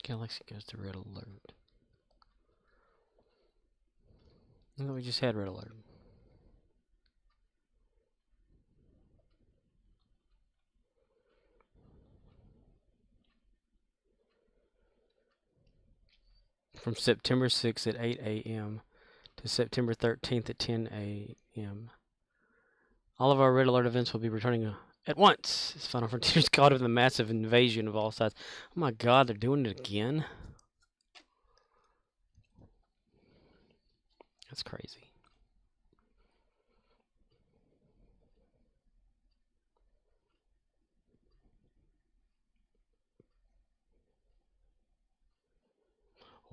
Galaxy goes to red alert. I thought we just had red alert. From September 6th at 8 a.m. to September 13th at 10 a.m. All of our red alert events will be returning at once. As Final Frontiers caught up in the massive invasion of all sides. Oh my god, they're doing it again? That's crazy.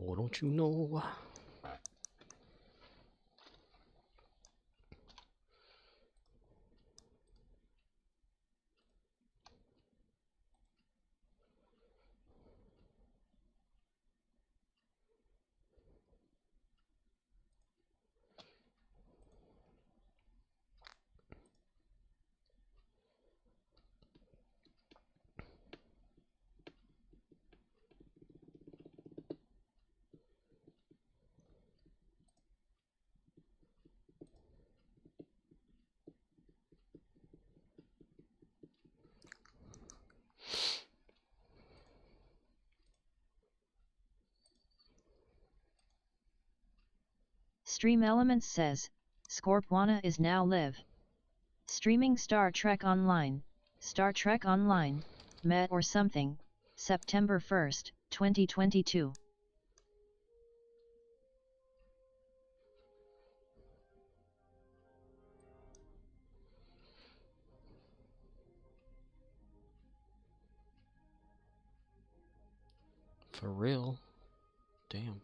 Oh, don't you know? Stream Elements says, Scorpwana is now live. Streaming Star Trek Online, Met or something, September 1st, 2022. For real? Damn.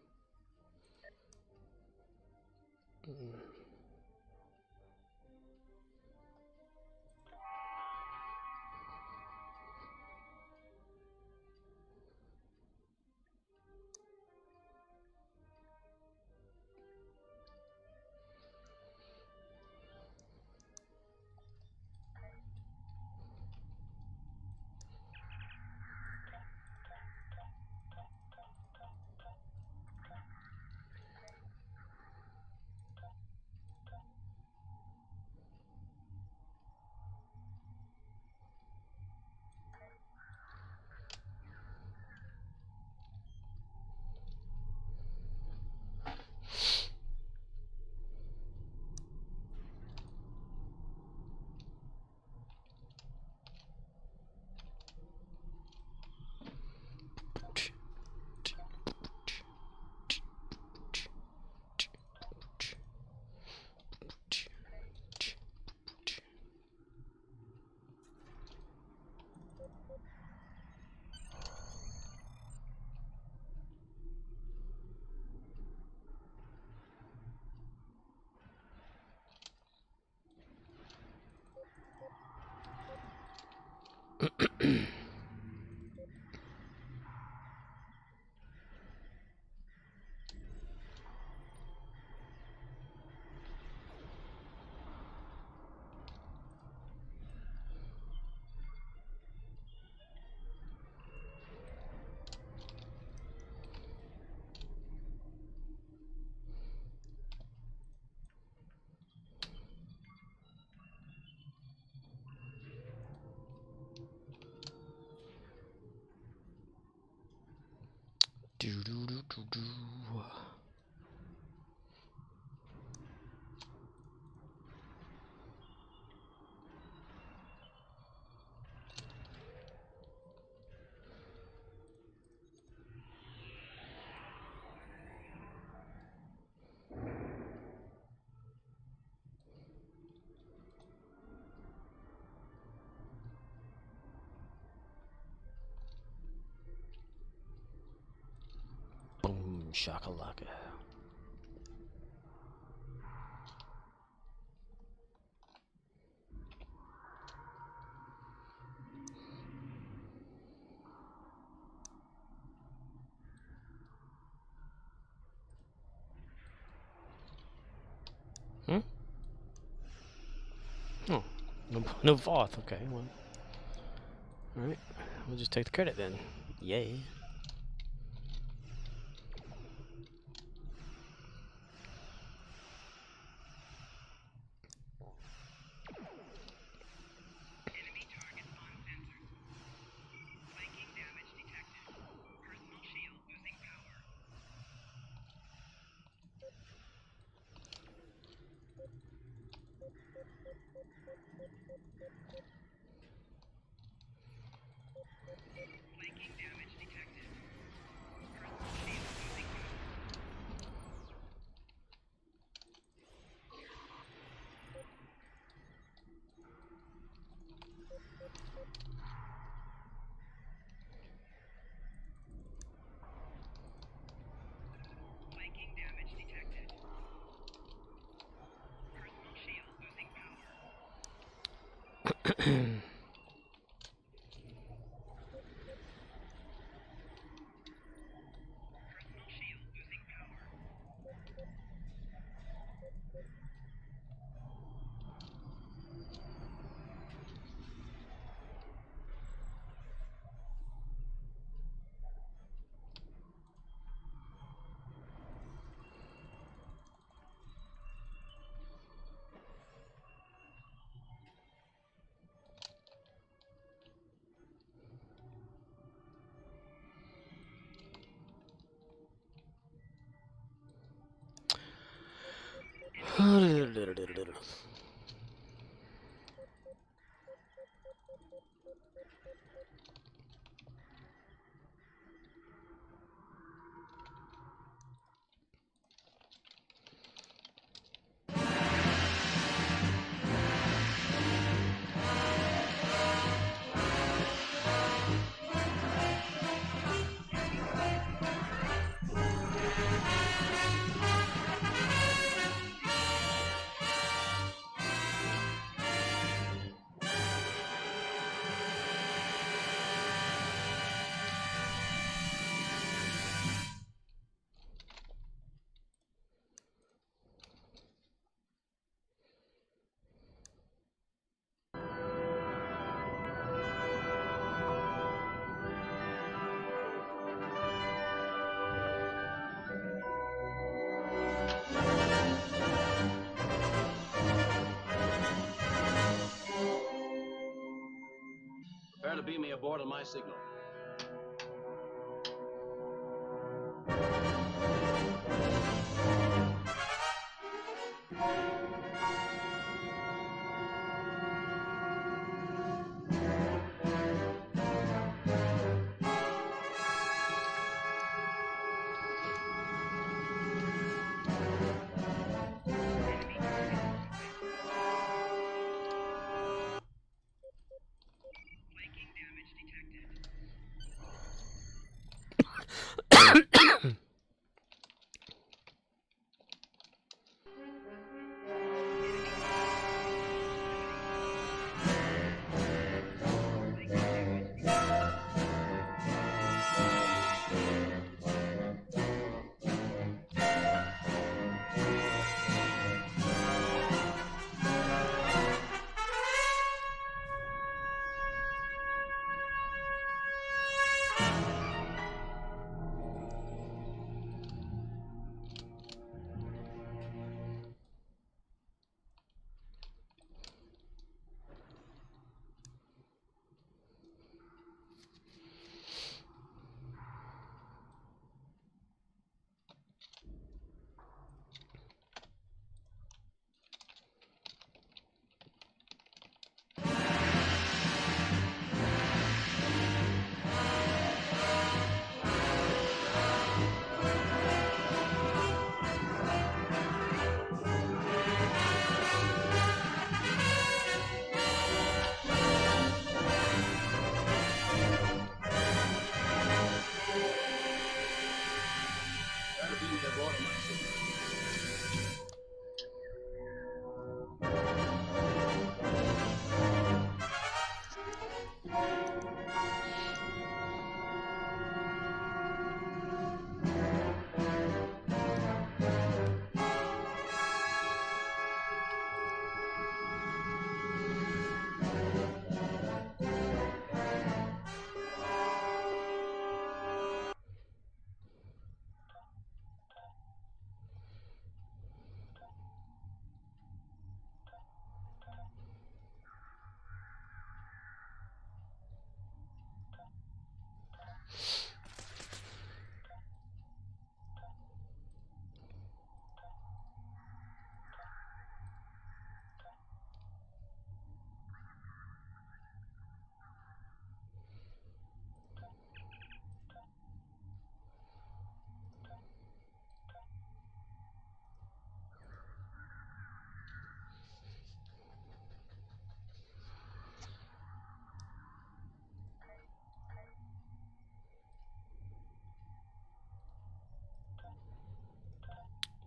Do do do do do. Boom shakalaka. Hmm? Oh, no Voth. Okay, well, all right. We'll just take the credit then. Yay. Prepare to beam me aboard on my signal. Prepare to beam me aboard on my signal.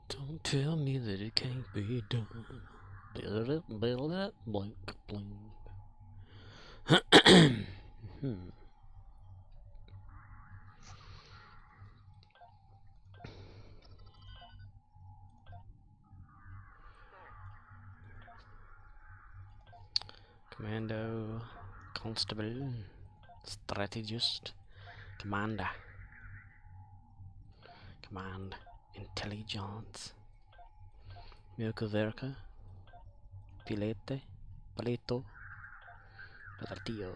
Don't tell me that it can't be done. Build it up, blank, blank. Commando, constable, strategist, commander, command, intelligence, Milkoverka, pilete, palito, palatillo.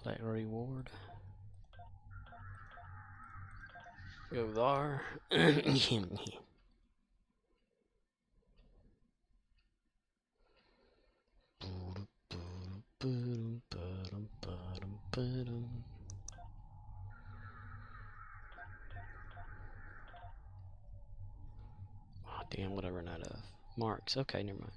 Collect reward. Go there. Oh, damn, what I run out of? Marks. Okay, never mind.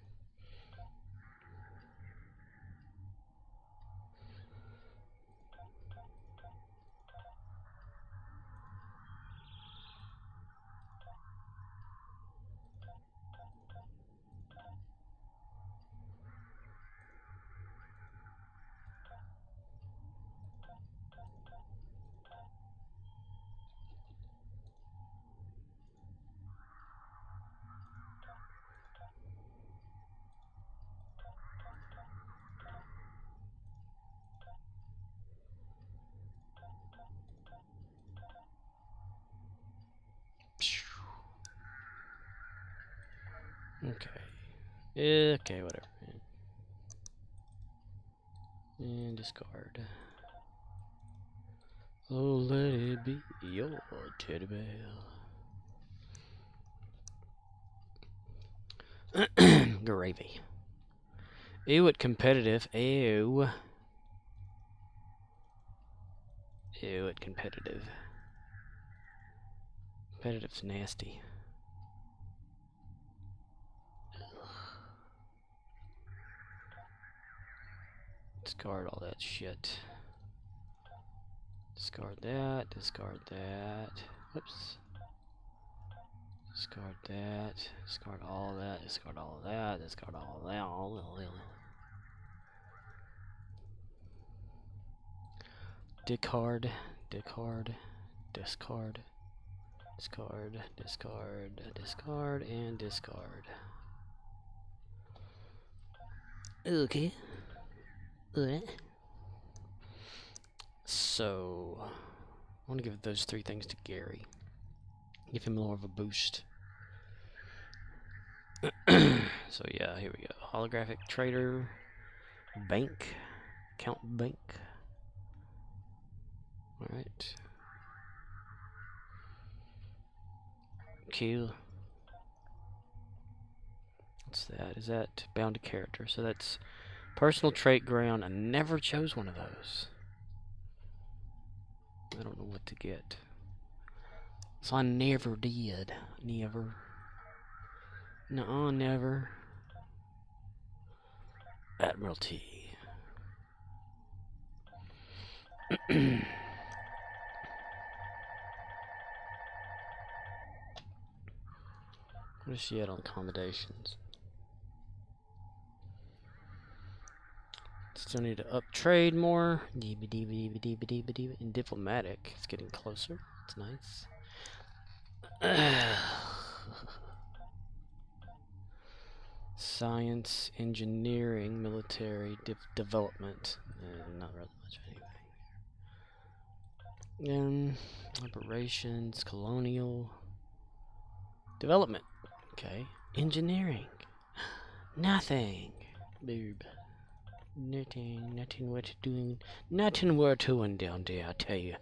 Okay. Okay, whatever. And discard. Oh, let it be your teddy bear. Gravy. Ew, it competitive. Ew. Ew, it competitive. Competitive's nasty. Discard all that shit. Discard that, discard that. Whoops. Discard that, discard all that, discard all of that, discard all of that. Discard, discard, discard, discard, discard, discard, and discard. Okay. So, I want to give those three things to Gary. Give him more of a boost. So yeah, here we go. Holographic trader, bank, count bank. All right. Q. What's that? Is that bound to character? So that's personal trait ground. I never chose one of those. I don't know what to get. So I never did. Never. No, never. Admiralty. What is she at on accommodations? Still need to up trade more. In diplomatic, it's getting closer. It's nice. Science, engineering, military, development. Not really much of anything. Operations, colonial, development. Okay. Engineering. Nothing. Boob. Nothing worth doing. Nothing worth doing down there, I tell you.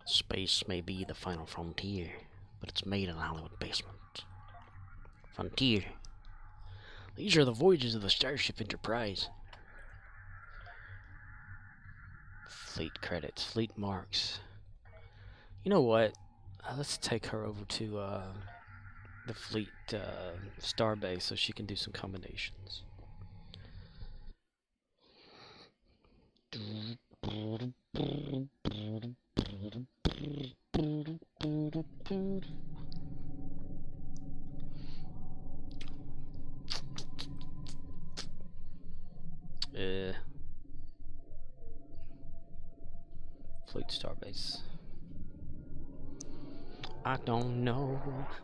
Space may be the final frontier, but it's made in Hollywood basement. Frontier. These are the voyages of the Starship Enterprise. Fleet credits, fleet marks. You know what? Let's take her over to the fleet starbase so she can do some combinations. Fleet starbase. I don't know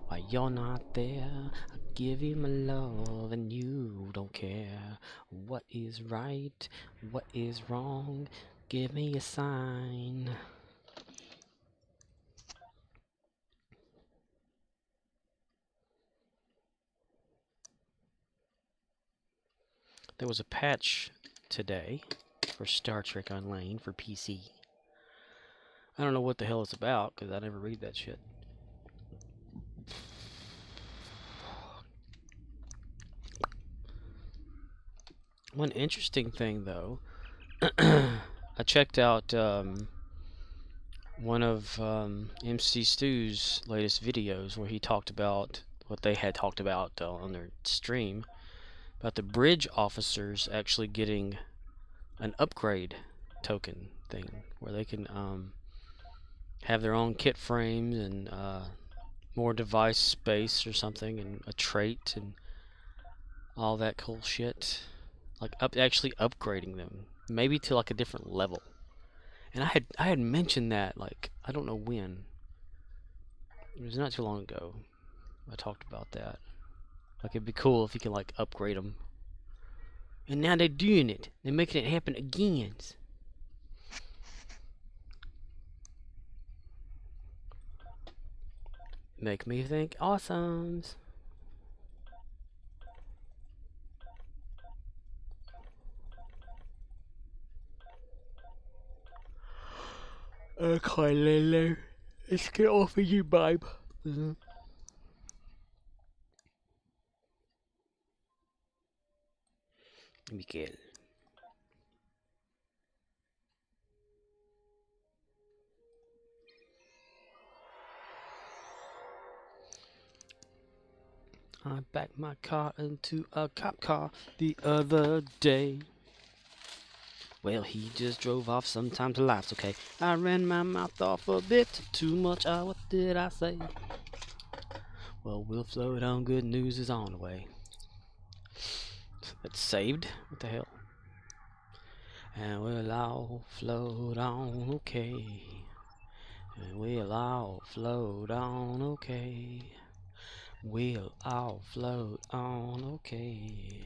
why you're not there. I give you my love and you don't care. What is right? What is wrong? Give me a sign. There was a patch today for Star Trek Online for PC. I don't know what the hell it's about because I never read that shit. One interesting thing, though, I checked out one of MC Stu's latest videos where he talked about what they had talked about on their stream about the bridge officers actually getting an upgrade token thing where they can have their own kit frames and more device space or something and a trait and all that cool shit. Like actually upgrading them, maybe to like a different level. And I had mentioned that, like, I don't know when. It was not too long ago. I talked about that. Like, it'd be cool if you can like upgrade them. And now they're doing it. They're making it happen again. Make me think awesomes. Okay, Lulu. Let's get off of you, babe. Miguel. I backed my car into a cop car the other day. Well, he just drove off. Sometimes life's okay. I ran my mouth off a bit too much. What did I say? Well, we'll float on. Good news is on the way. That's saved? What the hell? And we'll all float on, okay. And we'll all float on, okay. We'll all float on, okay.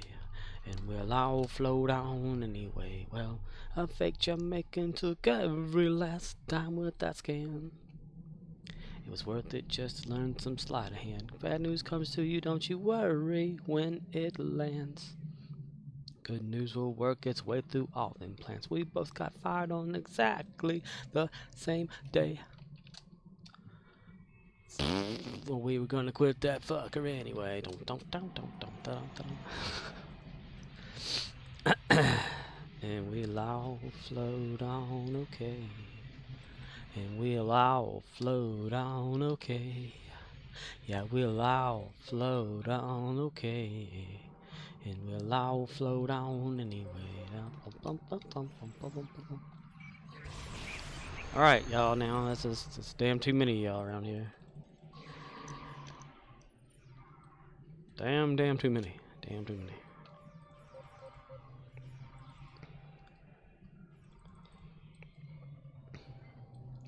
And we'll all float on anyway. Well, a fake Jamaican took every last dime with that scam. It was worth it just to learn some sleight of hand. Bad news comes to you, don't you worry when it lands. Good news will work its way through all them plans. We both got fired on exactly the same day. Well, we were gonna quit that fucker anyway. And we'll all float on, okay. And we'll all float on, okay. Yeah, we'll all float on, okay. And we'll all float on anyway. Alright, y'all, now that's damn too many of y'all around here. Damn too many. Damn too many.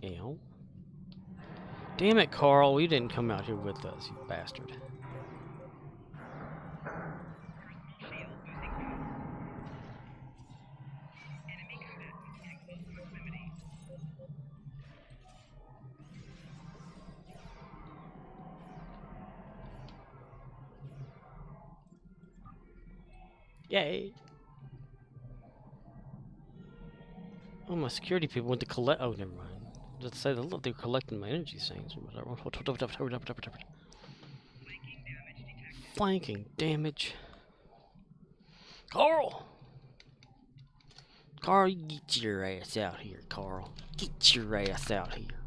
Ew. Damn it, Carl, you didn't come out here with us, you bastard. Yay! Oh, my security people went to collect. Oh, never mind. Let's say they're collecting my energy things or whatever. Flanking damage. Carl! Carl, you get your ass out here, Carl. Get your ass out here.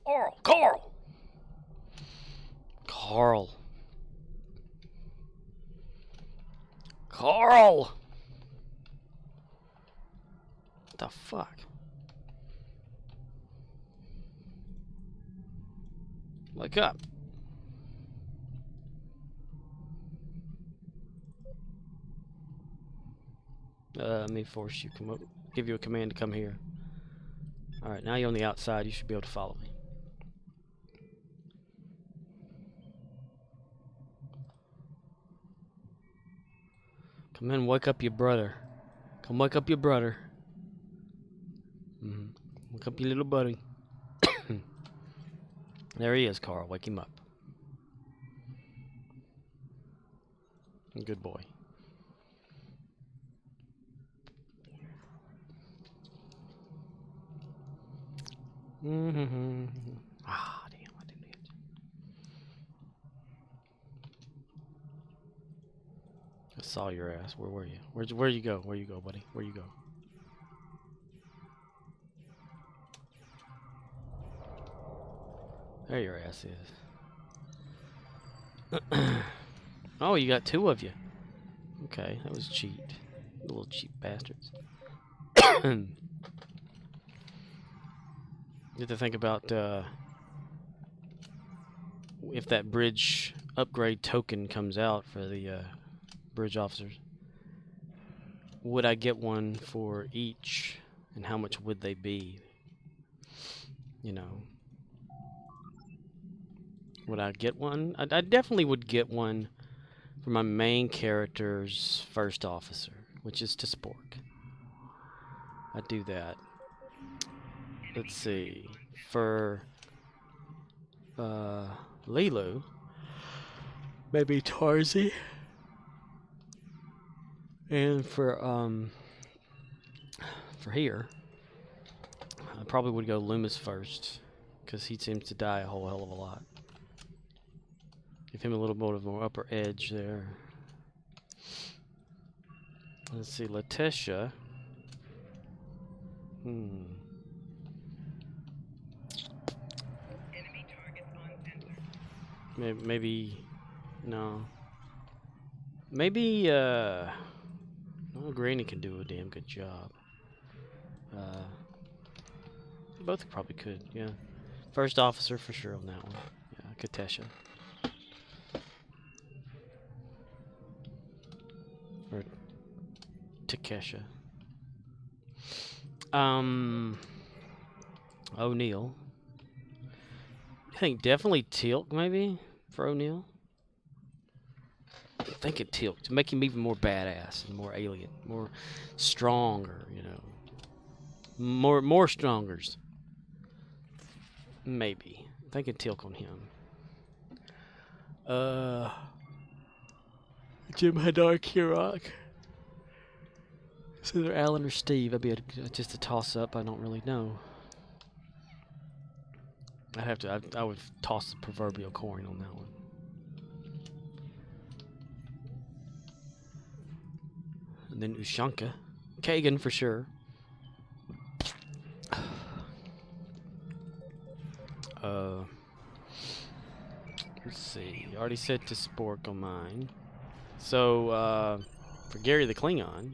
Carl! Carl! Carl! Carl! What the fuck? Wake up. Let me force you come up. Give you a command to come here. Alright, now you're on the outside. You should be able to follow me. Come in, wake up your brother. Come wake up your brother. Wake up your little buddy. There he is, Carl. Wake him up. Good boy. Ah, damn, I didn't hit you. I saw your ass. Where were you? Where you go? Where you go, buddy? Where you go? There your ass is. Oh, you got two of you. Okay, that was cheat. Little cheap bastards. You have to think about if that bridge upgrade token comes out for the bridge officers. Would I get one for each, and how much would they be? You know. Would I get one? I definitely would get one for my main character's first officer, which is to Spork. I'd do that. Let's see. For Lilu, maybe Tarzi. And for here, I probably would go Loomis first, because he seems to die a whole hell of a lot. Give him a little bit of more upper edge there. Let's see, Letitia. Maybe no. Maybe well, Granny can do a damn good job. Both probably could, yeah. First officer for sure on that one. Yeah, Katesha. Or Takesha. O'Neill. I think definitely Teal'c maybe for O'Neill. I'm thinking Teal'c to make him even more badass and more alien, more stronger, you know. More strongers. Maybe. I'm thinking Teal'c on him. Jim Hadar Kirok. It's either Alan or Steve. That'd be just a toss up. I don't really know. I'd have to. I would toss the proverbial coin on that one. And then Ushanka, Kagan for sure. Let's see. You already said to Spork on mine. So for Gary the Klingon,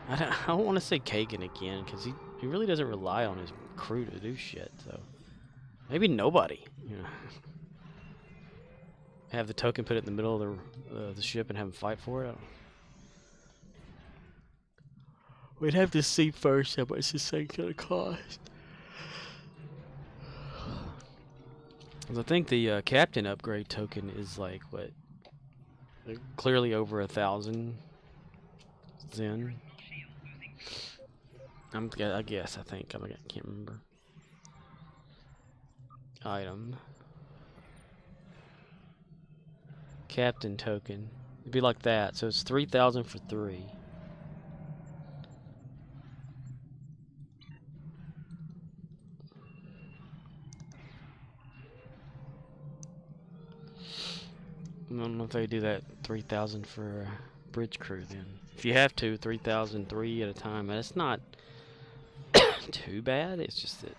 I don't want to say Kagan again because he really doesn't rely on his crew to do shit. So maybe nobody. You know, have the token put it in the middle of the ship and have him fight for it. We'd have to see first how much this thing's gonna cost. I think the captain upgrade token is like what? Clearly over 1,000 Zen. I guess. I think. I can't remember. Item. Captain token. It'd be like that. So it's 3,000 for 3. I don't know if they do that 3,000 for bridge crew then. If you have to, 3,003 at a time. That's not too bad. It's just that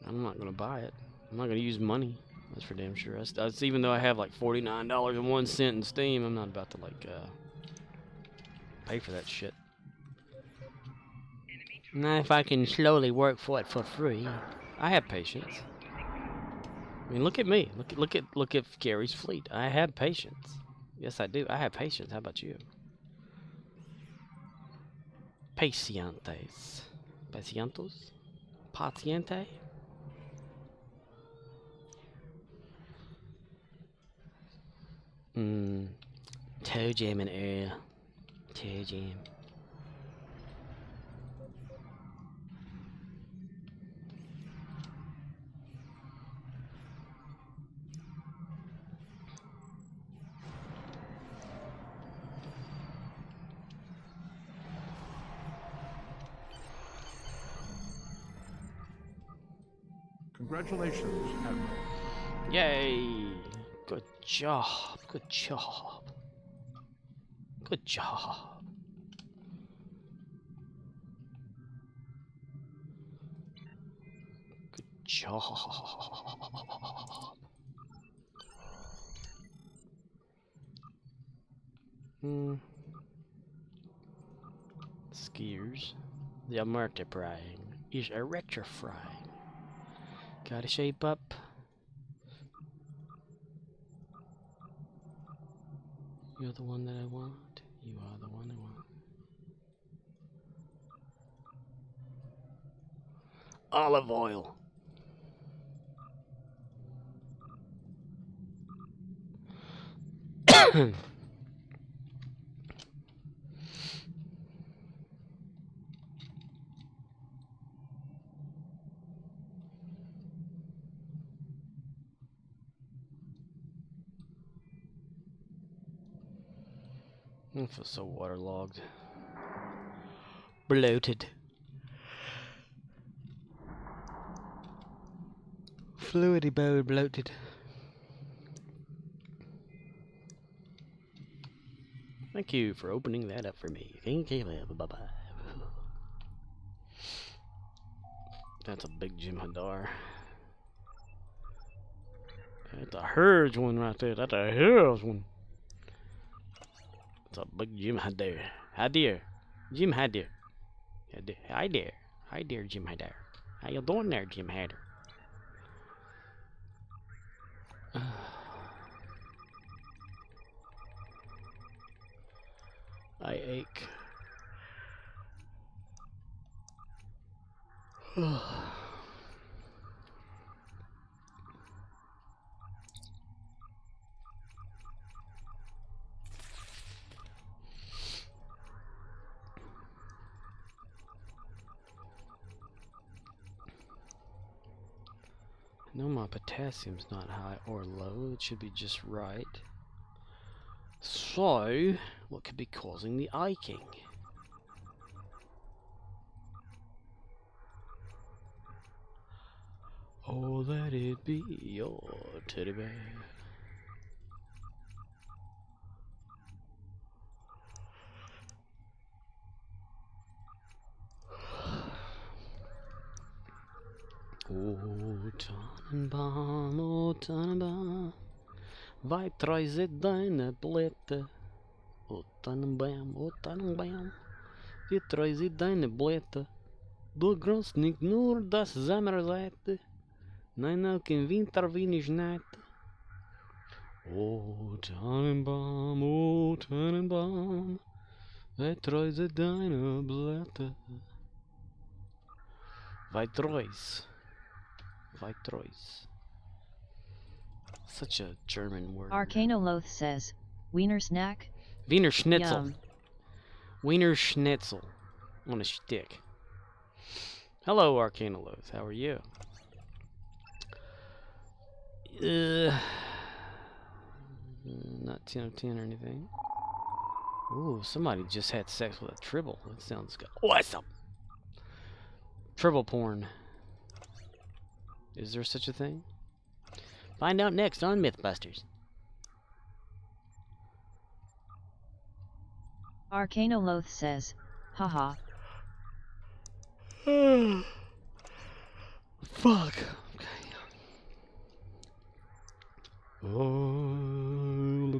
I'm not gonna buy it. I'm not gonna use money. That's for damn sure. That's even though I have like $49.01 in Steam. I'm not about to like pay for that shit. Not if I can slowly work for it for free. I have patience. I mean, look at me. Look at Gary's fleet. I have patience. Yes, I do. I have patience. How about you? Pacientes. Pacientos? Paciente? Toe jam and air. Toe jam. Congratulations, Admiral. Yay! Good job. Good job. Good job. Good job. Skiers. The multiplying is electrifying. Gotta shape up. You're the one that I want. You are the one I want. Olive oil. I feel so waterlogged. Bloated. Fluidy bow bloated. Thank you for opening that up for me. Thank you. Bye-bye. That's a big Jim Hadar. That's a huge one right there. That's a huge one. That's a big Jim Hadar. Hadir. Jim Hadir. Hi there. Hi there, Jim Hadar. How you doing there, Jim Hadar? I ache. No, my potassium's not high or low. It should be just right. So, what could be causing the aching? Oh, let it be your teddy bear. O Tannenbaum, weit reise deine Blätter. O Tannenbaum, weit reise deine Blätter. Du grünst nicht nur das Sommerseite, nein auch im Winter wenig Neid. O Tannenbaum, weit reise deine Blätter. Weit reise. Weitreus. Such a German word. Arcanoloth says, Wiener snack? Wiener Schnitzel. Yum. Wiener Schnitzel. On a stick. Hello, Arcanoloth. How are you? Not 10 of 10 or anything. Ooh, somebody just had sex with a tribble. That sounds good. Awesome. Tribble porn. Is there such a thing? Find out next on Mythbusters. Arcanoloth says, haha. Fuck. Okay. I'm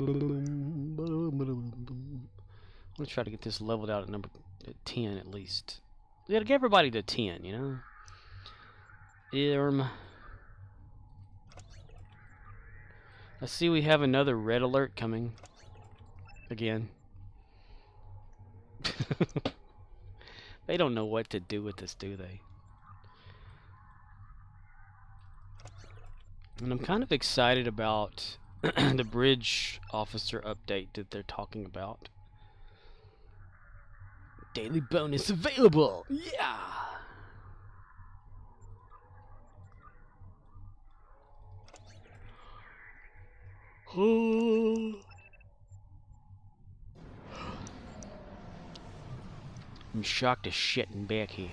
gonna try to get this leveled out at 10 at least. We gotta get everybody to 10, you know? I see we have another red alert coming. Again. They don't know what to do with this, do they? And I'm kind of excited about the bridge officer update that they're talking about. Daily bonus available! Yeah! I'm shocked as shit and back here.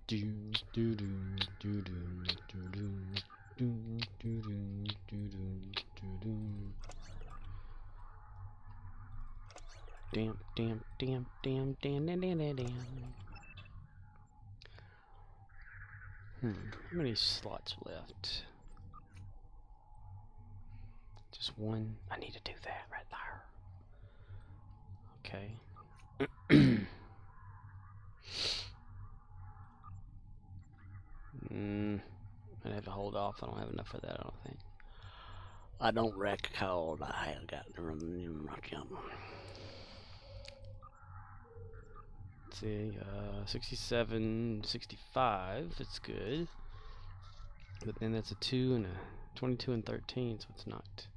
Damn. How many slots left? Just one. I need to do that right there. Okay. I'd have to hold off. I don't have enough of that, I don't think. I don't recall I have got much. Let's see, 67, 65, it's good. But then that's a 2 and a 22 and 13, so it's not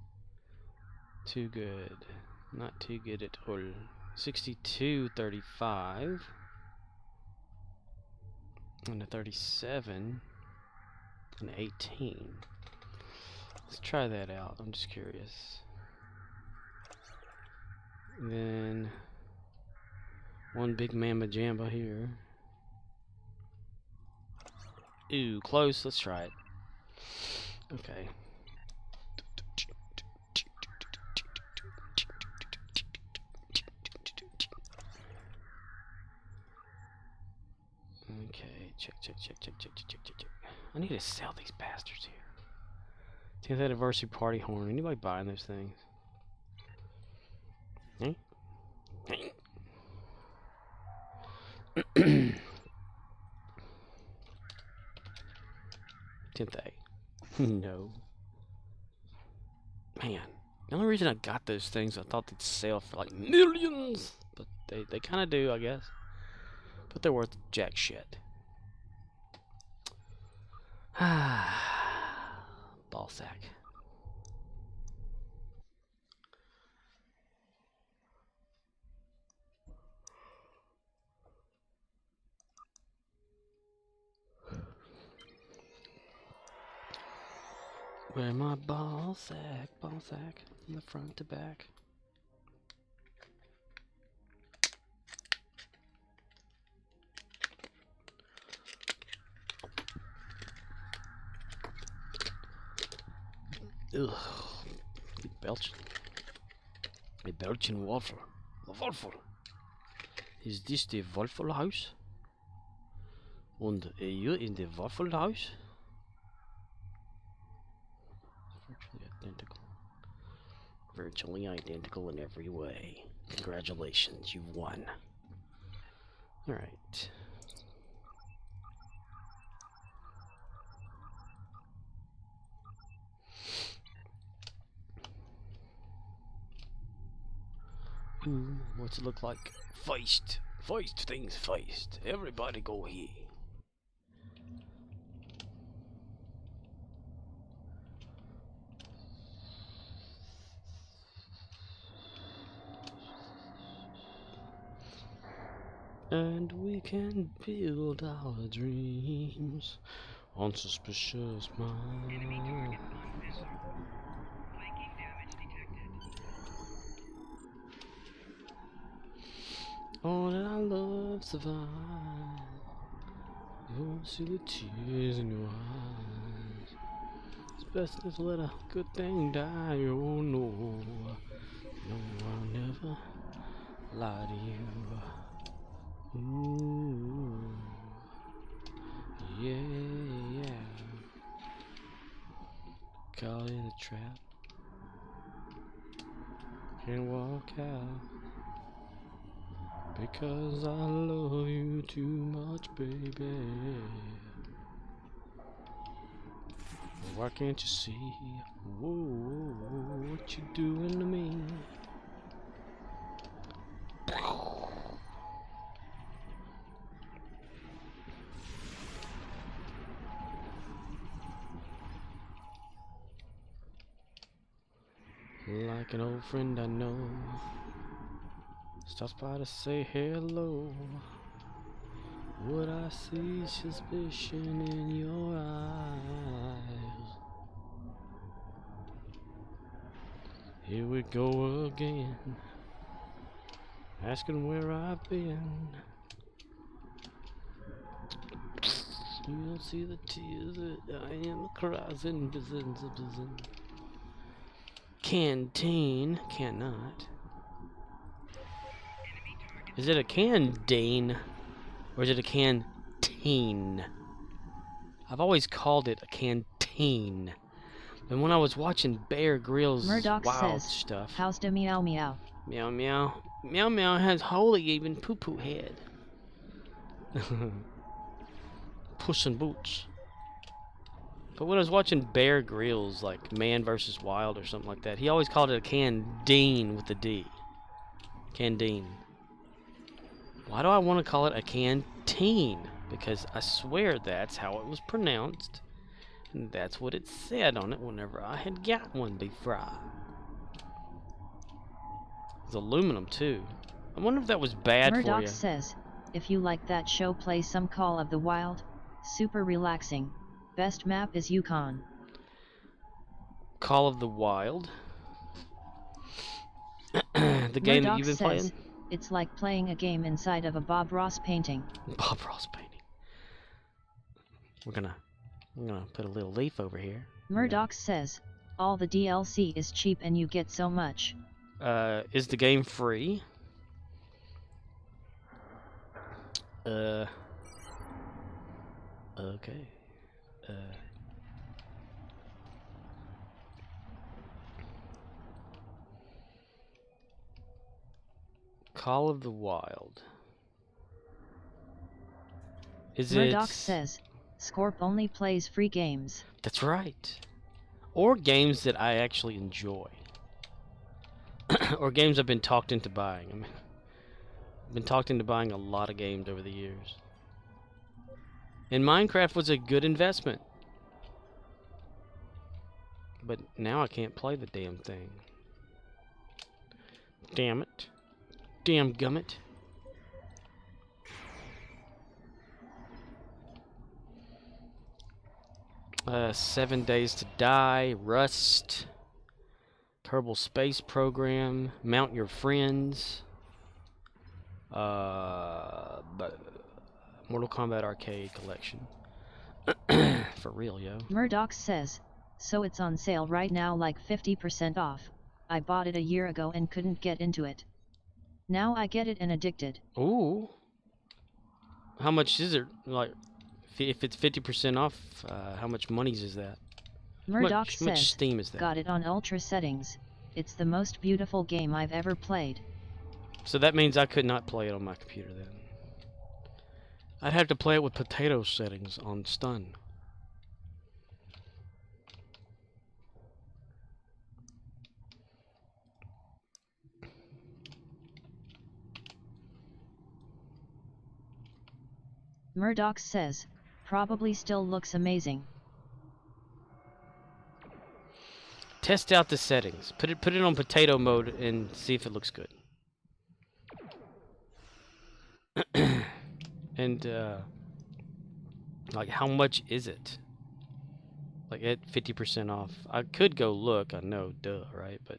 too good. Not too good at all. 62, 35. And a 37 and 18. Let's try that out. I'm just curious. And then one big mamba jamba here. Ooh, close. Let's try it. Okay. Okay, check. I need to sell these bastards here. 10th anniversary party horn. Anybody buying those things? Hey? 10th A. No. Man, the only reason I got those things, I thought they'd sell for like millions. But they kind of do, I guess. But they're worth jack shit. Ball sack. Where my ball sack, from the front to back. Ugh, belching. A belching waffle. A waffle. Is this the Waffle House? And are you in the Waffle House? Virtually identical. Virtually identical in every way. Congratulations, you've won. Alright. What's it look like? Feist! Feist things feist. Everybody go here. And we can build our dreams on suspicious minds. All that I love survive. You won't see the tears in your eyes. It's best to let a good thing die. Oh no, no, I'll never lie to you. Ooh. can walk out because I love you too much, baby. Why can't you see? Whoa, what you doing to me? Like an old friend I know stops by to say hello. Would I see suspicion in your eyes? Here we go again, asking where I've been. You don't see the tears that I am crying. Canteen, cannot. Is it a canteen or is it a canteen? I've always called it a canteen. And when I was watching Bear Grylls' Murdoch wild says, stuff, how's the meow meow? meow meow, meow meow has holy even poo poo head. Puss in Boots. But when I was watching Bear Grylls, like Man vs. Wild or something like that, he always called it a canteen with a D. Canteen. Why do I want to call it a canteen? Because I swear that's how it was pronounced. And that's what it said on it whenever I had got one before. It's aluminum too. I wonder if that was bad for Murdoch you. says, if you like that show, play some Call of the Wild. Super relaxing. Best map is Yukon. Call of the Wild. The game that Murdoch you've been says, playing? it's like playing a game inside of a Bob Ross painting. Bob Ross painting. I'm gonna put a little leaf over here. Murdoch says, all the DLC is cheap and you get so much. Is the game free? Okay. Call of the Wild. Is Murdoch it? says, Scorp only plays free games. That's right. Or games that I actually enjoy. Or games I've been talked into buying. I mean, I've been talked into buying a lot of games over the years. And Minecraft was a good investment. But now I can't play the damn thing. Damn it. Damn gummit. Seven Days to Die, Rust, Kerbal Space Program, Mount Your Friends, but Mortal Kombat Arcade Collection. For real, yo. Murdoch says, so it's on sale right now, like 50% off. I bought it a year ago and couldn't get into it. Now I get it and addicted. Ooh. How much is it? Like, if it's 50% off, how much monies is that? Murdoch How much says, Steam is that? got it on ultra settings. It's the most beautiful game I've ever played. So that means I could not play it on my computer then. I'd have to play it with potato settings on stun. Murdoch says, probably still looks amazing. Test out the settings. Put it on potato mode and see if it looks good. And like, how much is it? Like at 50% off. I could go look. I know, duh, right? But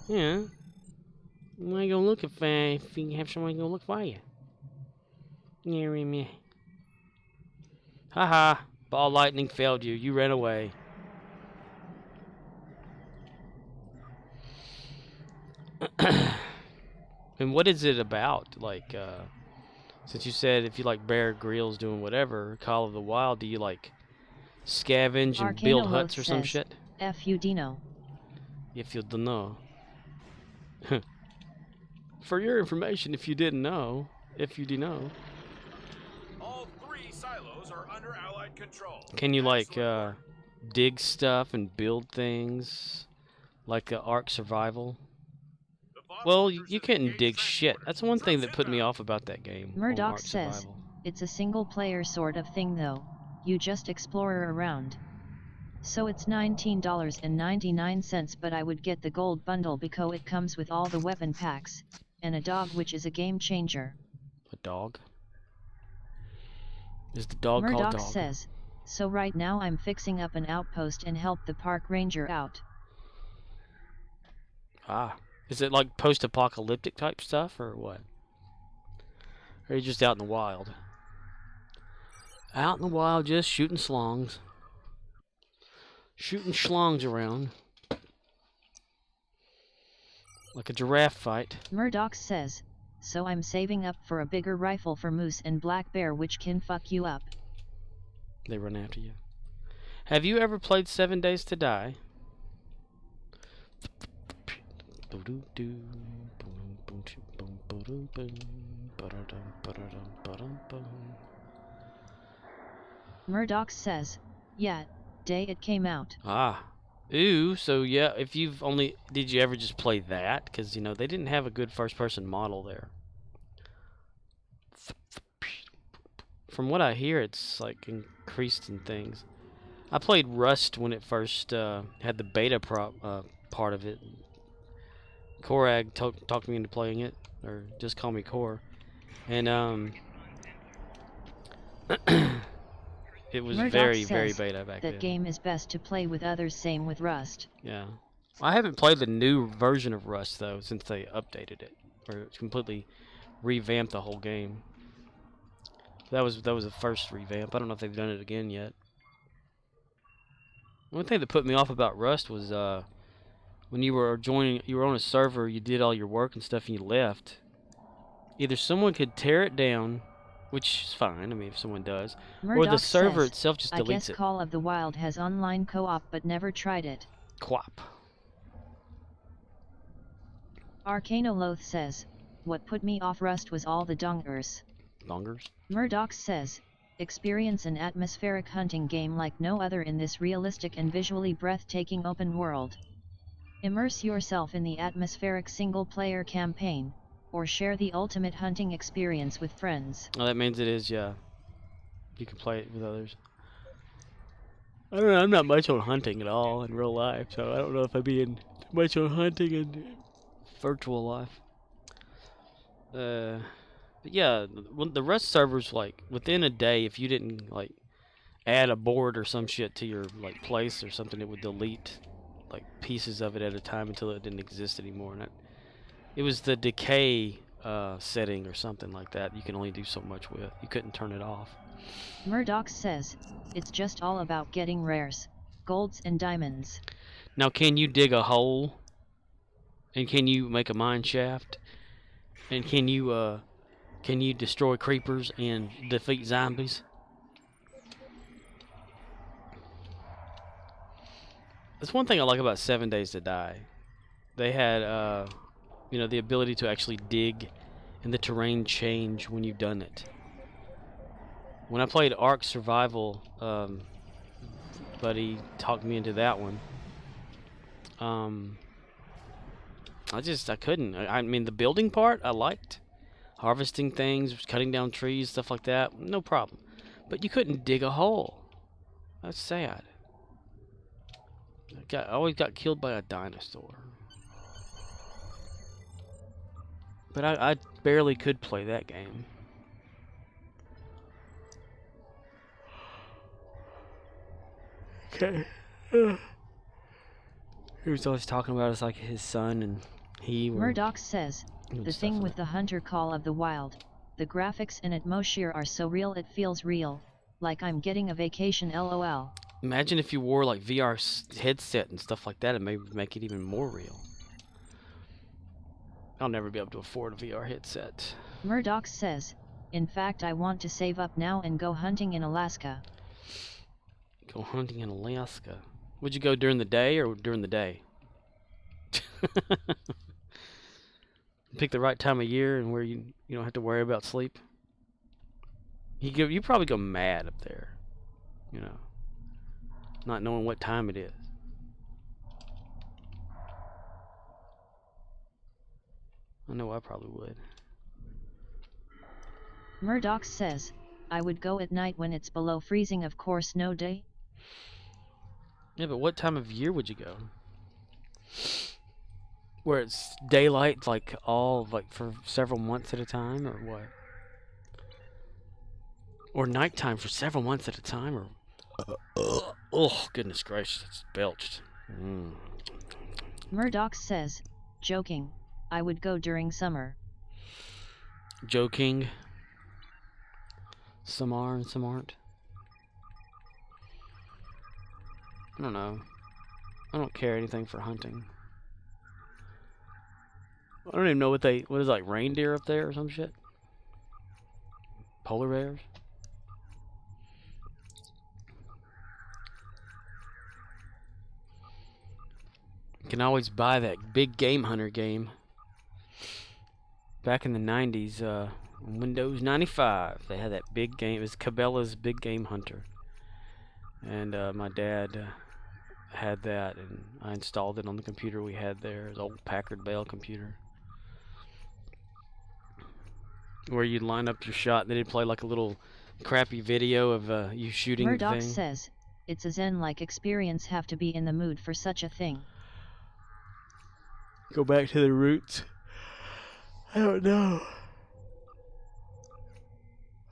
yeah, why you gonna look if you have someone go look for you? Yeah, me. Haha! Ball lightning failed you. You ran away. And what is it about? Like, since you said if you like Bear Grylls doing whatever, Call of the Wild, do you like scavenge and build huts or some shit? F you Dino. If you don't know. For your information, if you didn't know, All 3 silos are under Allied control. can you like Excellent work. dig stuff and build things like Ark Survival? The Fox Well, Hunters you have couldn't engaged dig shit. transport. That's one thing that Trucks put me inbound. off about that game. on Murdoch Ark says, Survival. it's a single player sort of thing though, you just explore around. So it's $19.99, but I would get the gold bundle because it comes with all the weapon packs, and a dog, which is a game changer. A dog? Is the dog called Murdoch Dog? says, so right now I'm fixing up an outpost and help the park ranger out. Ah. Is it like post-apocalyptic type stuff or what? Or are you just out in the wild? Out in the wild, just shooting slongs. Shooting schlongs around. Like a giraffe fight. Murdoch says, so I'm saving up for a bigger rifle for moose and black bear, which can fuck you up. They run after you. Have you ever played 7 Days to Die? Murdoch says, yeah, day it came out. Ah. Ooh, so yeah, if you've only... Did you ever just play that? Because, you know, they didn't have a good first-person model there. From what I hear, it's, like, increased in things. I played Rust when it first had the beta part of it. Korag talked me into playing it, or just call me Core. And, it was Murdoch very says beta back then. that game is best to play with others, same with Rust. Yeah. I haven't played the new version of Rust, though, since they updated it. Or completely revamped the whole game. That was the first revamp. I don't know if they've done it again yet. One thing that put me off about Rust was when you were on a server, you did all your work and stuff, and you left. Either someone could tear it down, which is fine, I mean, if someone does, or the Murdoch server says, itself just I deletes guess it. Call of the Wild has online co-op but never tried it. Quap. Arcanoloth says, what put me off Rust was all the dongers. Longers? Murdoch says, experience an atmospheric hunting game like no other in this realistic and visually breathtaking open world. Immerse yourself in the atmospheric single-player campaign, or share the ultimate hunting experience with friends. Oh, that means it is, yeah. You can play it with others. I don't know, I'm not much on hunting at all in real life, so I don't know if I'd be in much on hunting in virtual life. But yeah, the Rust servers, like, within a day, if you didn't, like, add a board or some shit to your, like, place or something, it would delete, like, pieces of it at a time until it didn't exist anymore. And it was the decay setting or something like that you can only do so much with. You couldn't turn it off. Murdoch says, it's just all about getting rares, golds and diamonds. Now, can you dig a hole? And can you make a mine shaft? And can you destroy creepers and defeat zombies? That's one thing I like about 7 Days to Die. They had, you know, the ability to actually dig and the terrain change when you've done it. When I played Ark Survival, buddy talked me into that one. I couldn't. I mean, the building part, I liked. Harvesting things, cutting down trees, stuff like that, no problem. But you couldn't dig a hole. That's sad. I always got killed by a dinosaur. But I barely could play that game. Okay. He was always talking about it's like his son and he were... Murdoch says, doing the stuff thing with with it. the Hunter Call of the Wild, the graphics in Atmosphere are so real it feels real, like I'm getting a vacation lol. Imagine if you wore like VR headset and stuff like that, it may make it even more real. I'll never be able to afford a VR headset. Murdoch says, in fact I want to save up now and go hunting in Alaska. Go hunting in Alaska. Would you go during the day or during the day? Pick the right time of year and where you don't have to worry about sleep. You probably go mad up there, you know, not knowing what time it is. I know I probably would. Murdoch says, I would go at night when it's below freezing, of course, no day. Yeah, but what time of year would you go? Where it's daylight like for several months at a time, or what? Or nighttime for several months at a time, or oh goodness gracious, it's belched. Murdoch says, joking, I would go during summer. Joking. Some are and some aren't. I don't know. I don't care anything for hunting. I don't even know what is like reindeer up there or some shit? Polar bears? You can always buy that Big Game Hunter game. Back in the 90s, Windows 95, they had that big game. It was Cabela's Big Game Hunter. And my dad had that, and I installed it on the computer we had there. It was an old Packard Bell computer. Where you'd line up your shot, and then it'd play like a little crappy video of you shooting Murdoch the thing. says, it's a zen-like experience, have to be in the mood for such a thing. Go back to the roots. I don't know.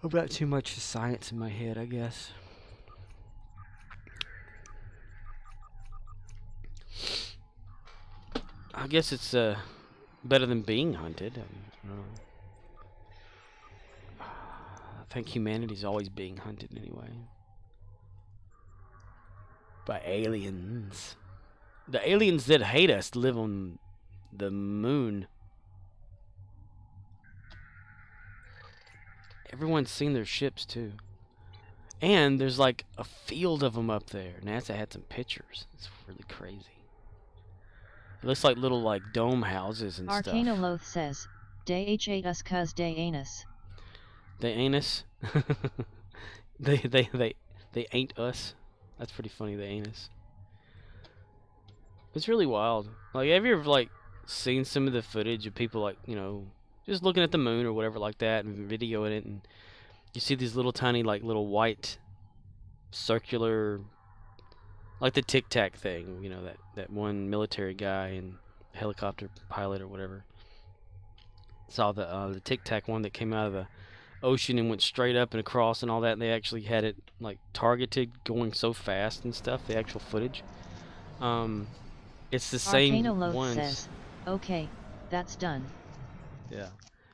I've got too much science in my head, I guess. I guess it's better than being hunted. I don't know. I think humanity's always being hunted anyway. By aliens. The aliens that hate us live on the moon. Everyone's seen their ships too. And there's like a field of them up there. NASA had some pictures. It's really crazy. It looks like little like dome houses and stuff. Arcanoloth says, they ate us cuz they anus. They anus. they ain't us. That's pretty funny. They anus. It's really wild. Like, have you ever like seen some of the footage of people like, you know, just looking at the moon or whatever like that and videoing it, and you see these little tiny like little white circular, like the Tic Tac thing, you know, that one military guy and helicopter pilot or whatever. Saw the Tic Tac one that came out of the ocean and went straight up and across and all that, and they actually had it like targeted, going so fast and stuff, the actual footage. It's the same ones. Says, okay, that's done. Yeah,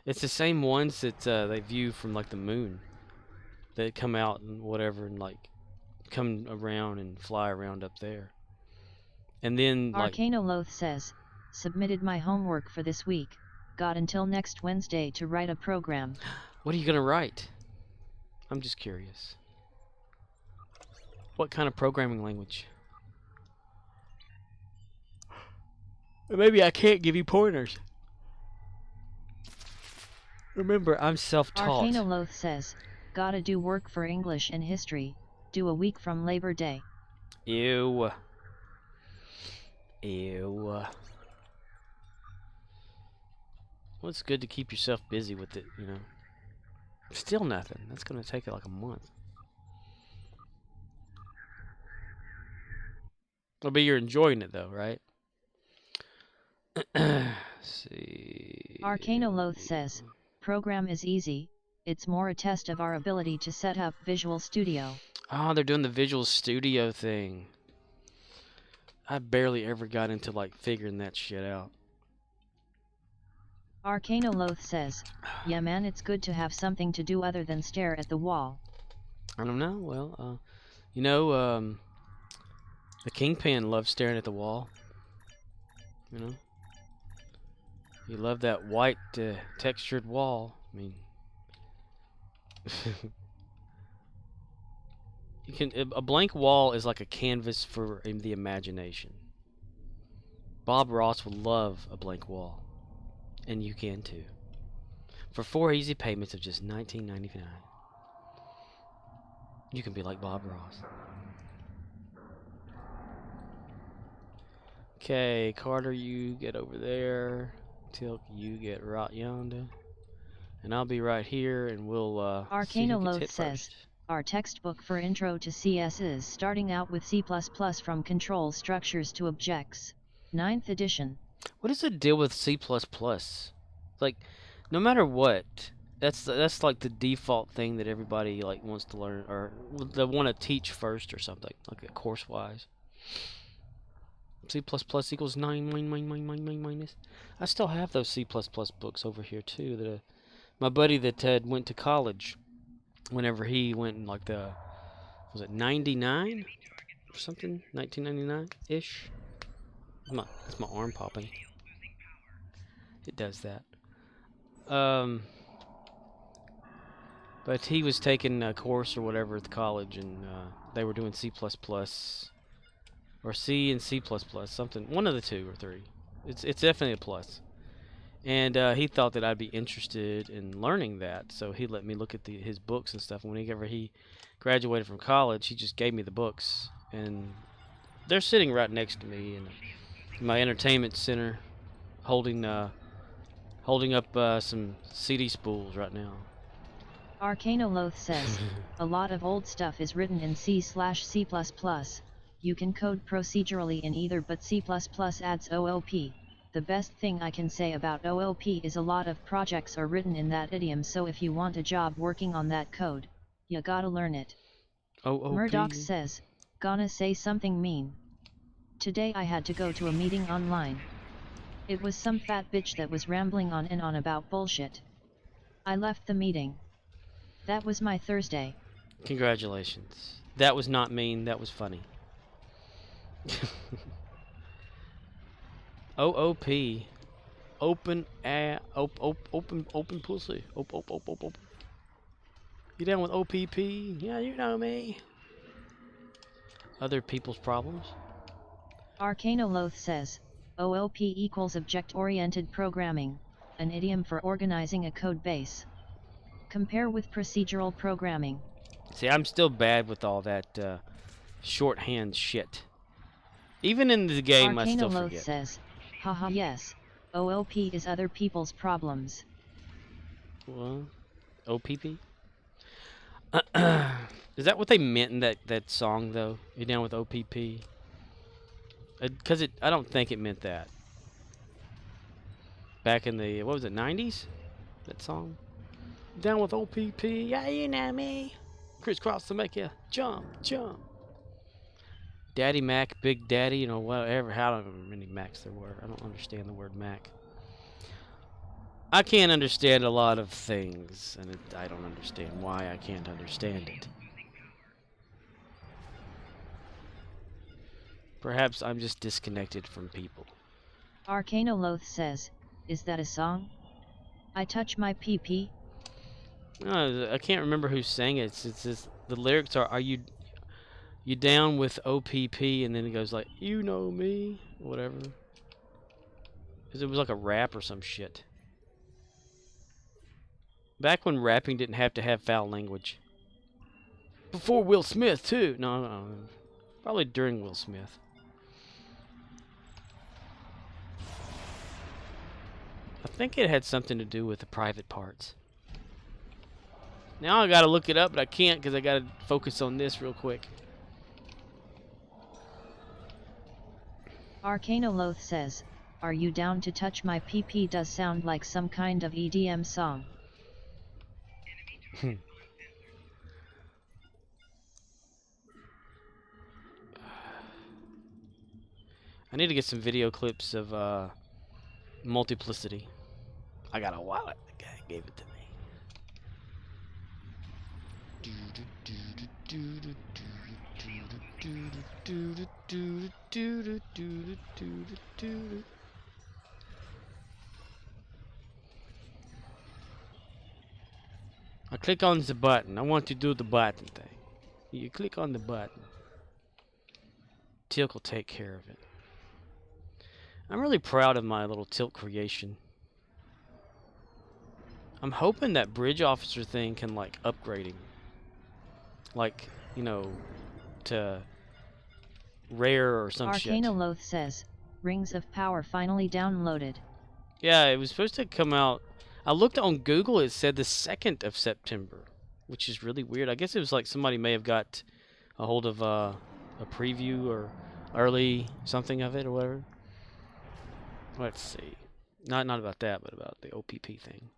it's the same ones that they view from like the moon. They come out and whatever and like come around and fly around up there. And then like Arcanoloth says, submitted my homework for this week. Got until next Wednesday to write a program. What are you gonna write? I'm just curious. What kind of programming language? Maybe I can't give you pointers. Remember, I'm self-taught. Arcanoloth says, gotta do work for English and history, do a week from Labor Day. Ew. Ew. Well, it's good to keep yourself busy with it, you know. Still nothing. That's going to take it like a month. Well, but you're enjoying it, though, right? See. Arcanoloth says, program is easy, it's more a test of our ability to set up Visual Studio. Oh, they're doing the Visual Studio thing. I barely ever got into, like, figuring that shit out. Arcanoloth says, yeah man, it's good to have something to do other than stare at the wall. I don't know. Well, you know, the Kingpin loves staring at the wall. You know? You love that white, textured wall. I mean... a blank wall is like a canvas for the imagination. Bob Ross would love a blank wall. and you can too. For 4 easy payments of just $19.99. You can be like Bob Ross. Okay, Carter, you get over there. Tilk, you get right yonder. And I'll be right here, and we'll see who gets Arcanoloth hit says, first. our textbook for Intro to CS is starting out with C++ from control structures to objects. 9th edition. What is the deal with C++? Like, no matter what, that's like the default thing that everybody like wants to learn, or they want to teach first or something, like course-wise. C++ equals 9 minus. I still have those C++ books over here too. That my buddy that went to college, whenever he went in like was it 99 or something, 1999-ish. That's my arm popping. It does that. But he was taking a course or whatever at the college, and they were doing C++. Or C and C++, something, one of the 2 or 3. It's definitely a plus. And he thought that I'd be interested in learning that, so he let me look at his books and stuff. And whenever he graduated from college, he just gave me the books, and they're sitting right next to me in my entertainment center, holding up some CD spools right now. Arcanoloth says, a lot of old stuff is written in C/C++. You can code procedurally in either, but C++ adds OOP. The best thing I can say about OOP is a lot of projects are written in that idiom, so if you want a job working on that code, you gotta learn it. OOP. Murdoch says, gonna say something mean. Today I had to go to a meeting online. It was some fat bitch that was rambling on and on about bullshit. I left the meeting. That was my Thursday. Congratulations. That was not mean, that was funny. OOP. Open pussy. Open. You down with OPP? Yeah, you know me. Other people's problems. Arcanoloth says, OOP equals object-oriented programming, an idiom for organizing a code base. Compare with procedural programming. See, I'm still bad with all that shorthand shit. Even in the game, I still Arcanoloth forget. says, haha yes, OOP is other people's problems. Well, OPP? Is that what they meant in that song, though? You down with OPP? Because I don't think it meant that. Back in the, what was it, 90s? That song? Down with OPP, yeah, you know me. Crisscross to make you jump. Daddy Mac, Big Daddy, you know, whatever, how many Macs there were. I don't understand the word Mac. I can't understand a lot of things, and I don't understand why I can't understand it. Perhaps I'm just disconnected from people. Arcanoloth says, is that a song? I touch my PP? No, I can't remember who sang it. It's just, the lyrics are you down with OPP, and then it goes like, you know me, whatever. Because it was like a rap or some shit. Back when rapping didn't have to have foul language. Before Will Smith, too. No. Probably during Will Smith. I think it had something to do with the private parts. Now I gotta look it up, but I can't because I gotta focus on this real quick. Arcanoloth says, are you down to touch my PP? Does sound like some kind of EDM song. I need to get some video clips of Multiplicity. I got a wallet. The guy gave it to me. I click on the button. I want to do the button thing. You click on the button. Tilk will take care of it. I'm really proud of my little Tilk creation. I'm hoping that bridge officer thing can like upgrade him. Like, you know, to rare or some shit. Arcanoloth says, Rings of Power finally downloaded. Yeah, it was supposed to come out. I looked on Google, it said the 2nd of September, which is really weird. I guess it was like somebody may have got a hold of a preview or early something of it or whatever. Let's see. Not about that, but about the OPP thing.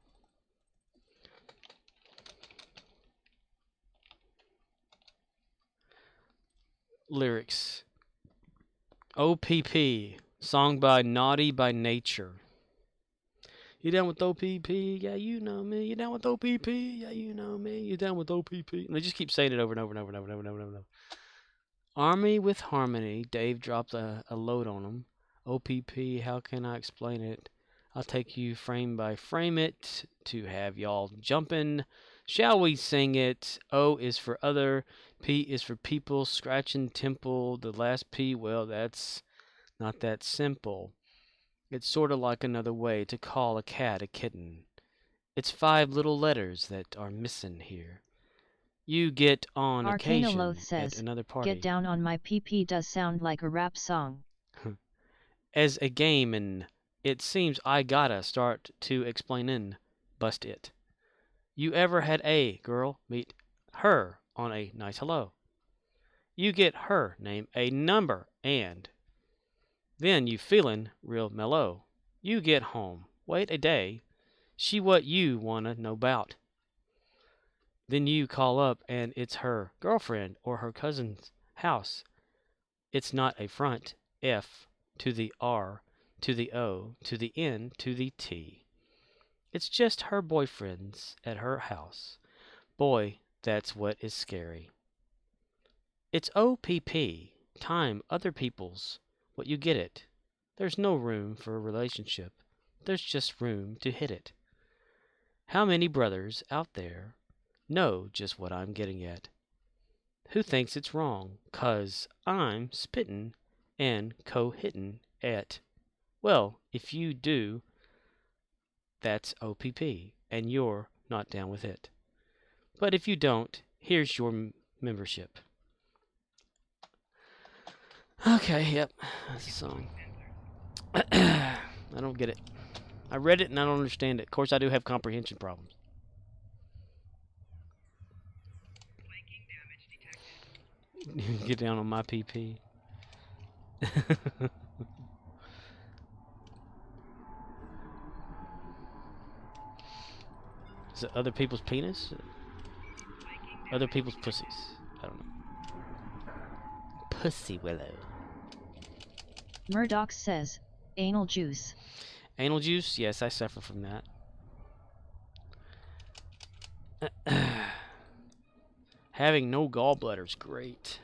Lyrics. OPP, song by Naughty by Nature. You down with OPP? Yeah, you know me. You down with OPP? Yeah, you know me. You down with OPP? And they just keep saying it over and over and over and over and over and over and over. Army with Harmony. Dave dropped a load on them. OPP, how can I explain it? I'll take you frame by frame it to have y'all jumping. Shall we sing it? O is for other. P is for people. Scratching temple. The last P, well, that's not that simple. It's sort of like another way to call a cat a kitten. It's 5 little letters that are missing here. You get on occasion Arcanoloth at says, another party. Get Down on My PP does sound like a rap song. As a game, and it seems I gotta start to explainin'. Bust it. You ever had a girl meet her on a nice hello? You get her name, a number, and then you feelin' real mellow. You get home, wait a day, she what you wanna know 'bout. Then you call up and it's her girlfriend or her cousin's house. It's not a front. F to the R to the O to the N to the T. It's just her boyfriend's at her house. Boy, that's what is scary. It's OPP, time other people's, what you get it. There's no room for a relationship. There's just room to hit it. How many brothers out there know just what I'm getting at? Who thinks it's wrong, 'cause I'm spittin' and co-hittin' at? Well, if you do, that's OPP, and you're not down with it. But if you don't, here's your membership. Okay, yep, that's the song. I don't get it. I read it and I don't understand it. Of course, I do have comprehension problems. Get down on my PP. Is it other people's penis? Other people's pussies. I don't know. Pussy Willow. Murdoch says, Anal juice. Anal juice? Yes, I suffer from that. Having no gallbladder is great.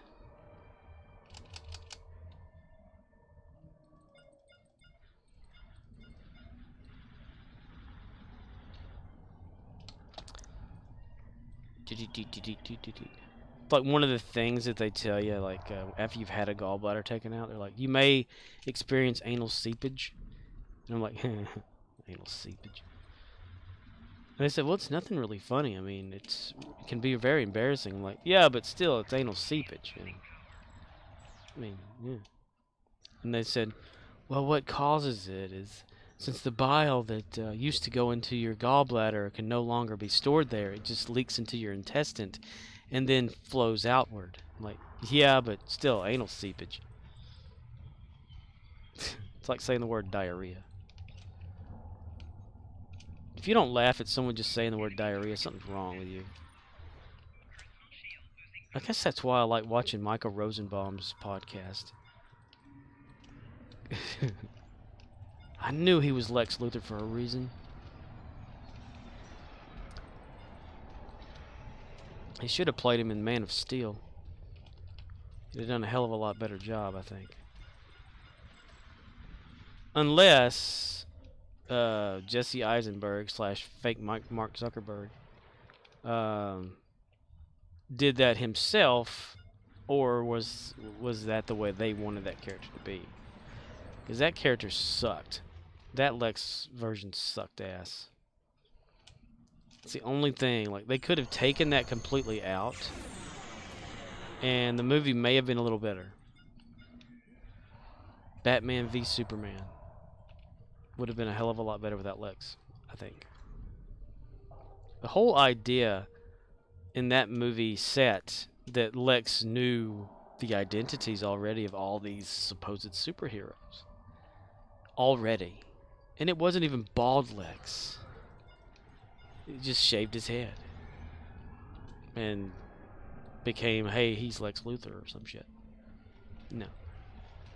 Like one of the things that they tell you, like after you've had a gallbladder taken out, they're like, you may experience anal seepage. And I'm like, anal seepage. And they said, well, it's nothing really funny. I mean, it can be very embarrassing. I'm like, yeah, but still, it's anal seepage. You know? I mean, yeah. And they said, well, what causes it is since the bile that used to go into your gallbladder can no longer be stored there, it just leaks into your intestine and then flows outward. I'm like, yeah, but still, anal seepage. It's like saying the word diarrhea. If you don't laugh at someone just saying the word diarrhea, something's wrong with you. I guess that's why I like watching Michael Rosenbaum's podcast. I knew he was Lex Luthor for a reason. He should have played him in Man of Steel. He'd have done a hell of a lot better job, I think. Unless Jesse Eisenberg / fake Mark Zuckerberg did that himself, or was that the way they wanted that character to be? Because that character sucked. That Lex version sucked ass. It's the only thing. Like, they could have taken that completely out, and the movie may have been a little better. Batman v Superman would have been a hell of a lot better without Lex, I think. The whole idea in that movie set that Lex knew the identities already of all these supposed superheroes. Already. And it wasn't even bald Lex. He just shaved his head. And became, hey, he's Lex Luthor or some shit. No.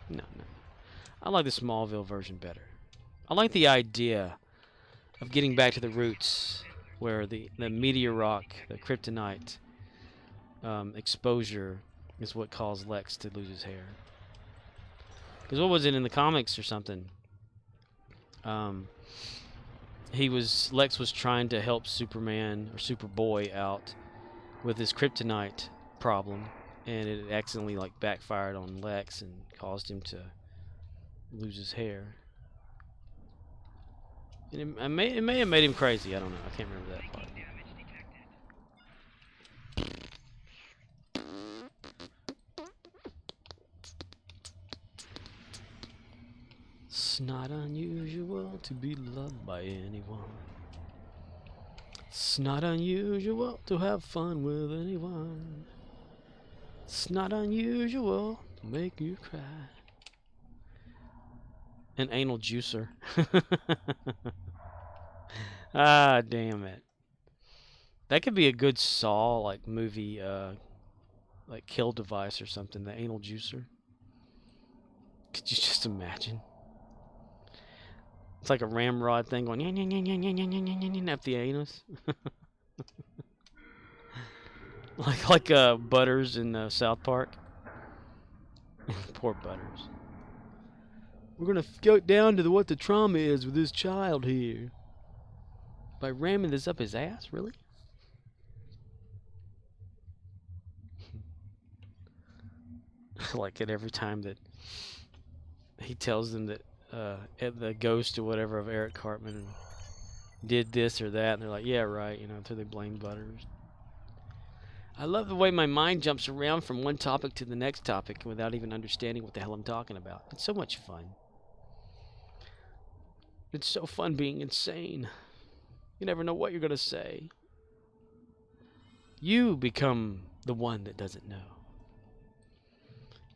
No. I like the Smallville version better. I like the idea of getting back to the roots where the meteor rock, the kryptonite exposure is what caused Lex to lose his hair. Because what was it in the comics or something? Lex was trying to help Superman or Superboy out with his kryptonite problem, and it accidentally like backfired on Lex and caused him to lose his hair. And it may have made him crazy. I don't know. I can't remember that part. It's not unusual to be loved by anyone. It's not unusual to have fun with anyone. It's not unusual to make you cry. An anal juicer. Ah, damn it. That could be a good Saw like movie, like kill device or something. The anal juicer. Could you just imagine? It's like a ramrod thing going up the anus. like Butters in South Park. Poor Butters. We're gonna go down to what the trauma is with this child here by ramming this up his ass. Really? Like at every time that he tells them that the ghost or whatever of Eric Cartman did this or that, and they're like, yeah, right, until they blame Butters. I love the way my mind jumps around from one topic to the next topic without even understanding what the hell I'm talking about. It's so much fun. It's so fun being insane. You never know what you're going to say. You become the one that doesn't know.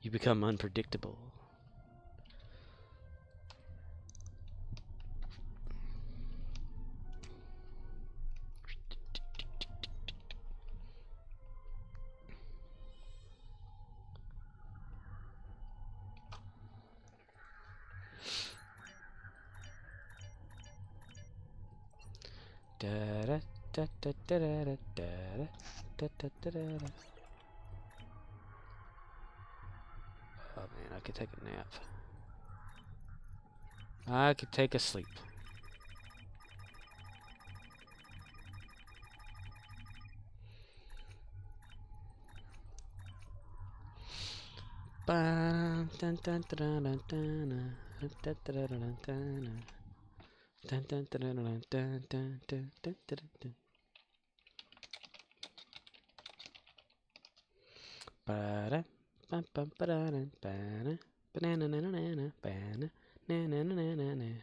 You become unpredictable. Da da da da da da da da da da. Oh man, I could take a nap. I could take a sleep. Dun dun dun dun dun dun dun dun dun dun. Dun, dun, dun, dun, dun, dun, dun, dun, dun, dun, dun. Ba-da, bum, bum, ba-da, ba-da, ba-na-na-na-na-na, ba-na, na-na-na-na-na.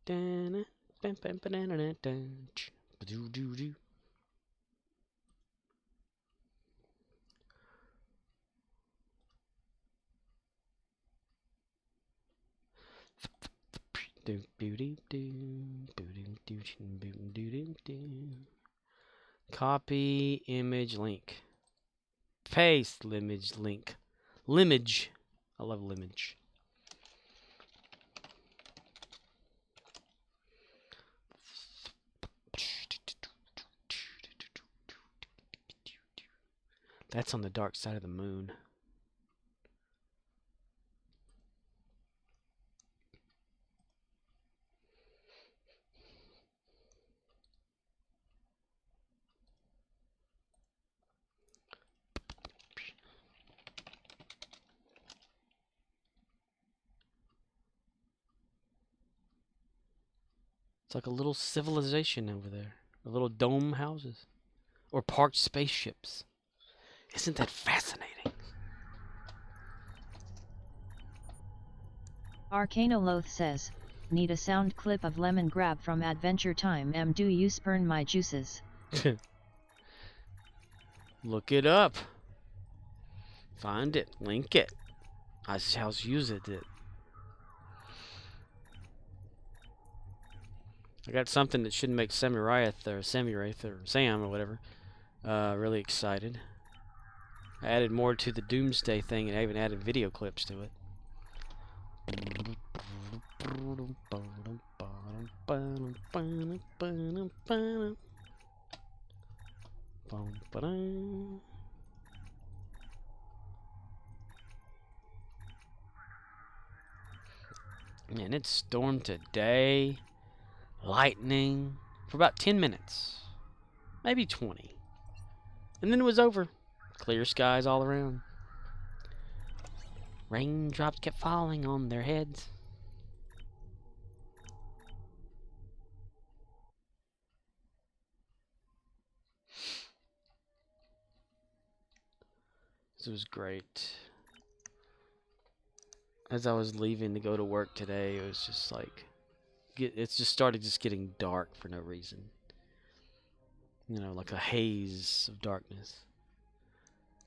Da-na, bum, bum, ba-na-na-na-dun, ch, ba-doo-doo-doo. Copy image link. Paste image link. Limage. I love limage. That's on the dark side of the moon. It's like a little civilization over there. A little dome houses. Or parked spaceships. Isn't that fascinating? Arcanoloth says, need a sound clip of Lemon Grab from Adventure Time. Do you spurn my juices? Look it up. Find it. Link it. I shall use it. I got something that should make Samurath or Sam or whatever really excited. I added more to the Doomsday thing, and I even added video clips to it. Man, it stormed today. Lightning for about 10 minutes, maybe 20, and then it was over. Clear skies all around. Raindrops kept falling on their heads. This was great. As I was leaving to go to work today, it was just like it's just started just getting dark for no reason. You know, like a haze of darkness.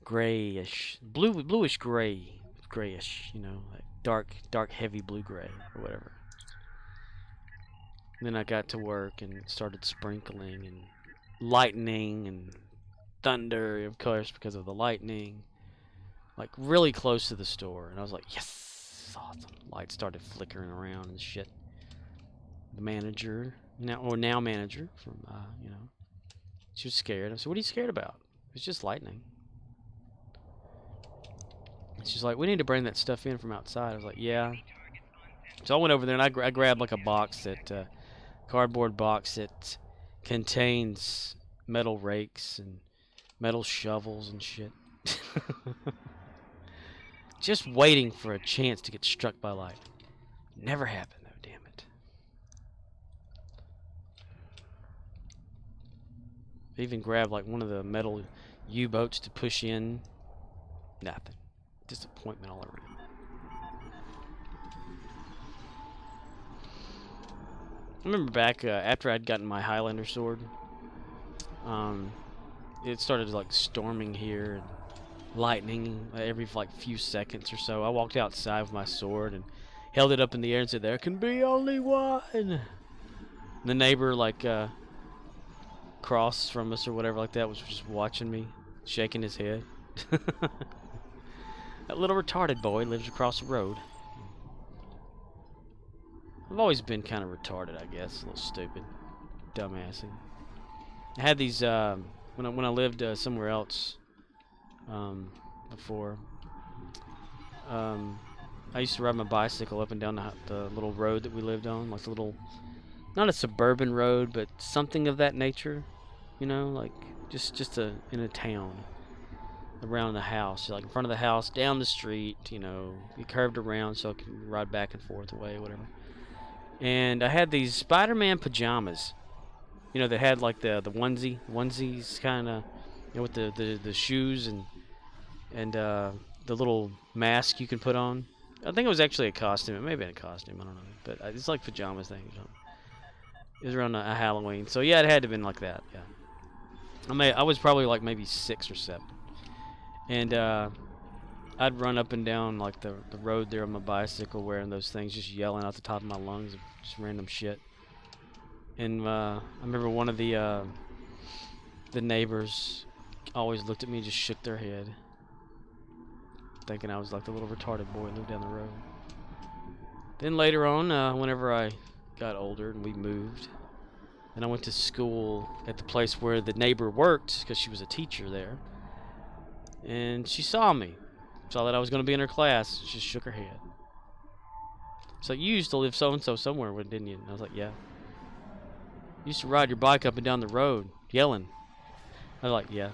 Grayish, bluish gray, grayish, you know, like dark heavy blue gray or whatever. And then I got to work and it started sprinkling and lightning and thunder, of course, because of the lightning. Like really close to the store, and I was like, yes, awesome. Lights started flickering around and shit. The manager, now manager from, you know, she was scared. I said, what are you scared about? It's just lightning. And she's like, we need to bring that stuff in from outside. I was like, yeah. So I went over there and I grabbed like a box that, cardboard box that contains metal rakes and metal shovels and shit. Just waiting for a chance to get struck by lightning. Never happened though, damn it. I even grabbed like one of the metal U-boats to push in. Nothing. Disappointment all around. I remember back after I'd gotten my Highlander sword, it started like storming here and lightning every like few seconds or so. I walked outside with my sword and held it up in the air and said, there can be only one. And the neighbor like across from us or whatever like that was just watching me, shaking his head. That little retarded boy lives across the road. I've always been kind of retarded, I guess. A little stupid. Dumbassy. I had these, when I lived somewhere else before, I used to ride my bicycle up and down the little road that we lived on. Like the little, not a suburban road, but something of that nature. You know, like just in a town. Around the house, like in front of the house, down the street, you know, you curved around so I could ride back and forth away, whatever. And I had these Spider-Man pajamas, you know, that had like the onesies kind of, you know, with the shoes and the little mask you can put on. I think it was actually a costume. It may have been a costume. I don't know, but it's like pajamas thing or something. It was around a Halloween, so yeah, it had to have been like that. Yeah, I was probably like maybe 6 or 7. And I'd run up and down like the road there on my bicycle wearing those things, just yelling out the top of my lungs, just random shit. And I remember one of the neighbors always looked at me and just shook their head, thinking I was like the little retarded boy who lived down the road. Then later on, whenever I got older and we moved, and I went to school at the place where the neighbor worked because she was a teacher there. And she saw me, saw that I was going to be in her class. She just shook her head. She's like, you used to live so-and-so somewhere, didn't you? And I was like, yeah. You used to ride your bike up and down the road, yelling. I was like, yeah.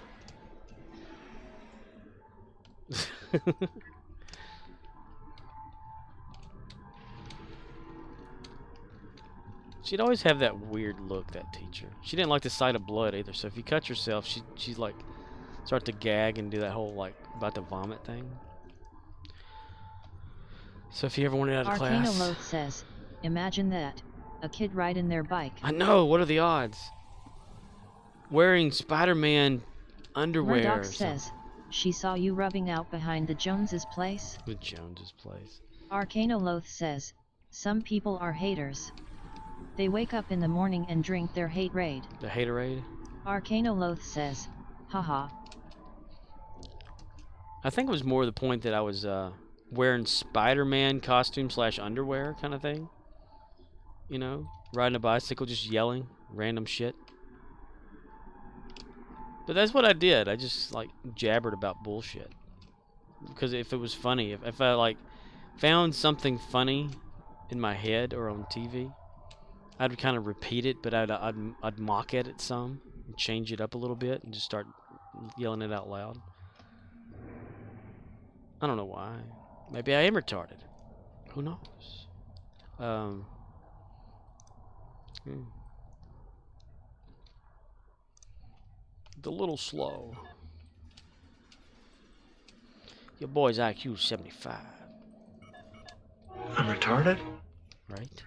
She'd always have that weird look, that teacher. She didn't like the sight of blood either, so if you cut yourself, she's like, start to gag and do that whole, like, about to vomit thing. So if you ever wanted out of class... Arcanoloth says, imagine that. A kid riding their bike. I know, what are the odds? Wearing Spider-Man underwear Murdoch or something. says, she saw you rubbing out behind the Joneses' place. The Joneses' place. Arcanoloth says, some people are haters. They wake up in the morning and drink their hate raid. The haterade? Arcanoloth says, haha. I think it was more the point that I was wearing Spider-Man costume / underwear kind of thing. You know, riding a bicycle, just yelling random shit. But that's what I did. I just like jabbered about bullshit. Because if it was funny, if I like found something funny in my head or on TV, I'd kind of repeat it, but I'd mock at it some, and change it up a little bit, and just start yelling it out loud. I don't know why. Maybe I am retarded. Who knows? A little slow. Your boy's IQ is 75. I'm retarded? Right?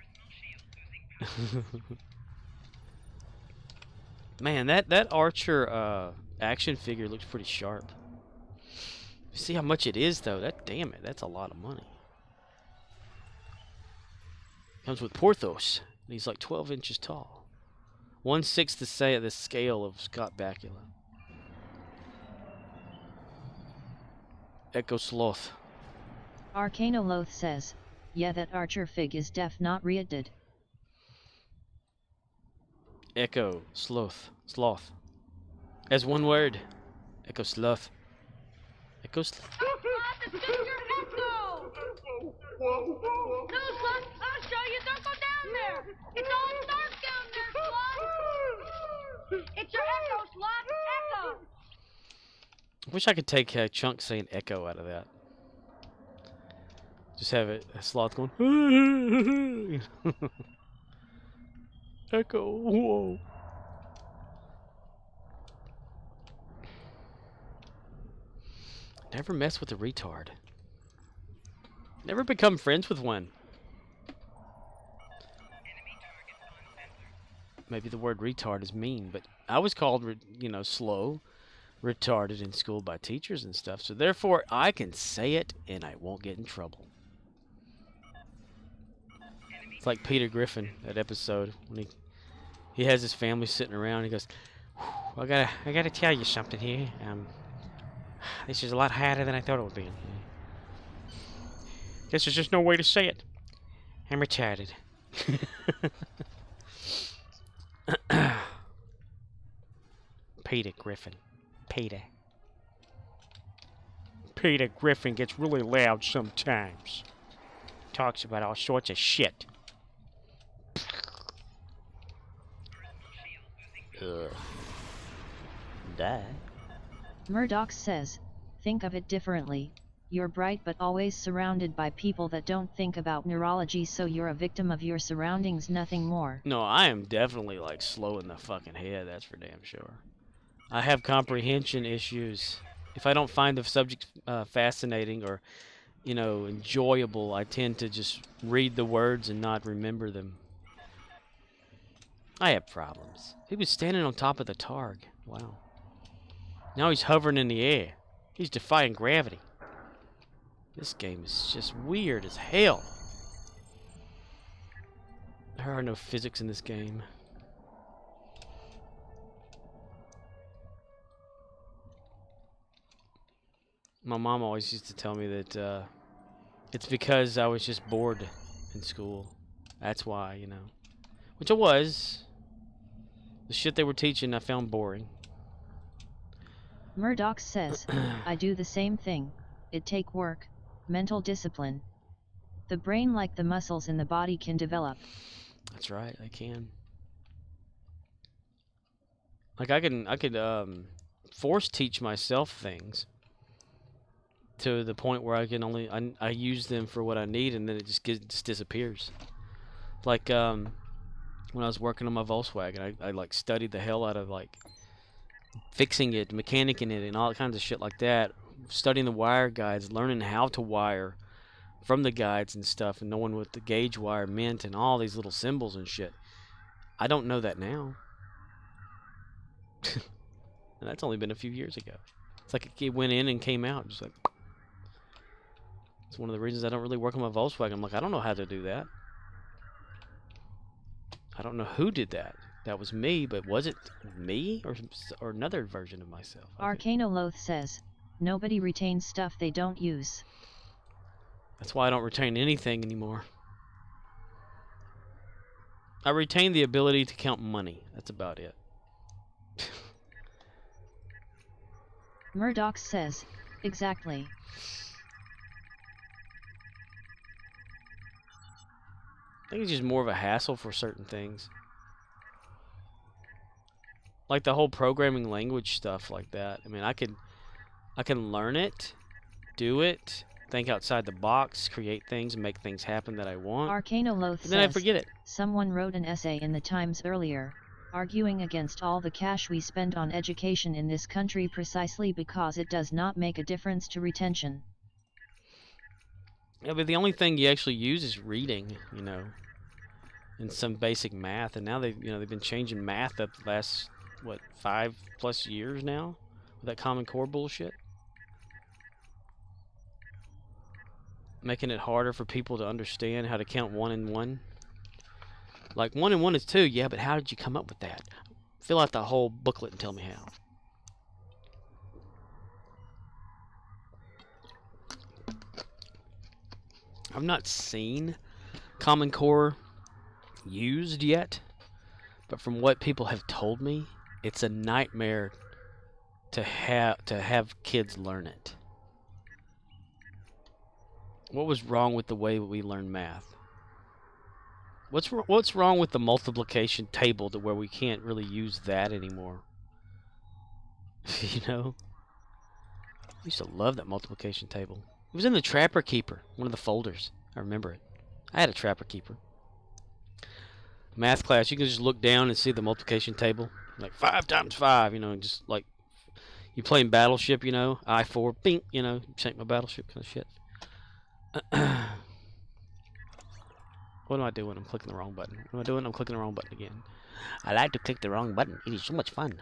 Man, that Archer action figure looks pretty sharp. See how much it is though? Damn it, that's a lot of money. Comes with Porthos. And he's like 12 inches tall. 1/6 to say at the scale of Scott Bakula. Echo Sloth. Arcanoloth says, yeah, that Archer fig is def not readded. Echo Sloth. Sloth. As one word. Echo Sloth. Echo Sloth. Sloth, it's just your echo! No, Sloth, I'll show you. Don't go down there. It's all dark down there, Sloth. It's your echo, Sloth. Echo. I wish I could take a chunk saying echo out of that. Just have it, a sloth going, echo, whoa. Never mess with a retard. Never become friends with one. Maybe the word retard is mean, but I was called, slow, retarded in school by teachers and stuff, so therefore I can say it and I won't get in trouble. It's like Peter Griffin, that episode when he has his family sitting around. He goes, I gotta tell you something here. This is a lot harder than I thought it would be. Guess there's just no way to say it. I'm retarded. Peter Griffin. Peter Griffin gets really loud sometimes. Talks about all sorts of shit. Die. Murdoch says, think of it differently. You're bright but always surrounded by people that don't think about neurology, so you're a victim of your surroundings, nothing more. No, I am definitely like slow in the fucking head, that's for damn sure. I have comprehension issues. If I don't find the subject fascinating or, enjoyable, I tend to just read the words and not remember them. I have problems. He was standing on top of the targ. Wow. Now he's hovering in the air. He's defying gravity. This game is just weird as hell. There are no physics in this game. My mom always used to tell me that it's because I was just bored in school. That's why, Which I was. The shit they were teaching I found boring. Murdoch says, I do the same thing. It take work, mental discipline. The brain, like the muscles in the body, can develop. That's right, I can. Like I could force teach myself things to the point where I can I use them for what I need, and then it just disappears. Like when I was working on my Volkswagen. I like studied the hell out of like fixing it, mechanicking it, and all kinds of shit like that. Studying the wire guides, learning how to wire from the guides and stuff, and knowing what the gauge wire meant and all these little symbols and shit. I don't know that now. And that's only been a few years ago. It's like it went in and came out. Just like, it's one of the reasons I don't really work on my Volkswagen. I'm like, I don't know how to do that. I don't know who did that. That was me, but was it me or another version of myself? Arcanoloth says, nobody retains stuff they don't use. That's why I don't retain anything anymore. I retain the ability to count money. That's about it. Murdoch says, exactly. I think it's just more of a hassle for certain things. Like the whole programming language stuff like that. I mean, I can learn it, do it, think outside the box, create things, make things happen that I want. Arcanoloth And then I says, forget it. someone wrote an essay in the Times earlier, arguing against all the cash we spend on education in this country precisely because it does not make a difference to retention. Yeah, but the only thing you actually use is reading, and some basic math. And now they've been changing math up the last, 5+ years now with that Common Core bullshit. Making it harder for people to understand how to count 1 and 1. Like 1 and 1 is 2, yeah, but how did you come up with that? Fill out the whole booklet and tell me how. I've not seen Common Core used yet, but from what people have told me, it's a nightmare to have kids learn it. What was wrong with the way we learn math? What's wrong with the multiplication table to where we can't really use that anymore? I used to love that multiplication table. It was in the Trapper Keeper, one of the folders. I remember it. I had a Trapper Keeper. Math class, you can just look down and see the multiplication table. Like 5 times 5, just like you playing Battleship, I4, bing, shank my Battleship kind of shit. What do I do when I'm clicking the wrong button? What am I doing? I'm clicking the wrong button again. I like to click the wrong button. It is so much fun.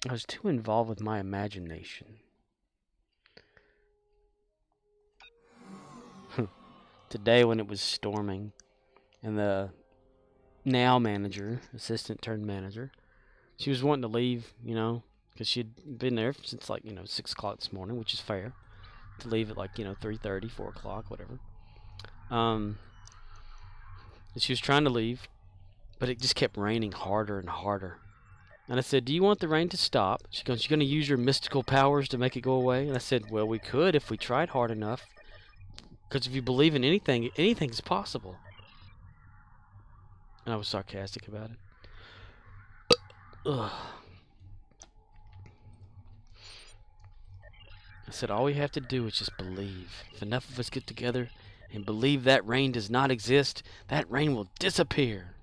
I was too involved with my imagination. Today when it was storming and the now manager, assistant turned manager, she was wanting to leave, because she'd been there since 6 o'clock this morning, which is fair, to leave at 3:30, 4 o'clock, whatever. And she was trying to leave, but it just kept raining harder and harder. And I said, do you want the rain to stop? She goes, you're going to use your mystical powers to make it go away? And I said, well, we could if we tried hard enough. Because if you believe in anything, anything's possible. And I was sarcastic about it. Ugh. I said, all we have to do is just believe. If enough of us get together and believe that rain does not exist, that rain will disappear.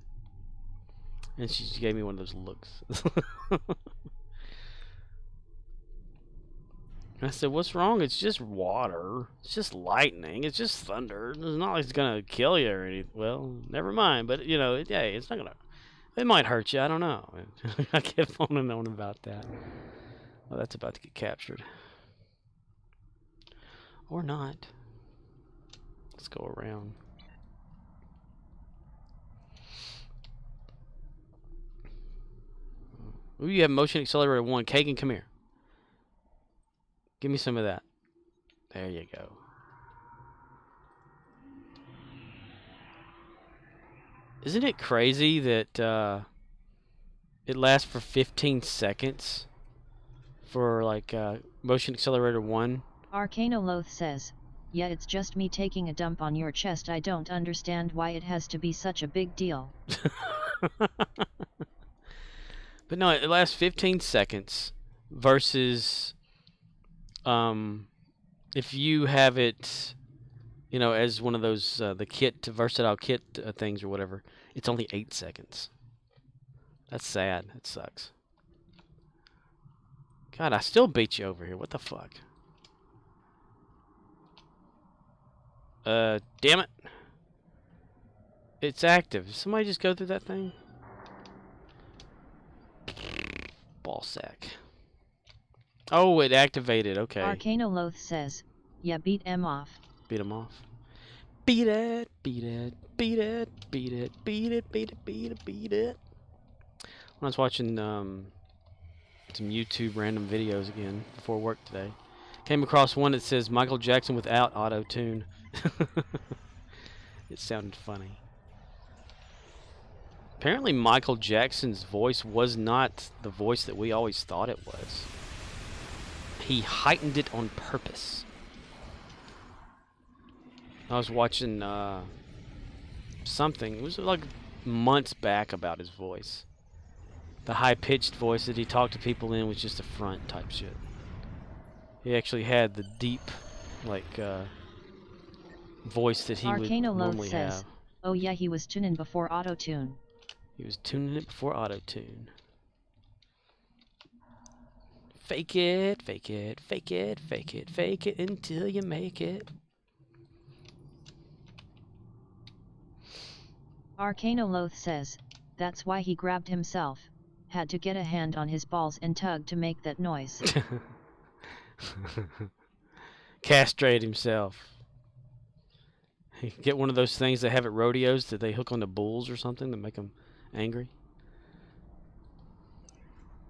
And she just gave me one of those looks. I said, what's wrong? It's just water. It's just lightning. It's just thunder. It's not like it's going to kill you or anything. Well, never mind. But, it's not going to... It might hurt you. I don't know. I kept on and on about that. Well, that's about to get captured. Or not. Let's go around. Ooh, you have motion accelerator 1. Kagan, come here. Give me some of that. There you go. Isn't it crazy that it lasts for 15 seconds for motion accelerator 1? Arcanoloth says, yeah, it's just me taking a dump on your chest. I don't understand why it has to be such a big deal. But no, it lasts 15 seconds versus if you have it, you know, as one of those the kit versatile kit things or whatever, it's only 8 seconds. That's sad. It sucks. God, I still beat you over here. What the fuck? Damn it. It's active. Did somebody just go through that thing? Ball sack. Oh, it activated. Okay. Arcanoloth says, yeah, beat em off. Beat him off. Beat it, beat it, beat it, beat it, beat it, beat it, beat it, beat it. When I was watching some YouTube random videos again before work today, came across one that says Michael Jackson without auto-tune. It sounded funny. Apparently Michael Jackson's voice was not the voice that we always thought it was. He heightened it on purpose. I was watching something, it was like months back, about his voice. The high-pitched voice that he talked to people in was just a front type shit. He actually had the deep, like, voice that he would normally have. Oh yeah, he was tuning before auto-tune. He was tuning it before auto-tune. Fake it, fake it, fake it, fake it, fake it until you make it. Arcanoloth says, that's why he grabbed himself. Had to get a hand on his balls and tug to make that noise. Castrate himself. Get one of those things they have at rodeos that they hook onto bulls or something that make them angry.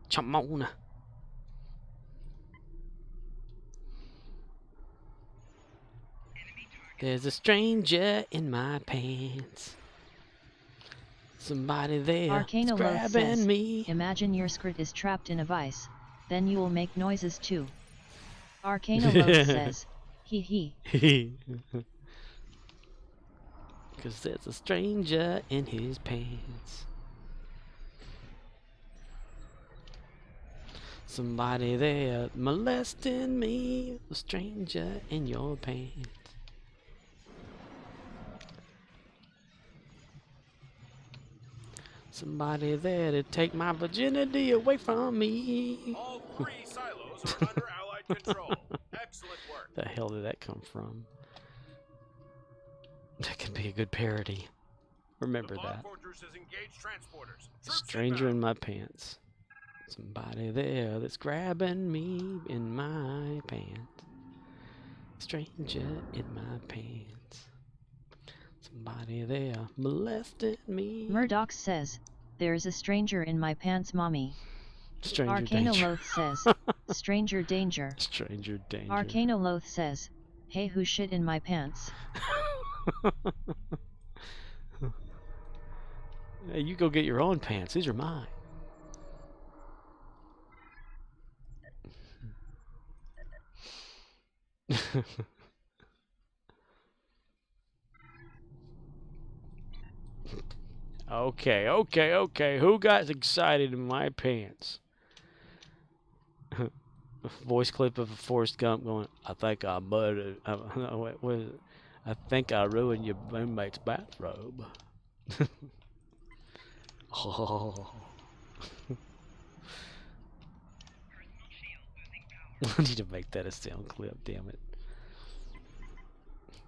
Chamona. There's a stranger in my pants. Somebody there Arcanoloth grabbing says, me. imagine your skirt is trapped in a vice. Then you'll make noises too. Arcanoloth says, hee hee. Cause there's a stranger in his pants. Somebody there molesting me. A stranger in your pants. Somebody there to take my virginity away from me. All 3 silos are under Allied control. Excellent work. The hell did that come from? That could be a good parody. Remember The that. bomb fortress has engaged transporters. Troops Stranger in inbound. my pants. Somebody there that's grabbing me in my pants. Stranger in my pants. Somebody there molesting me. Murdoch says, there's a stranger in my pants, mommy. Stranger danger. Arcanoloth says, stranger danger. Stranger danger. Arcanoloth says, hey, who shit in my pants? Hey, you go get your own pants. These are mine. Okay, okay, okay. Who got excited in my pants? Voice clip of Forrest Gump going, I think I murdered. What is it? I think I ruined your roommate's bathrobe. Oh. I need to make that a sound clip, damn it.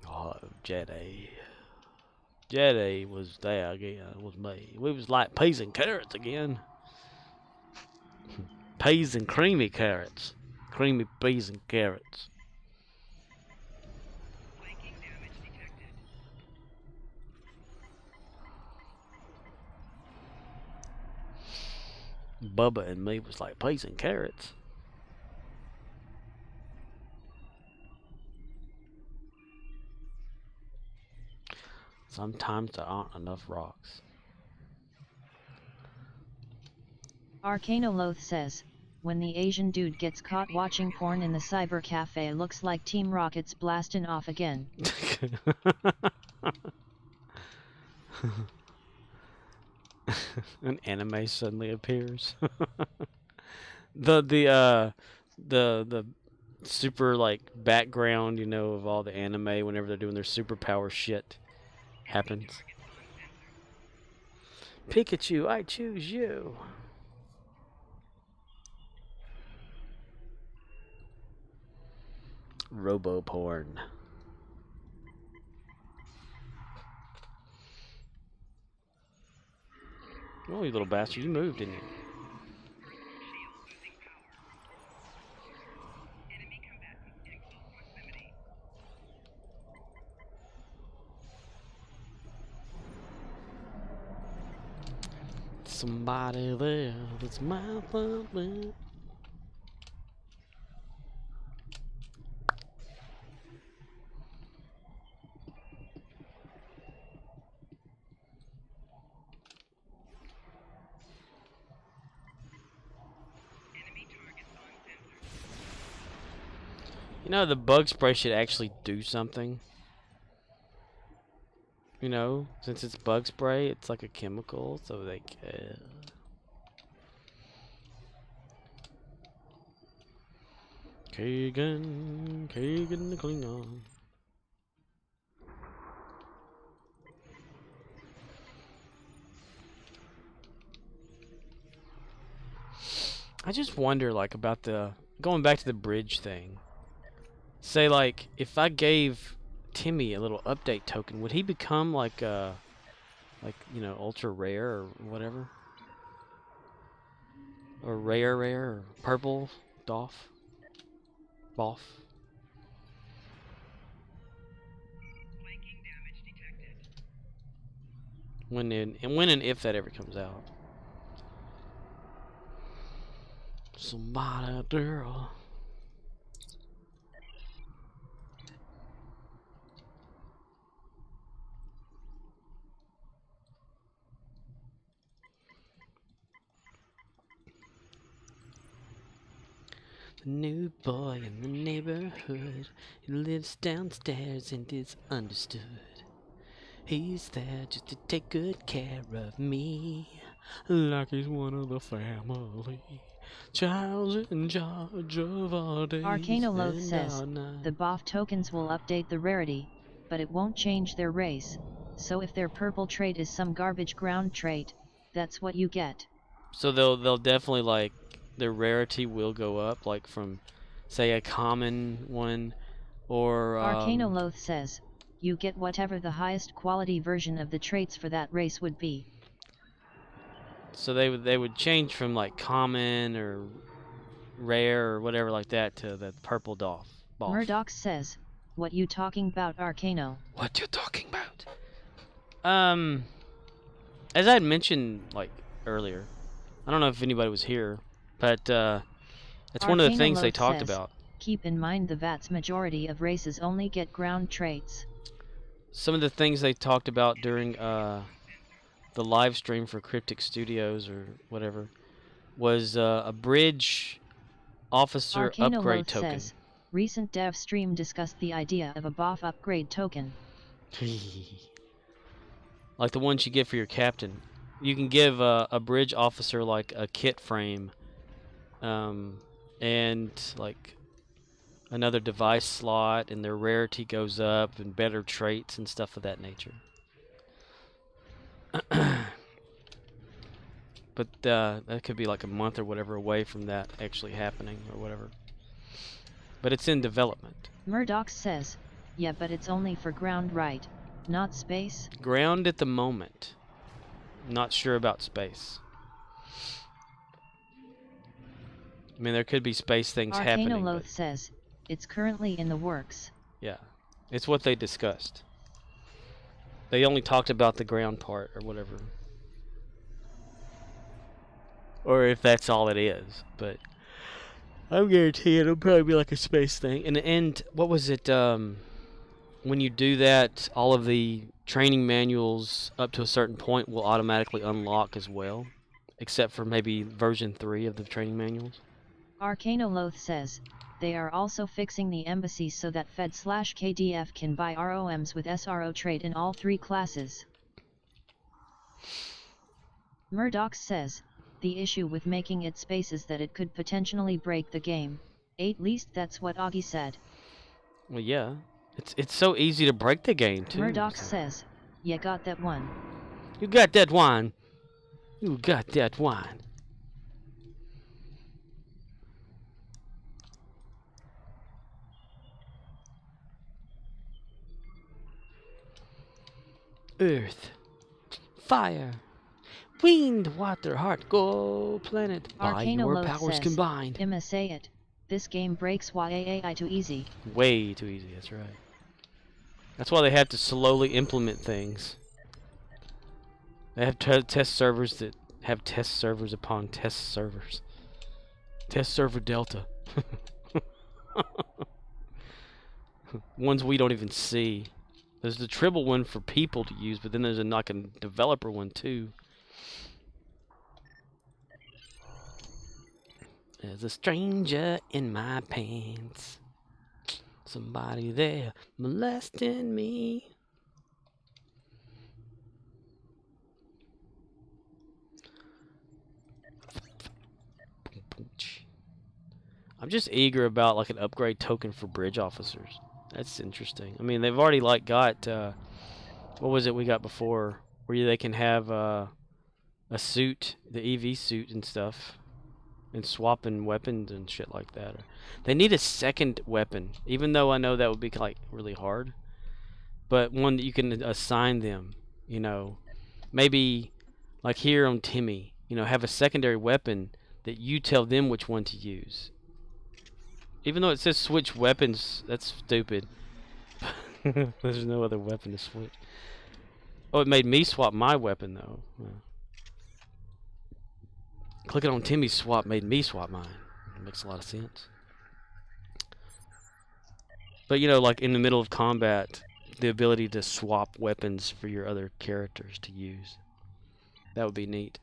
Oh, Jedi. Jedi was there again. It was me. We was like peas and carrots again. Peas and creamy carrots. Creamy peas and carrots. Bubba and me was like peas and carrots. Sometimes there aren't enough rocks. Arcanoloth says, when the Asian dude gets caught watching porn in the cyber cafe, looks like Team Rocket's blasting off again. An anime suddenly appears. The super like background, you know, of all the anime whenever they're doing their superpower shit happens. Pikachu, I choose you. Robo porn. Oh, you little bastard, you moved, didn't you? Somebody there that's my father. You know, the bug spray should actually do something. You know, since it's bug spray, it's like a chemical, so like. Kagan the Klingon. I just wonder, like, about the going back to the bridge thing. Say, like, if I gave Timmy a little update token, would he become like you know, ultra rare or whatever, or rare or purple doff, boff? When and if that ever comes out. Somebody girl. The new boy in the neighborhood, he lives downstairs and is understood. He's there just to take good care of me, like he's one of the family. Child's in charge of our days. Arcanoloth and says, our nights. the BOF tokens will update the rarity, but it won't change their race, so if their purple trait is some garbage ground trait, that's what you get. So they'll definitely, like, their rarity will go up, like from, say, a common one, or Arcanoloth says, you get whatever the highest quality version of the traits for that race would be. so they would change from like common or rare or whatever like that to the purple doff. Murdoch says, what you talking about, Arcano? What you talking about? As I had mentioned like earlier, I don't know if anybody was here, but that's one of the things they Arcanoloth talked says, about. keep in mind the vast majority of races only get ground traits. Some of the things they talked about during the live stream for Cryptic Studios or whatever was a bridge officer upgrade Arcanoloth token. says, recent dev stream discussed the idea of a BOF upgrade token. Like the ones you get for your captain. You can give a bridge officer like a kit frame, and like another device slot, and their rarity goes up, and better traits and stuff of that nature. But that could be like a month or whatever away from that actually happening or whatever. But it's in development. Murdoch says, yeah, but it's only for ground, right? Not space? Ground at the moment. Not sure about space. I mean, there could be space things happening. Arcanoloth says, it's currently in the works. Yeah, it's what they discussed. They only talked about the ground part or whatever. Or if that's all it is, but I'm guaranteeing it'll probably be like a space thing. And what was it? When you do that, all of the training manuals up to a certain point will automatically unlock as well, except for maybe version 3 of the training manuals. Arcanoloth says, they are also fixing the embassies so that Fed/KDF can buy ROMs with SRO trait in all 3 classes. Murdoch says, the issue with making it space is that it could potentially break the game. At least that's what Augie said. Well, yeah. It's so easy to break the game, too. Murdoch so. says, "Ya got that one." You got that wine. You got that wine. Earth. Fire. Wind, water, heart, go planet. By your Arcanoloth powers says, combined. "I'ma say it. This game breaks YAAI too easy." Way too easy, that's right. That's why they have to slowly implement things. They have test servers that have test servers upon test servers. Test server Delta. Ones we don't even see. There's the Tribble one for people to use, but then there's like a developer one too. There's a stranger in my pants. Somebody there molesting me. I'm just eager about like an upgrade token for bridge officers. That's interesting. I mean, they've already like got what was it we got before, where they can have a suit, the EV suit and stuff, and swapping weapons and shit like that. They need a second weapon, even though I know that would be like really hard. But one that you can assign them, you know, maybe like here on Timmy, you know, have a secondary weapon that you tell them which one to use. Even though it says switch weapons, that's stupid. There's no other weapon to switch. Oh, it made me swap my weapon though. Yeah. Clicking on Timmy's swap made me swap mine. It makes a lot of sense. But you know, like in the middle of combat, the ability to swap weapons for your other characters to use. That would be neat.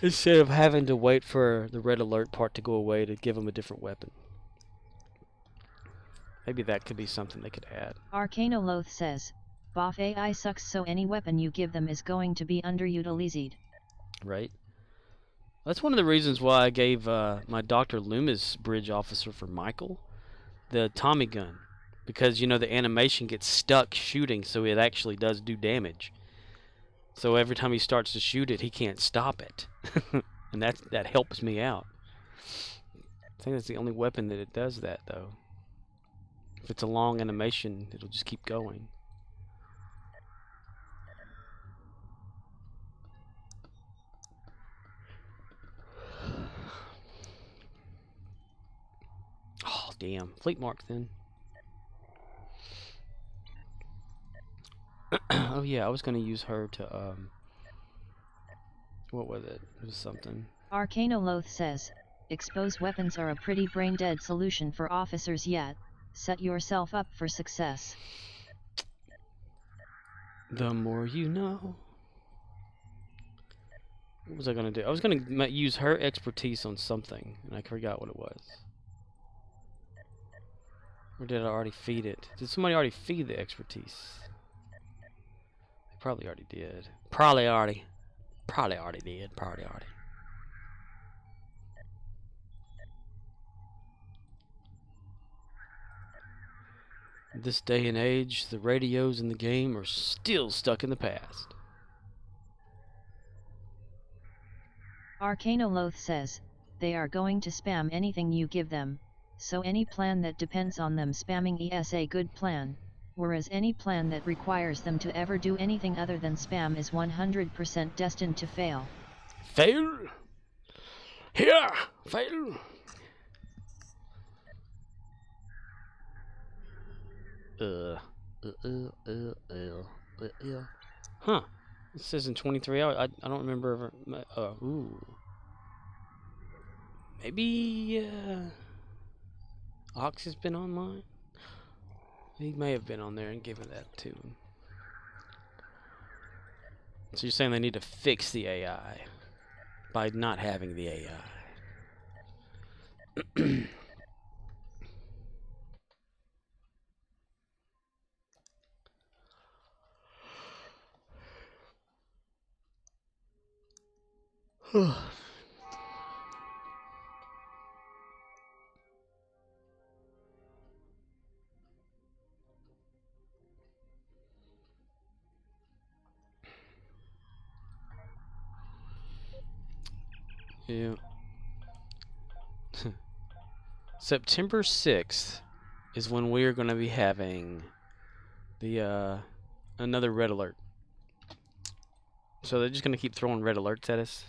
Instead of having to wait for the red alert part to go away to give them a different weapon. Maybe that could be something they could add. Arcanoloth says, "Boff AI sucks, so any weapon you give them is going to be underutilized." Right? That's one of the reasons why I gave my Dr. Loomis bridge officer for Michael the Tommy gun. Because, you know, the animation gets stuck shooting, so it actually does do damage. So every time he starts to shoot it, he can't stop it. And that helps me out. I think that's the only weapon that it does that, though. If it's a long animation, it'll just keep going. Oh, damn. Fleet Mark, then. Oh, yeah, I was going to use her to, what was it? It was something. Arcanoloth says, "Expose weapons are a pretty brain-dead solution for officers yet. Set yourself up for success." The more you know. What was I going to do? I was going to use her expertise on something, and I forgot what it was. Or did I already feed it? Did somebody already feed the expertise? They probably already did. Probably already did. In this day and age, the radios in the game are still stuck in the past. Arcanoloth says, "They are going to spam anything you give them, so any plan that depends on them spamming is a good plan, whereas any plan that requires them to ever do anything other than spam is 100% destined to fail." Fail! Here! Fail! Huh. It says in 23 hours. I don't remember ever. Ooh. Maybe, Ox has been online? He may have been on there and given that to him. So you're saying they need to fix the AI by not having the AI. Yeah. September 6th is when we are going to be having the another red alert. So they're just going to keep throwing red alerts at us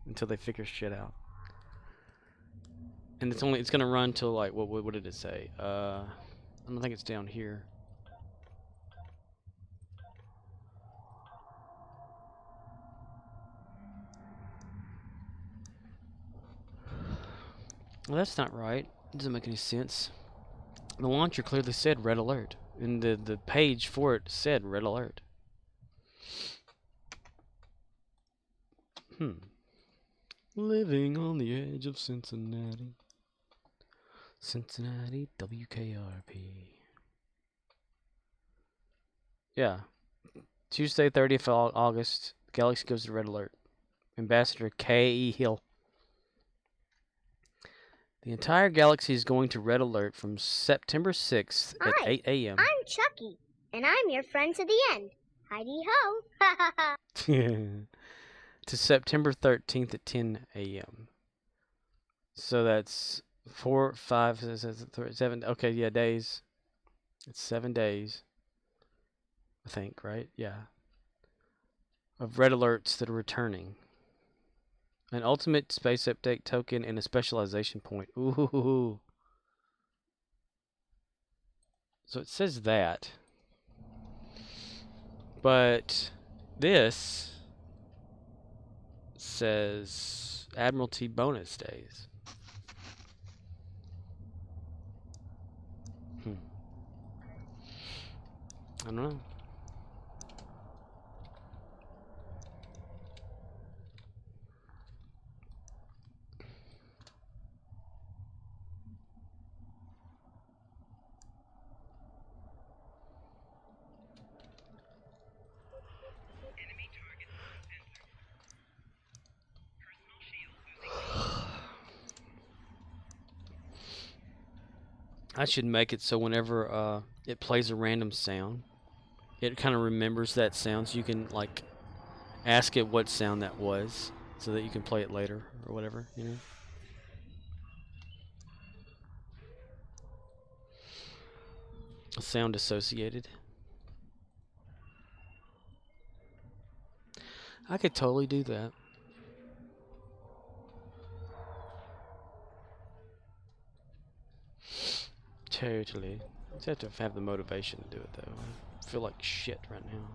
until they figure shit out. And it's going to run till like what did it say? I don't think it's down here. Well, that's not right. It doesn't make any sense. The launcher clearly said red alert, and the page for it said red alert. Living on the edge of Cincinnati. Cincinnati, WKRP. Yeah. Tuesday, 30th of August, Galaxy goes to red alert. Ambassador K.E. Hill. The entire galaxy is going to red alert from September 6th at 8 a.m. I'm Chucky, and I'm your friend to the end. Heidi-ho! To September 13th at 10 a.m. So that's 4, 5, 6, 7. Okay, yeah, days. It's 7 days. I think, right? Yeah. Of red alerts that are returning. An ultimate space update token and a specialization point. Ooh. So it says that. But this says Admiralty bonus days. I don't know. I should make it so whenever it plays a random sound, it kind of remembers that sound, so you can like ask it what sound that was, so that you can play it later or whatever, you know. A sound associated. I could totally do that. Totally. Just have to have the motivation to do it, though. I feel like shit right now.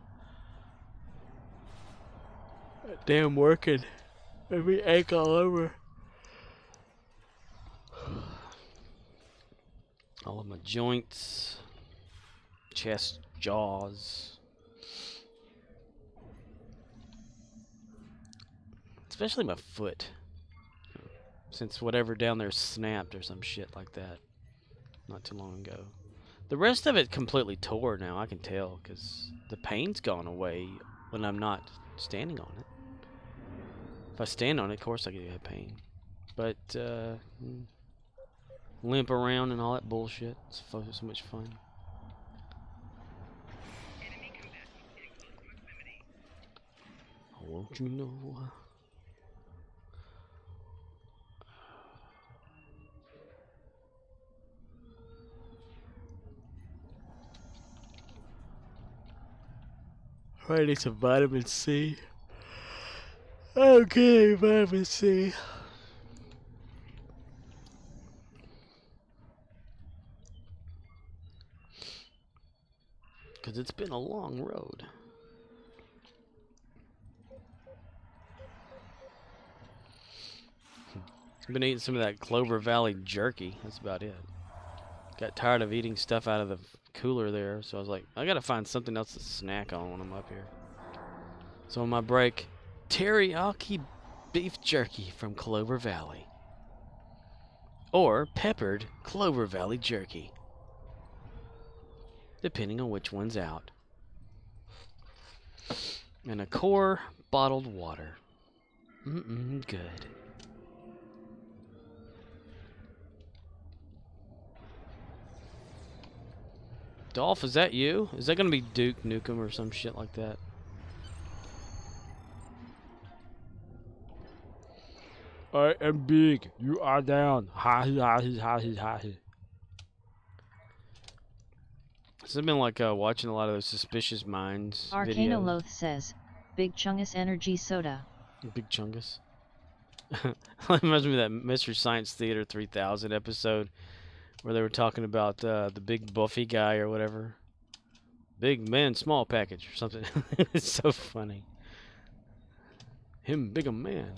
That damn working. Made me ache all over. All of my joints. Chest, jaws. Especially my foot. Since whatever down there snapped or some shit like that. Not too long ago. The rest of it completely tore now, I can tell, because the pain's gone away when I'm not standing on it. If I stand on it, of course I get have pain. But, limp around and all that bullshit. It's so much fun. Won't you know? I need some vitamin C. Okay, vitamin C. Because it's been a long road. I've been eating some of that Clover Valley jerky. That's about it. Got tired of eating stuff out of the cooler there, so I was like, I gotta find something else to snack on when I'm up here. So on my break, teriyaki beef jerky from Clover Valley. Or peppered Clover Valley jerky. Depending on which one's out. And a core bottled water. Good. Dolph, is that you? Is that gonna be Duke Nukem or some shit like that? I am big. You are down. Ha ha ha ha ha. So I've been like watching a lot of those Suspicious Minds videos. Arcanoloth says, Big Chungus Energy Soda. Big Chungus. It reminds me of that Mr. Science Theater 3000 episode where they were talking about the big Buffy guy or whatever. Big man, small package or something. It's so funny. Him, big a man.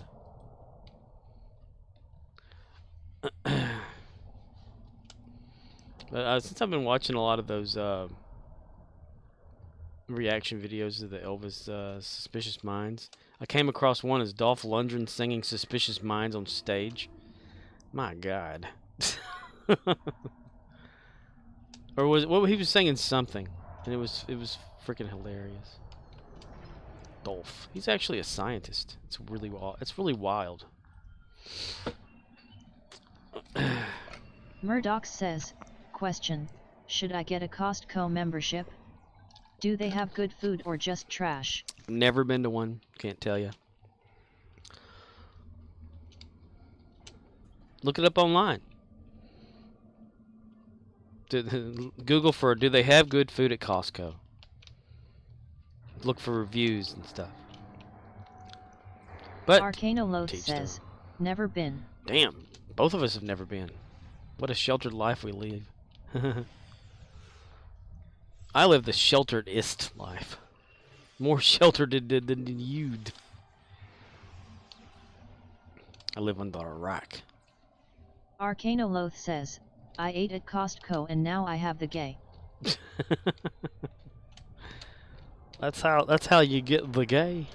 But since I've been watching a lot of those reaction videos of the Elvis Suspicious Minds, I came across one as Dolph Lundgren singing Suspicious Minds on stage. My God. Or was it, well, he was singing something, and it was freaking hilarious. Dolph. He's actually a scientist. It's really wild. It's really wild. Murdoch says, question, should I get a Costco membership? Do they have good food or just trash? Never been to one. Can't tell you. Look it up online. Google for do they have good food at Costco? Look for reviews and stuff. But Arcanoloth teach says, their- never been. Damn, both of us have never been. What a sheltered life we live. I live the shelteredest life. More sheltered than you. I live under a rock. Arcanoloth says, I ate at Costco and now I have the gay. That's how you get the gay.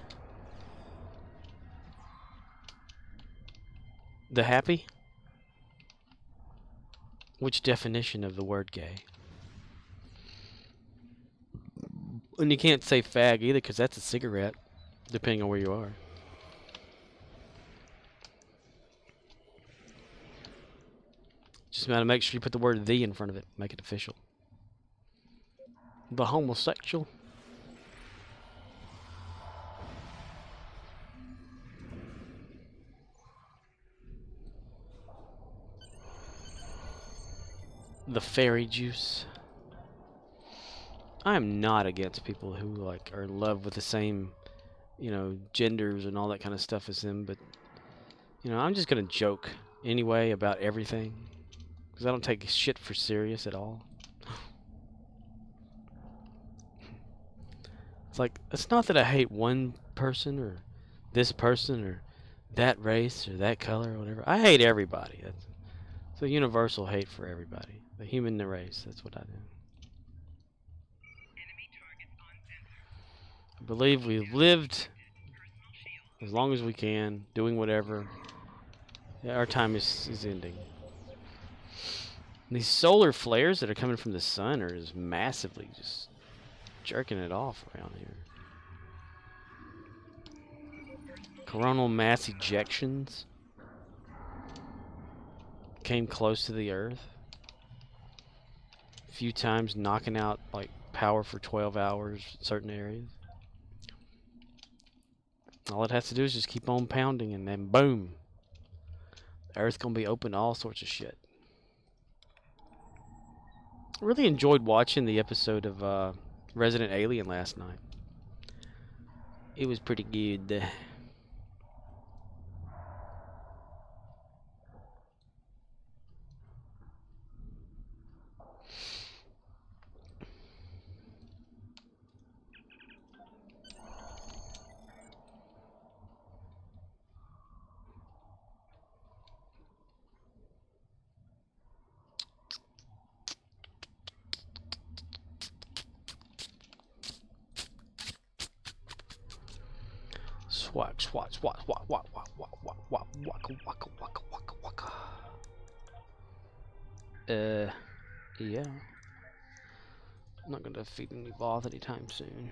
The happy? Which definition of the word gay? And you can't say fag either because that's a cigarette, depending on where you are. Just gotta make sure you put the word "the" in front of it. Make it official. The homosexual. The fairy juice. I am not against people who like are in love with the same, genders and all that kind of stuff as them, but I'm just gonna joke anyway about everything because I don't take shit for serious at all. It's like it's not that I hate one person or this person or that race or that color or whatever. I hate everybody. It's a universal hate for everybody. The human race. That's what I do. I believe we've lived as long as we can, doing whatever. Yeah, our time is ending. And these solar flares that are coming from the sun are just massively just jerking it off around here. Coronal mass ejections came close to the Earth. A few times knocking out like power for 12 hours in certain areas. All it has to do is just keep on pounding and then boom. The Earth's gonna be open to all sorts of shit. I really enjoyed watching the episode of Resident Alien last night. It was pretty good. Swat, swat, swat, swat, swat, swat, swat, swat, swat, waka, waka, waka, waka, waka. Yeah. I'm not gonna defeat any boss anytime soon.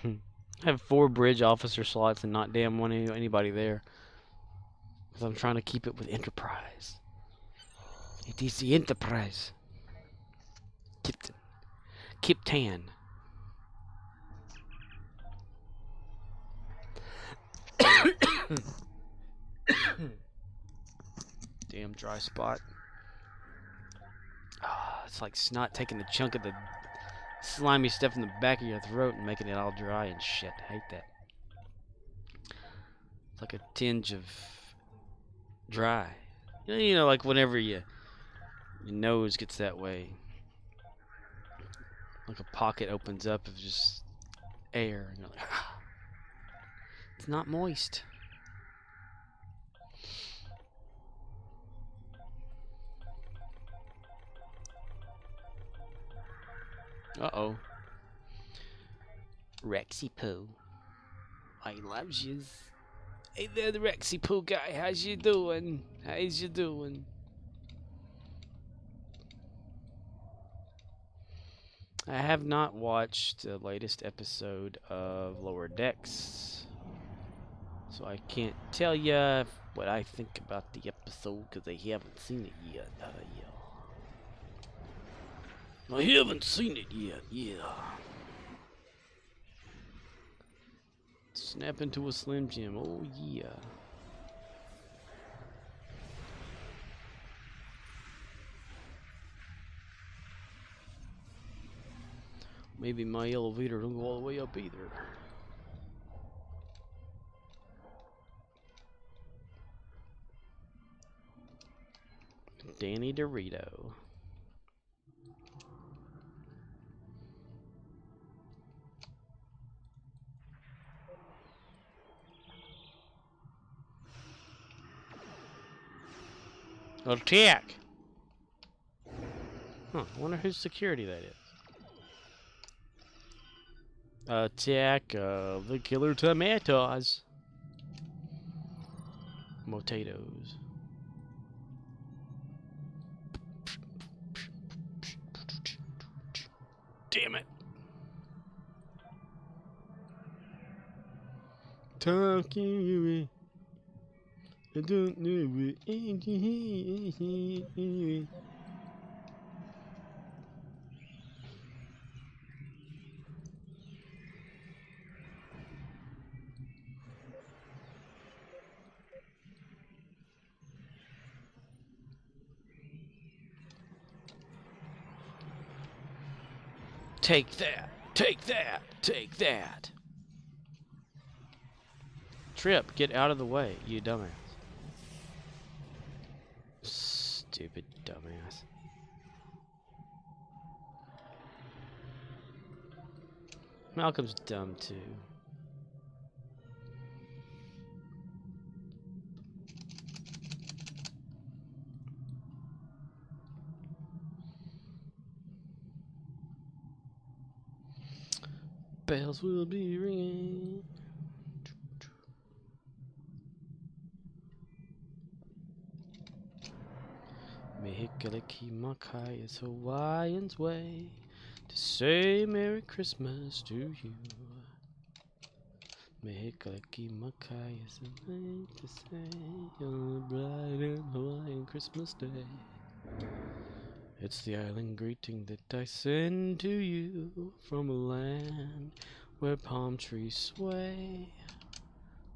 I have 4 bridge officer slots and not damn anybody there. Because I'm trying to keep it with Enterprise. It is the Enterprise. Kiptan. Damn dry spot. It's like snot taking a chunk of the slimy stuff in the back of your throat and making it all dry and shit. I hate that. It's like a tinge of dry. You know, like whenever your nose gets that way. Like a pocket opens up of just air and you're like, ah, it's not moist. Uh-oh. Rexy Poo. I loves yous. Hey there, the Rexy Poo guy. How's you doing? How's you doing? I have not watched the latest episode of Lower Decks, so I can't tell you what I think about the episode because I haven't seen it yet. I haven't seen it yet, yeah. Snap into a Slim Jim, oh yeah. Maybe my elevator don't go all the way up either. Danny Dorito. Attack! Huh, I wonder whose security that is. Attack of the killer tomatoes. Potatoes. Damn it! Talking. I don't know what. Take that! Take that! Take that! Trip, get out of the way, you dumbass. Stupid dumbass. Malcolm's dumb too. Bells will be ringing. Mehikaliki Makai is Hawaiian's way to say Merry Christmas to you. Mehikaliki Makai is a way to say on a bright and Hawaiian Christmas day. It's the island greeting that I send to you from a land where palm trees sway.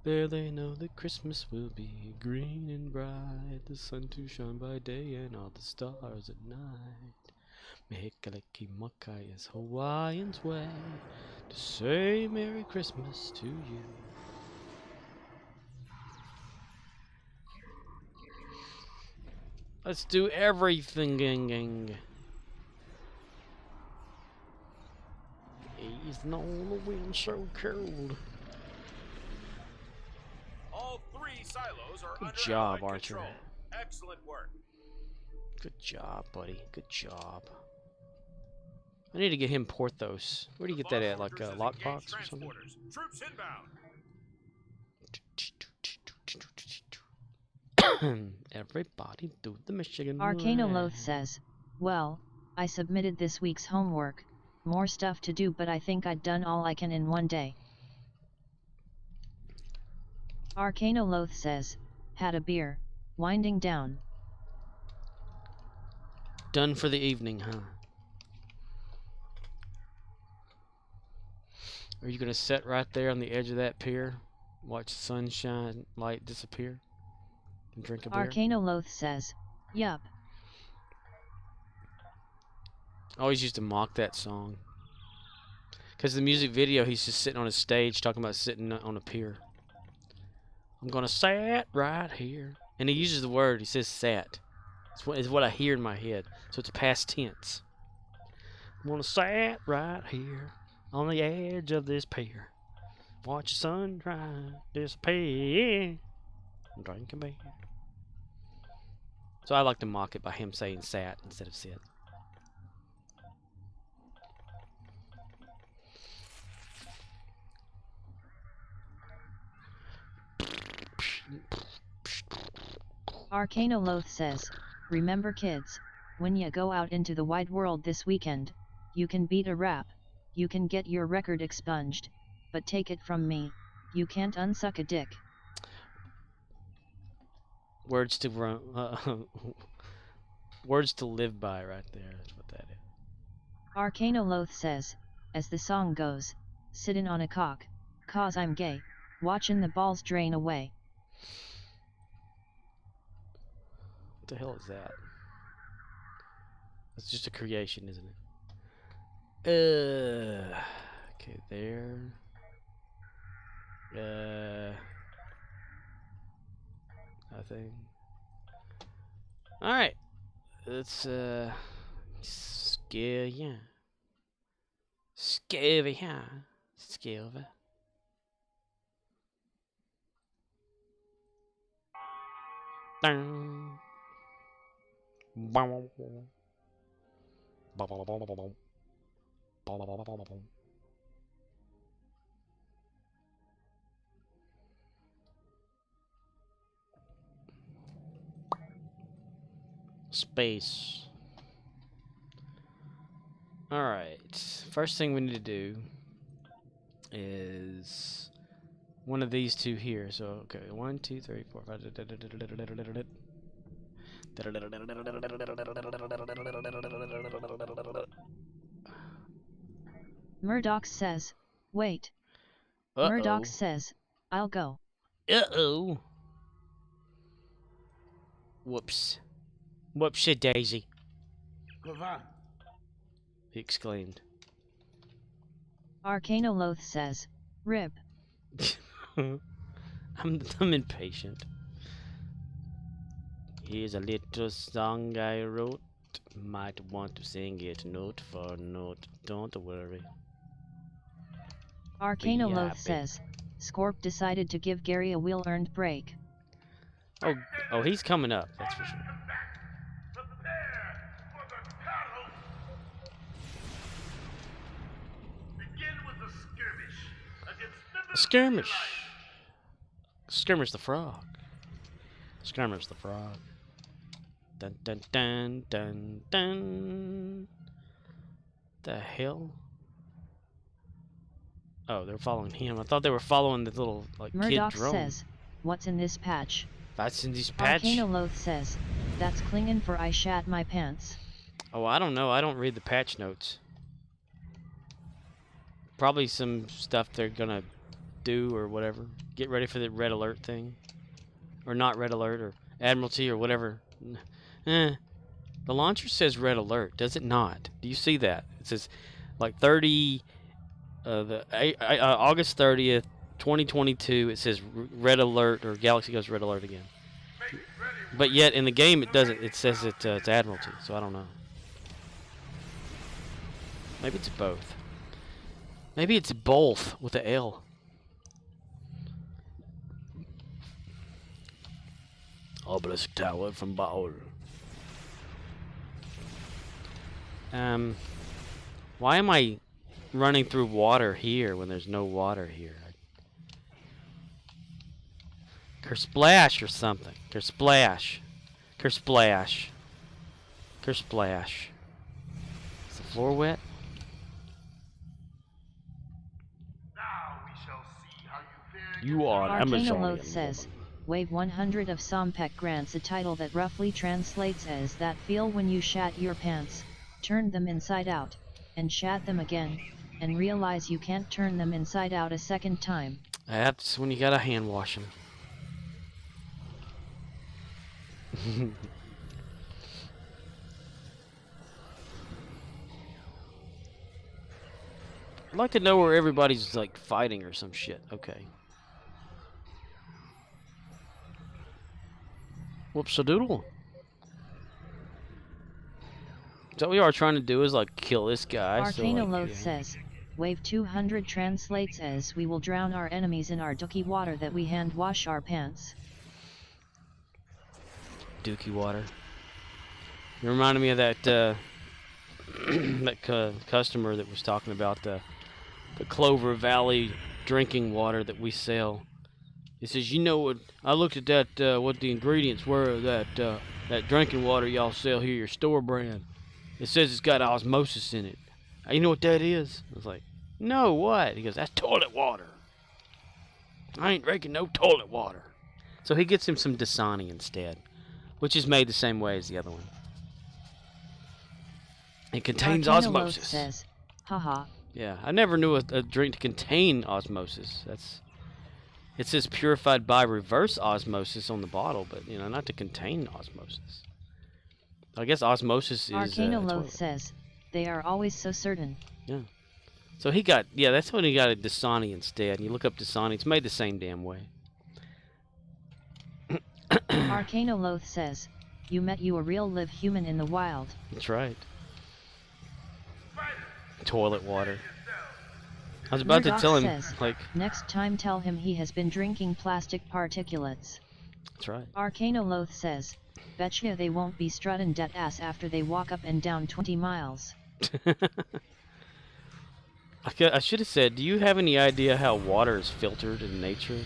There they know that Christmas will be green and bright, the sun to shine by day and all the stars at night. Mehikaliki Makai is Hawaiian's way to say Merry Christmas to you. Let's do everything, gang. He's not the wind so cold. All 3 silos are Good under job, Allied Archer. control. Excellent work. Good job, buddy. Good job. I need to get him Porthos. Where do you get that at? Like a lockbox or something? Troops inbound. Everybody do the Michigan Arcano way. Loth says, well, I submitted this week's homework. More stuff to do, but I think I'd done all I can in one day. Arcanoloth says, had a beer, winding down. Done for the evening, huh? Are you gonna sit right there on the edge of that pier, watch the sunshine light disappear, and drink a beer? Arcanoloth says, yup. I always used to mock that song. Because the music video, he's just sitting on a stage talking about sitting on a pier. I'm gonna sit right here. And he uses the word, he says sat. It's what I hear in my head. So it's past tense. I'm gonna sit right here on the edge of this pier. Watch the sunrise disappear. And drink a beer. So I like to mock it by him saying sat instead of sit. Arcanoloth says, remember kids, when ya go out into the wide world this weekend, you can beat a rap, you can get your record expunged, but take it from me, you can't unsuck a dick. Words to words to live by right there. That's what that is. Arcanoloth says, as the song goes, sittin' on a cock, 'cause I'm gay, watchin' the balls drain away. What the hell is that? That's just a creation, isn't it? Okay, there. Nothing. Alright. Let's, scare ya. Scare ya. Scare ya. Dun. Space. Alright. First thing we need to do is one of these two here. So, okay. 1, 2, 3, 4, 5. Murdoch says, wait. Uh-oh. Murdoch says, I'll go. Uh-oh. Whoops. Whoopsie daisy. He exclaimed. Arcanoloth says, rip. I'm impatient. Here's a little song I wrote. Might want to sing it note for note. Don't worry. Arcanoloth says, Scorp decided to give Gary a well-earned break. Oh, he's coming up. That's for sure. Prepare for the battle. Begin with the skirmish against the Skirmish. Skirmish the frog. Skirmish the frog. Dun dun dun dun dun. The hell? Oh, they're following him. I thought they were following the little Murdoch kid drone. says, what's in this patch? That's in this patch. Arcanoloth says, that's Klingon for I shat my pants. Oh, I don't know. I don't read the patch notes. Probably some stuff they're gonna do or whatever. Get ready for the red alert thing. Or not red alert, or Admiralty, or whatever. The launcher says red alert, does it not? Do you see that? It says like 30, August 30th, 2022. It says red alert, or Galaxy goes red alert again. But yet in the game it doesn't. It says it's Admiralty, so I don't know. Maybe it's both. Maybe it's both with a L. Obelisk Tower from Baal. Why am I running through water here when there's no water here? Kersplash or something. Kersplash. Kersplash. Kersplash. Is the floor wet? You are an Arcana Amazonian Loth says, Wave 100 of Sompek grants a title that roughly translates as that feel when you shat your pants, turned them inside out, and shat them again, and realize you can't turn them inside out a second time. That's when you gotta hand wash them. I'd like to know where everybody's like fighting or some shit. Okay. Whoops a doodle. So what we are trying to do is like kill this guy. Arcana so, like, Loth yeah. says, Wave 200 translates as we will drown our enemies in our dookie water that we hand wash our pants. Dookie water. You reminded me of that customer that was talking about the Clover Valley drinking water that we sell. He says, you know what? I looked at that what the ingredients were of that drinking water y'all sell here, your store brand. It says it's got osmosis in it. You know what that is? I was like, no, what? He goes, that's toilet water. I ain't drinking no toilet water. So he gets him some Dasani instead, which is made the same way as the other one. It contains Arcana Loth osmosis. says, haha. Yeah, I never knew a drink to contain osmosis. It says purified by reverse osmosis on the bottle, but you know, not to contain osmosis. I guess osmosis is. Arcana Loth toilet. says, they are always so certain. Yeah. So he got, yeah, that's when he got a Dasani instead. You look up Dasani, it's made the same damn way. Arcana Loth says, you met you a real live human in the wild. That's right. Toilet water. I was about to Murdoch tell him, says, like, next time tell him he has been drinking plastic particulates. that's right. Arcana Loth says, betcha they won't be strutting dat ass after they walk up and down 20 miles. I should have said, do you have any idea how water is filtered in nature?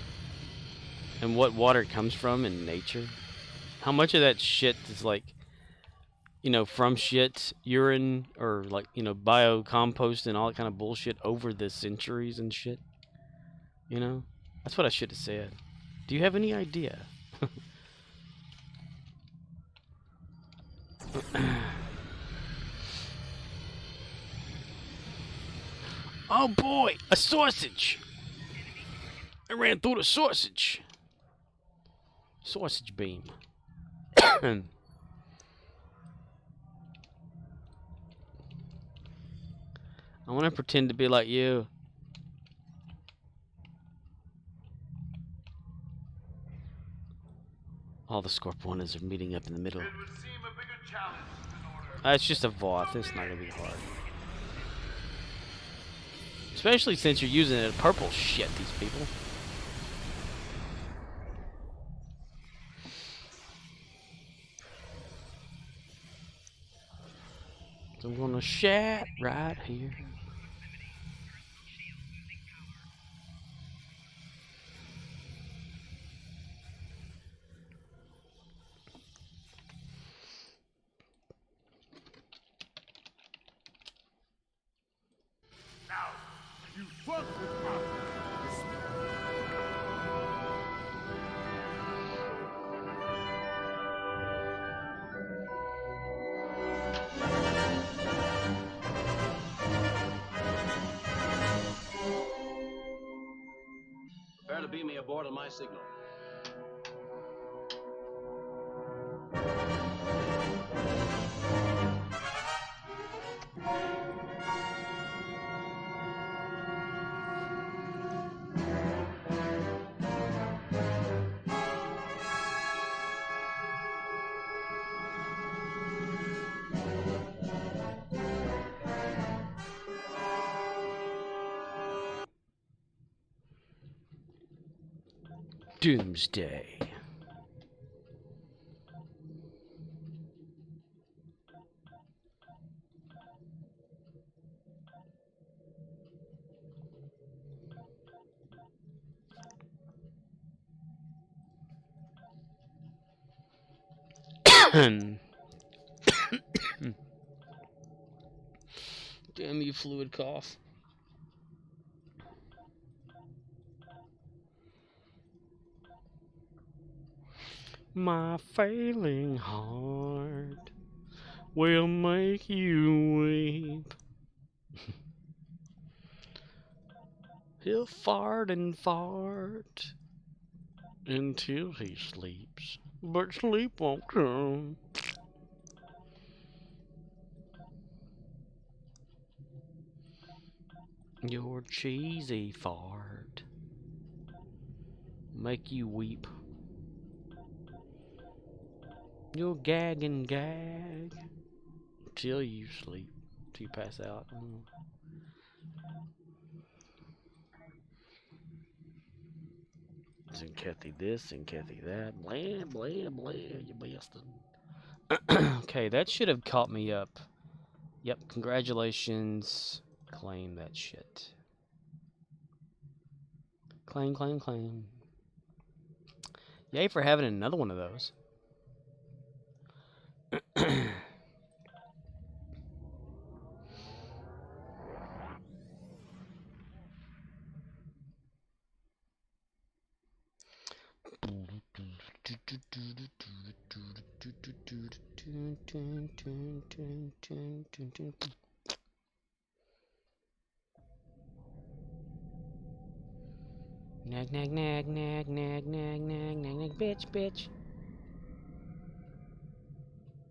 And what water comes from in nature? How much of that shit is like, you know, from shit, urine, or like, you know, biocompost and all that kind of bullshit over the centuries and shit? You know? That's what I should have said. Do you have any idea? Oh boy, a sausage! I ran through the sausage. Sausage beam. I want to pretend to be like you. All the Scorponas are meeting up in the middle. It would seem a bigger challenge in order. It's just a Voth. It's not going to be hard. Especially since you're using a purple shit, these people. So I'm gonna shat right here. Now, you fuck with my Prepare to beam me aboard on my signal. Doomsday. Damn you, fluid cough. My failing heart will make you weep. He'll fart and fart until he sleeps, but sleep won't come. Your cheesy fart make you weep. You'll gag and gag till you sleep, till you pass out. And Kathy this and Kathy that. Blah, blah, blah, you bastard. Okay, that should have caught me up. Yep, congratulations. Claim that shit. Claim, claim, claim. Yay for having another one of those. Nag, nag, nag, nag, nag, nag, nag, nag, nag, bitch, bitch.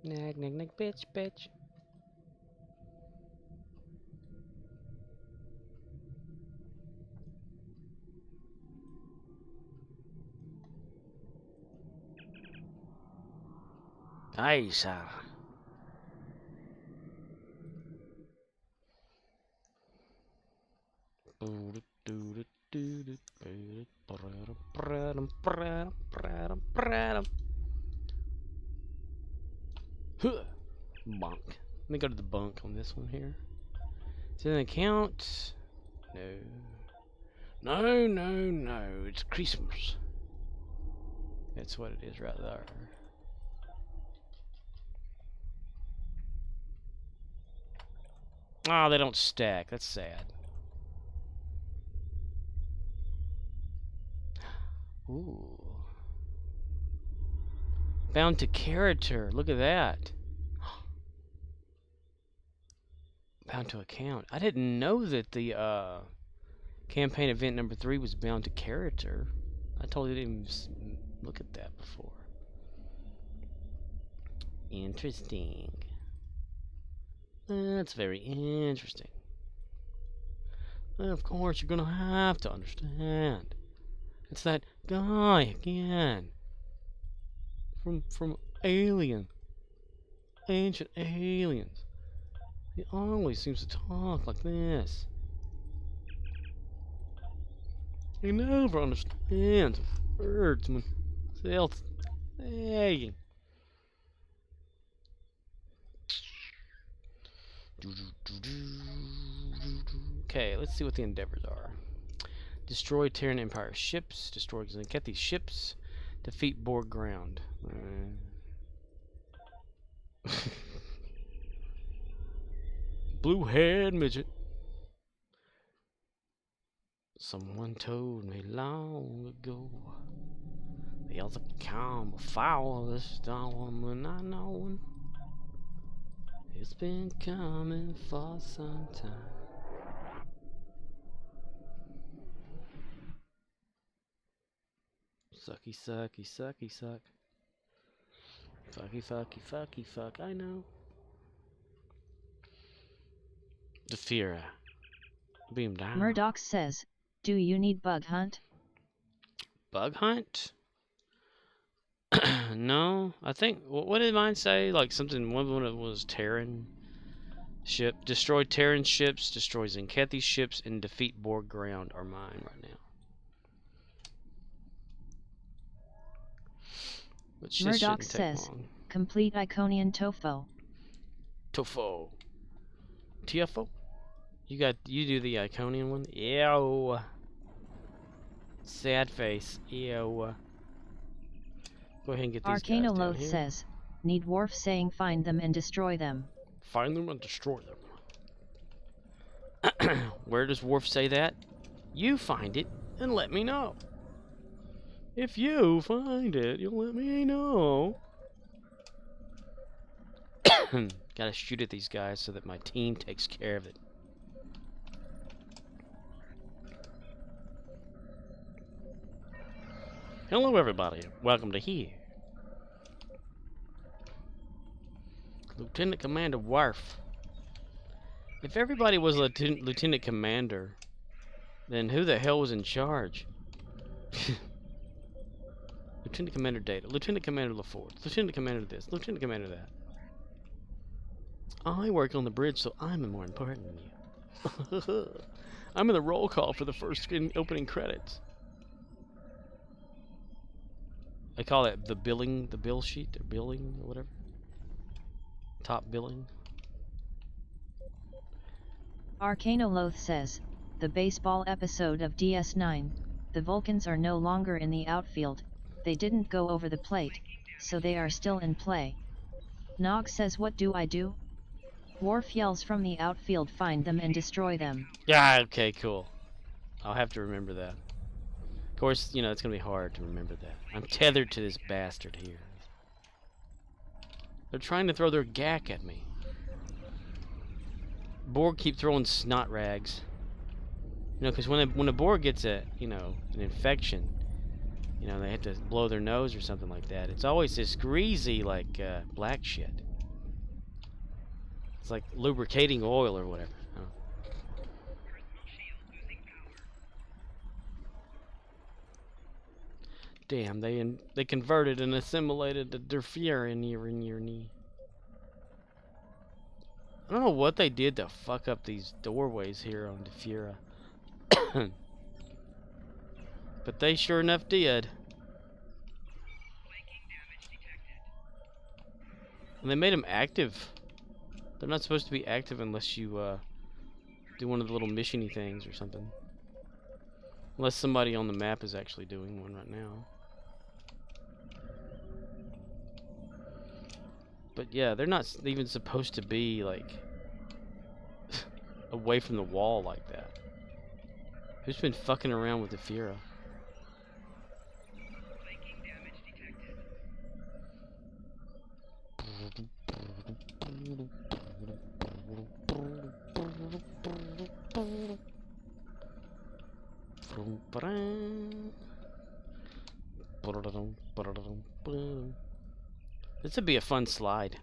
Nag, nag, nag, bitch, bitch. Aye, sir. Bonk. Let me go to the bunk on this one here. Is it an account? No. No, no, no. It's Christmas. That's what it is right there. Ah, they don't stack. That's sad. Ooh. Bound to character. Look at that. Bound to account. I didn't know that the campaign event number 3 was bound to character. I totally didn't even look at that before. Interesting. That's very interesting. Of course, you're gonna have to understand. It's that guy again. From Alien. Ancient Aliens. He always seems to talk like this. He never understands words when they're saying. Okay, let's see what the endeavors are. Destroy Terran Empire ships. Destroy Zenkethi ships. Defeat Borg ground. Blue head midget. Someone told me long ago there's a calm before the storm, and I know it's been coming for some time. Sucky, sucky, sucky, suck. Fucky, fucky, fucky, fuck. I know. Defira. Beam down. Murdoch says, do you need bug hunt? Bug hunt? No. I think, what did mine say? Like something, one of it was Terran ship. Destroy Terran ships, destroy Zenkethi ships, and defeat Borg ground are mine right now. Which Murdoch says, long. Complete Iconian Tofo. Tofo. TFO? You do the Iconian one? Ew. Sad face. Ew. Go ahead and get these guys down Arcanoloth here. says, need Worf saying find them and destroy them. Find them and destroy them. Where does Worf say that? You find it and let me know. If you find it, you'll let me know. Gotta shoot at these guys so that my team takes care of it. Hello, everybody. Welcome to here. Lieutenant Commander Worf. If everybody was Lieutenant Commander, then who the hell was in charge? Lieutenant Commander Data, Lieutenant Commander LaForge, Lieutenant Commander this, Lieutenant Commander that. I work on the bridge, so I'm more important than you. I'm in the roll call for the first opening credits. I call it the bill sheet, or billing, or whatever. Top billing. Arcanoloth says, the baseball episode of DS9, the Vulcans are no longer in the outfield, they didn't go over the plate, so they are still in play. Nog says, what do I do? Worf yells from the outfield, find them and destroy them. Yeah, okay, cool. I'll have to remember that. Of course, you know, it's going to be hard to remember that. I'm tethered to this bastard here. They're trying to throw their gack at me. Borg keep throwing snot rags. You know, because when a Borg gets an infection, you know, they have to blow their nose or something like that. It's always this greasy, like, black shit. It's like lubricating oil or whatever. Oh. Damn, they converted and assimilated the Derfira in your knee. I don't know what they did to fuck up these doorways here on Defura. But they sure enough did. And they made them active. They're not supposed to be active unless you do one of the little mission-y things or something. Unless somebody on the map is actually doing one right now. But yeah, they're not even supposed to be like away from the wall like that. Who's been fucking around with the Defura? This would be a fun slide.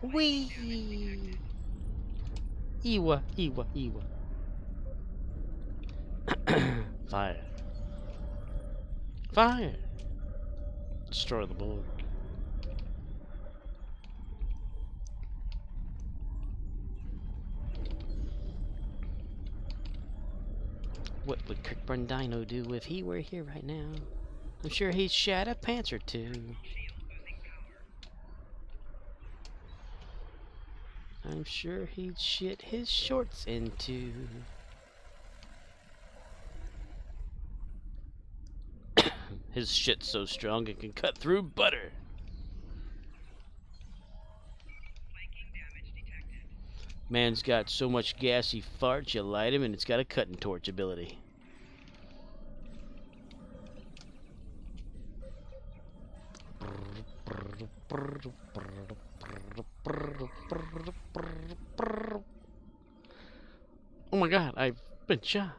Wee! Ewa, ewa, ewa. Fire. Fire! Destroy the Borg. What would Kirkburn Dino do if he were here right now? I'm sure he'd shat a pants or two. I'm sure he'd shit his shorts into. His shit's so strong it can cut through butter. Man's got so much gas he farts, you light him and it's got a cutting torch ability. Oh my god, I've been shot.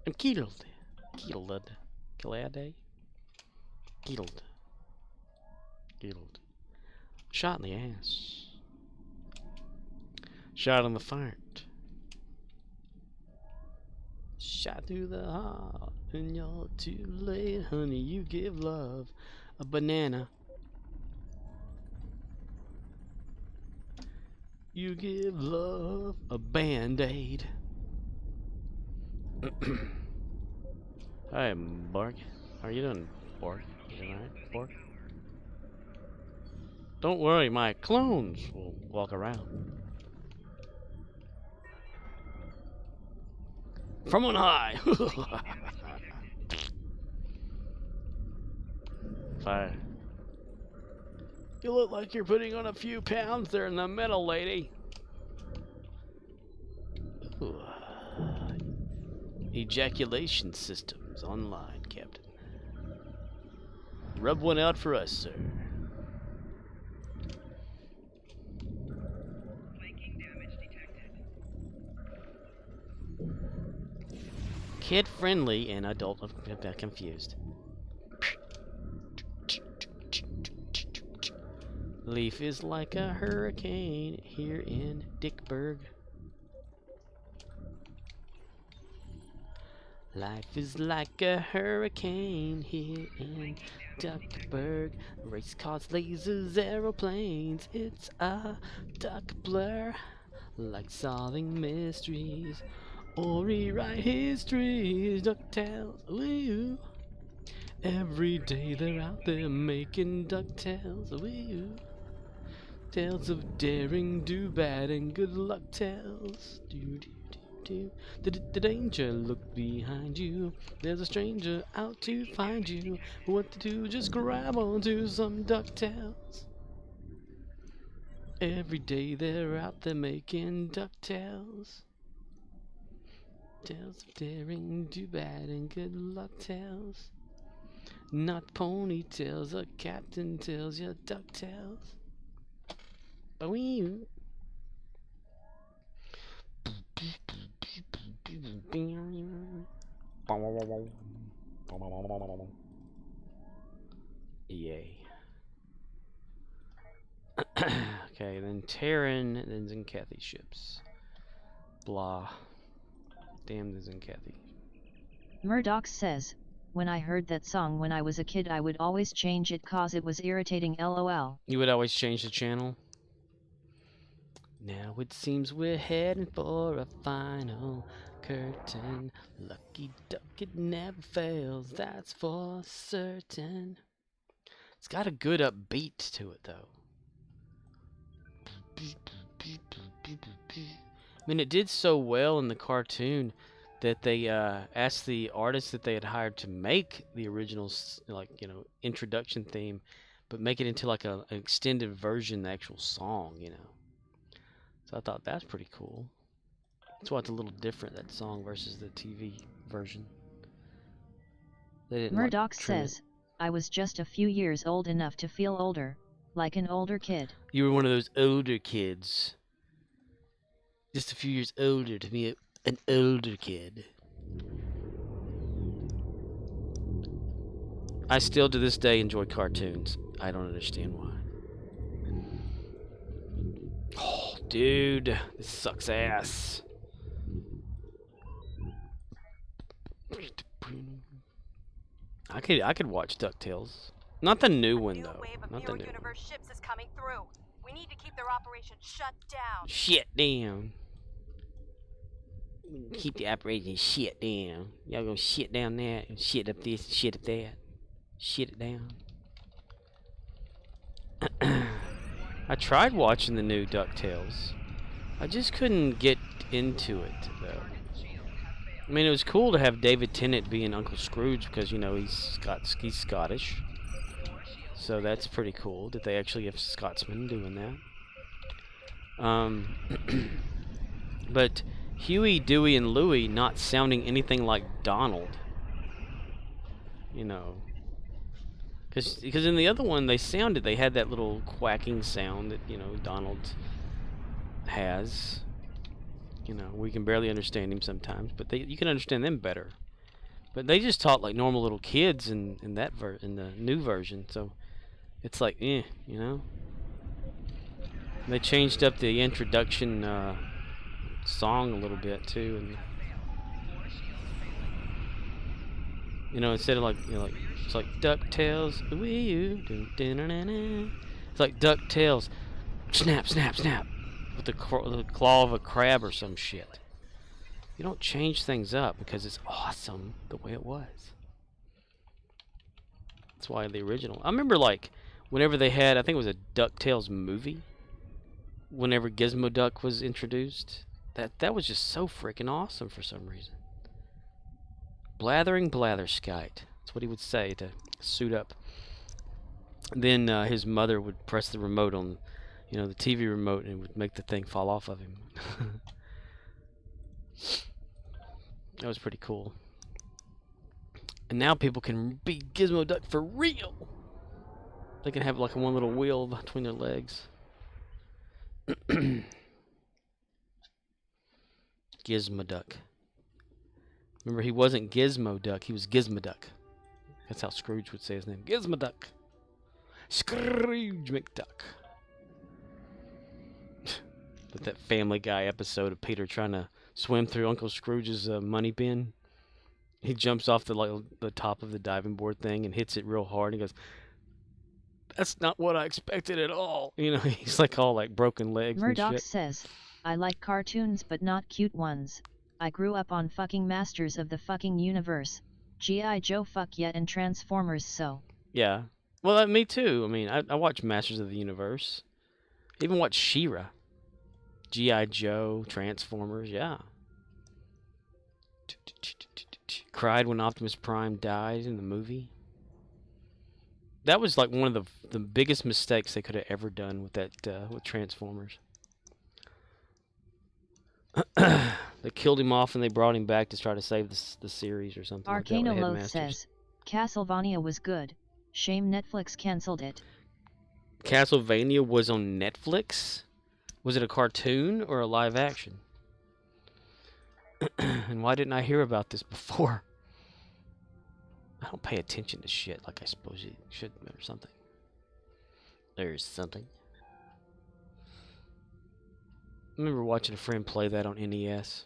I'm killed. Killed. Killed. Killed. Killed. Shot in the ass. Shot in the fart. Shot through the heart. And you're too late, honey. You give love a banana. You give love a band-aid. Hi, Borg. How are you doing, Borg? You alright, Borg? Don't worry, my clones will walk around. From on high! Fire. You look like you're putting on a few pounds there in the middle, lady. Ooh. Ejaculation systems online, Captain. Rub one out for us, sir. Kid friendly and adult confused. Leaf is like a hurricane here in Dickburg. Life is like a hurricane here in Duckburg. Race cars, lasers, aeroplanes. It's a duck blur. Like solving mysteries or rewrite histories. DuckTales, woo. Every day they're out there making DuckTales, woo. Tales of daring, do bad, and good luck tales. The danger, look behind you. There's a stranger out to find you. What to do? Just grab onto some DuckTales. Every day they're out there making DuckTales. Tales of daring, do bad, and good luck tales. Not ponytails or captain tails, your DuckTales. Bwee. Yay. Okay, then Terran, then Zenkathi ships. Blah. Damn the Zenkathi. Murdoch says, when I heard that song when I was a kid I would always change it cause it was irritating lol. You would always change the channel? Now it seems we're heading for a final curtain. Lucky duck, it never fails, that's for certain. It's got a good upbeat to it though. I mean, it did so well in the cartoon that they asked the artist that they had hired to make the original, like, you know, introduction theme, but make it into like an extended version, the actual song, you know. So I thought that's pretty cool. That's why it's a little different, that song versus the TV version. They didn't, Murdoch like, trim it. says, I was just a few years old enough to feel older, like an older kid. You were one of those older kids. Just a few years older to be an older kid. I still to this day enjoy cartoons. I don't understand why. Oh, dude, this sucks ass. I could watch DuckTales. Not the new one though. Not the new universe ships is coming through. We need to keep their operation shut down. Shit down. Keep the operation shit down. Y'all gonna shit down that and shit up this and shit up that. Shit it down. I tried watching the new DuckTales. I just couldn't get into it though. I mean, it was cool to have David Tennant being Uncle Scrooge because, you know, he's Scottish. So that's pretty cool that they actually have Scotsmen doing that. But Huey, Dewey, and Louie not sounding anything like Donald. You know. Because in the other one, they had that little quacking sound that, you know, Donald has. You know, we can barely understand him sometimes, but you can understand them better. But they just talk like normal little kids in the new version, so it's like, you know. They changed up the introduction song a little bit too, and you know, instead of like, you know, like it's like DuckTales, it's like DuckTales, snap, snap, snap, with the claw of a crab or some shit. You don't change things up because it's awesome the way it was. That's why the original. I remember like whenever they had, I think it was a DuckTales movie. Whenever Gizmo Duck was introduced, that was just so freaking awesome for some reason. Blathering Blatherskite. That's what he would say to suit up. Then his mother would press the remote on, you know, the TV remote, and it would make the thing fall off of him. That was pretty cool. And now people can be Gizmo Duck for real. They can have like one little wheel between their legs. Gizmoduck. Remember, he wasn't Gizmo Duck, he was Gizmoduck. That's how Scrooge would say his name. Gizmoduck. Scrooge McDuck. But that Family Guy episode of Peter trying to swim through Uncle Scrooge's money bin. He jumps off the top of the diving board thing and hits it real hard. And he goes, "That's not what I expected at all." You know, he's like all like broken legs Murdoch and shit. says, I like cartoons but not cute ones. I grew up on fucking Masters of the fucking Universe, G.I. Joe fuck yet and Transformers so. Yeah. Well, me too. I mean, I watch Masters of the Universe. I even watch She-Ra. G.I. Joe, Transformers, yeah. Cried when Optimus Prime died in the movie. That was like one of the biggest mistakes they could have ever done with that with Transformers. They killed him off and they brought him back to try to save the series or something. Like that with Arcanoloth Headmasters. says, Castlevania was good. Shame Netflix cancelled it. Castlevania was on Netflix? Was it a cartoon or a live action? And why didn't I hear about this before? I don't pay attention to shit like I suppose you should or something. There's something. I remember watching a friend play that on NES.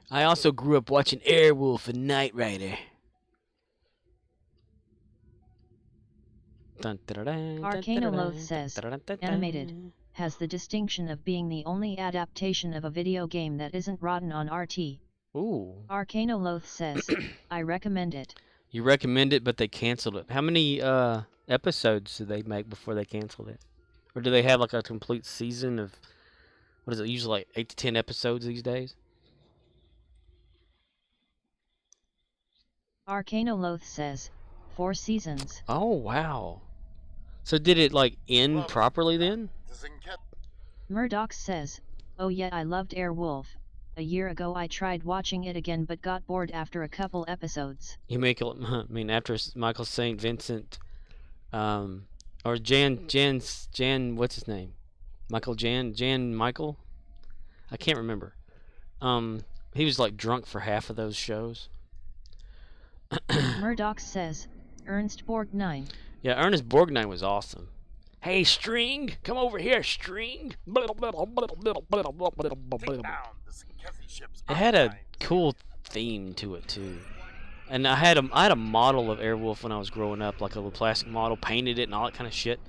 I also grew up watching Airwolf and Knight Rider. Arcanoloth says, animated, has the distinction of being the only adaptation of a video game that isn't rotten on RT. Ooh. Arcanoloth says, I recommend it. You recommend it, but they canceled it. How many episodes did they make before they canceled it? Or do they have like a complete season of, what is it, usually like 8 to 10 episodes these days? Arcanoloth says, 4 seasons. Oh, wow. So did it like end properly then? Murdoch says, oh yeah, I loved Airwolf. A year ago I tried watching it again but got bored after a couple episodes. You make it, I mean, after Michael St. Vincent, or Jan, what's his name? Jan Michael? I can't remember. He was like drunk for half of those shows. Murdoch says, Ernst Borgnine. Yeah, Ernest Borgnine was awesome. Hey, String, come over here, String. It had a cool theme to it too, and I had a model of Airwolf when I was growing up, like a little plastic model, painted it and all that kind of shit.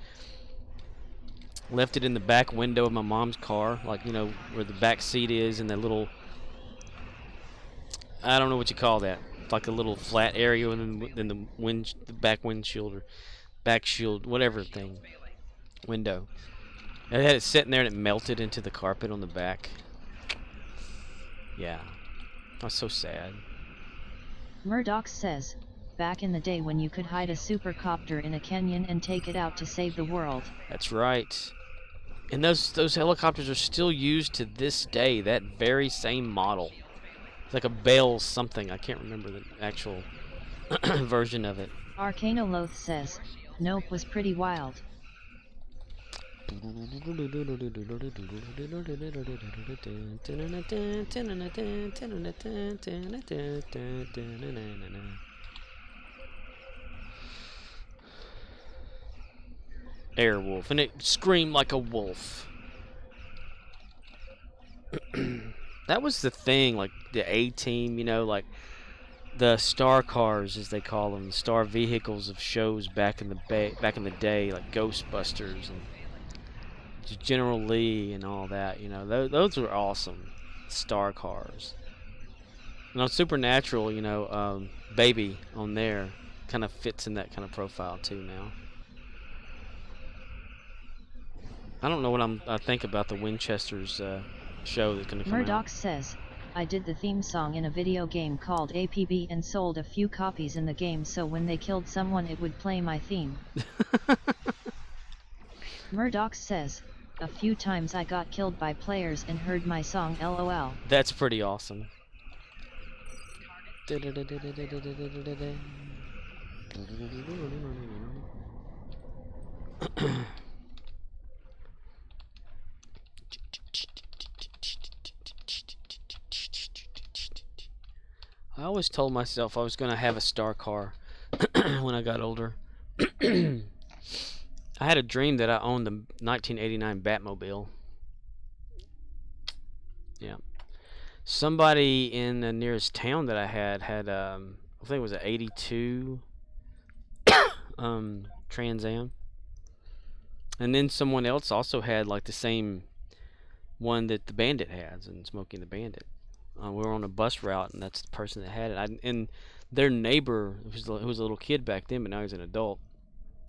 Left it in the back window of my mom's car, like, you know, where the back seat is, and that little, I don't know what you call that, like a little flat area in the back windshield or back shield, whatever thing, window. I had it sitting there and it melted into the carpet on the back. Yeah, I was so sad. Murdoch says, back in the day when you could hide a supercopter in a canyon and take it out to save the world. That's right. And those helicopters are still used to this day, that very same model. It's like a Bell something, I can't remember the actual version of it. Arcanoloth says, Nope was pretty wild. Airwolf, and it screamed like a wolf. That was the thing, like the A-Team, you know, like the star cars, as they call them, the star vehicles of shows back in the day, like Ghostbusters and General Lee and all that. You know, those were awesome, star cars. And on Supernatural, you know, Baby on there kind of fits in that kind of profile too now. I don't know what I think about the Winchesters show that's going to come Murdoch out. says, I did the theme song in a video game called APB and sold a few copies in the game so when they killed someone it would play my theme. Murdoch says, a few times I got killed by players and heard my song LOL. That's pretty awesome. I always told myself I was going to have a star car when I got older. I had a dream that I owned the 1989 Batmobile. Yeah. Somebody in the nearest town that I had I think it was an 82 Trans Am. And then someone else also had like the same one that the Bandit has, and Smokey and the Bandit. We were on a bus route, and that's the person that had it. And their neighbor, who was a little kid back then, but now he's an adult,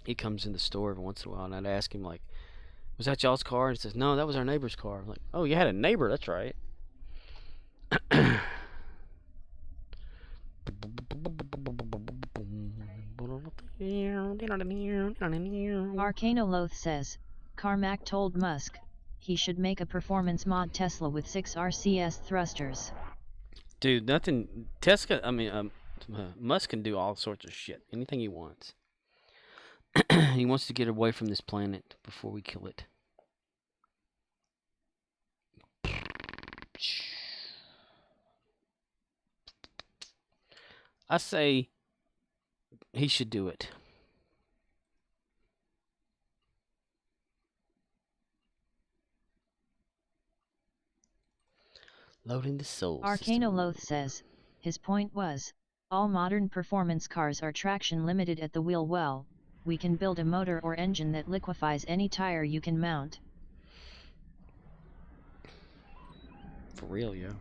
he comes in the store every once in a while, and I'd ask him, like, was that y'all's car? And he says, no, that was our neighbor's car. I'm like, oh, you had a neighbor, that's right. Arcanoloth says, Carmack told Musk he should make a performance mod Tesla with 6 RCS thrusters. Dude, Musk can do all sorts of shit. Anything he wants. He wants to get away from this planet before we kill it. I say he should do it. Loading the soul system. Arcanoloth says, his point was, all modern performance cars are traction limited at the wheel. Well, we can build a motor or engine that liquefies any tire you can mount. For real, yo.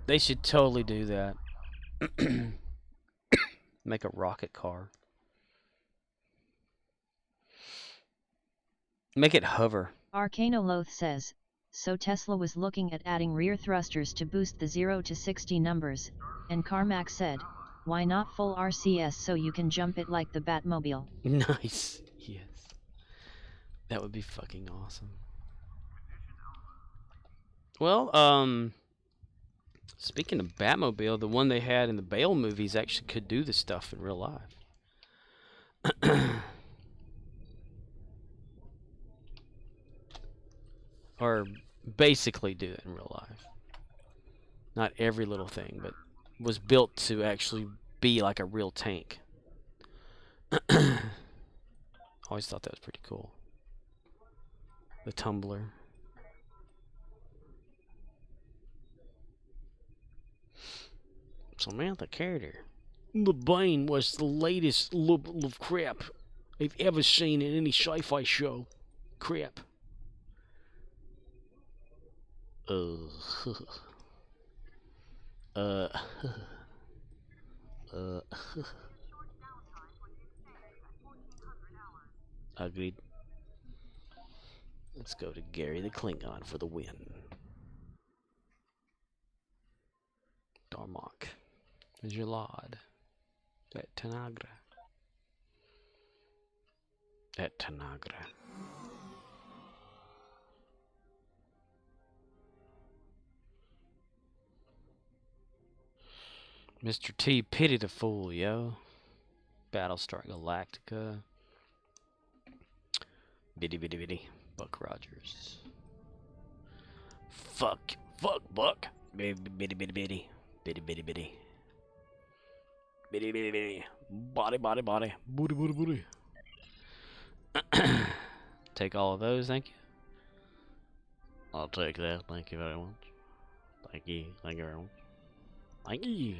They should totally do that. Make a rocket car. Make it hover. Arcanoloth says, so Tesla was looking at adding rear thrusters to boost the 0 to 60 numbers, and Carmack said, why not full RCS so you can jump it like the Batmobile? Nice. Yes. That would be fucking awesome. Well, speaking of Batmobile, the one they had in the Bale movies actually could do this stuff in real life. Or basically do it in real life. Not every little thing, but was built to actually be like a real tank. Always thought that was pretty cool. The tumbler. Samantha Carter. The Bane was the latest level of crap I've ever seen in any sci-fi show. Crap. Agreed. Let's go to Gary the Klingon for the win. Darmok is your lord. At Tanagra. At Tanagra. Mr. T, pity the fool, yo. Battlestar Galactica. Bitty bitty bitty. Buck Rogers. Fuck Buck. Bitty bitty bitty bitty. Bitty bitty bitty. Bitty bitty bitty. Body body body. Booty booty booty. Take all of those, thank you. I'll take that, thank you very much. Thank you very much. Thank you.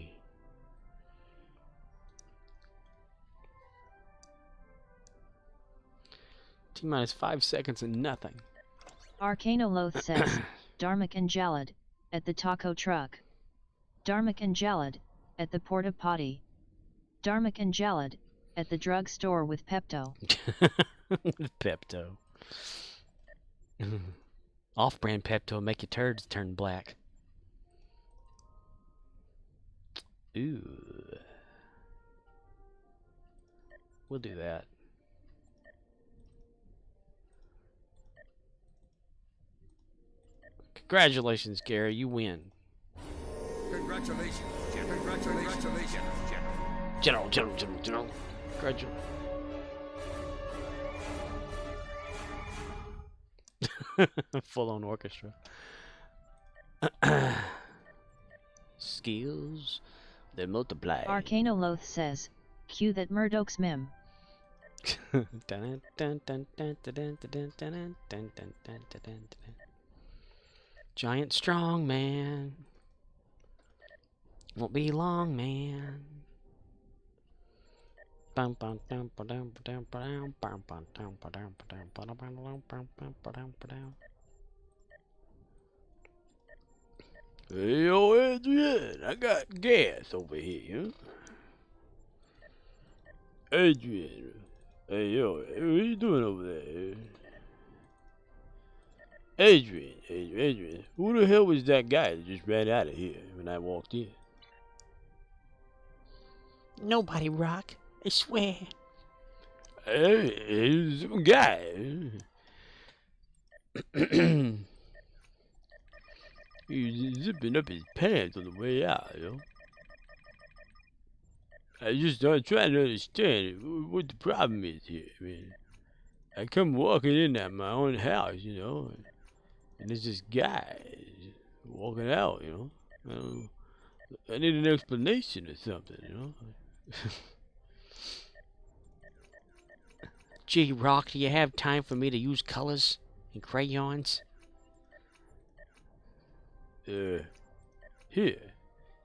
T-minus 5 seconds and nothing. Arcanoloth says, Darmok and Jalad, at the taco truck. Darmok and Jalad, at the porta potty. Darmok and Jalad, at the drugstore with Pepto. Pepto. Off-brand Pepto make your turds turn black. Ooh. We'll do that. Congratulations, Gary. You win. Congratulations. Congratulations, General. Congratulations, General. General. Gradual. Full on orchestra. Skills that multiply. Arcanoloth says, cue that Murdoch's meme. Giant strong man. Won't be long, man. Hey, yo, Adrian, I got gas over here. Adrian, hey, yo, what are you doing over there? Adrian, who the hell was that guy that just ran out of here when I walked in? Nobody, Rock. I swear. Hey, some guy. He's zipping up his pants on the way out, you know. I'm trying to understand what the problem is here. I mean, I come walking in at my own house, you know, and there's this guy walking out, you know. I need an explanation or something, you know. Gee, Rock, do you have time for me to use colors and crayons? Here,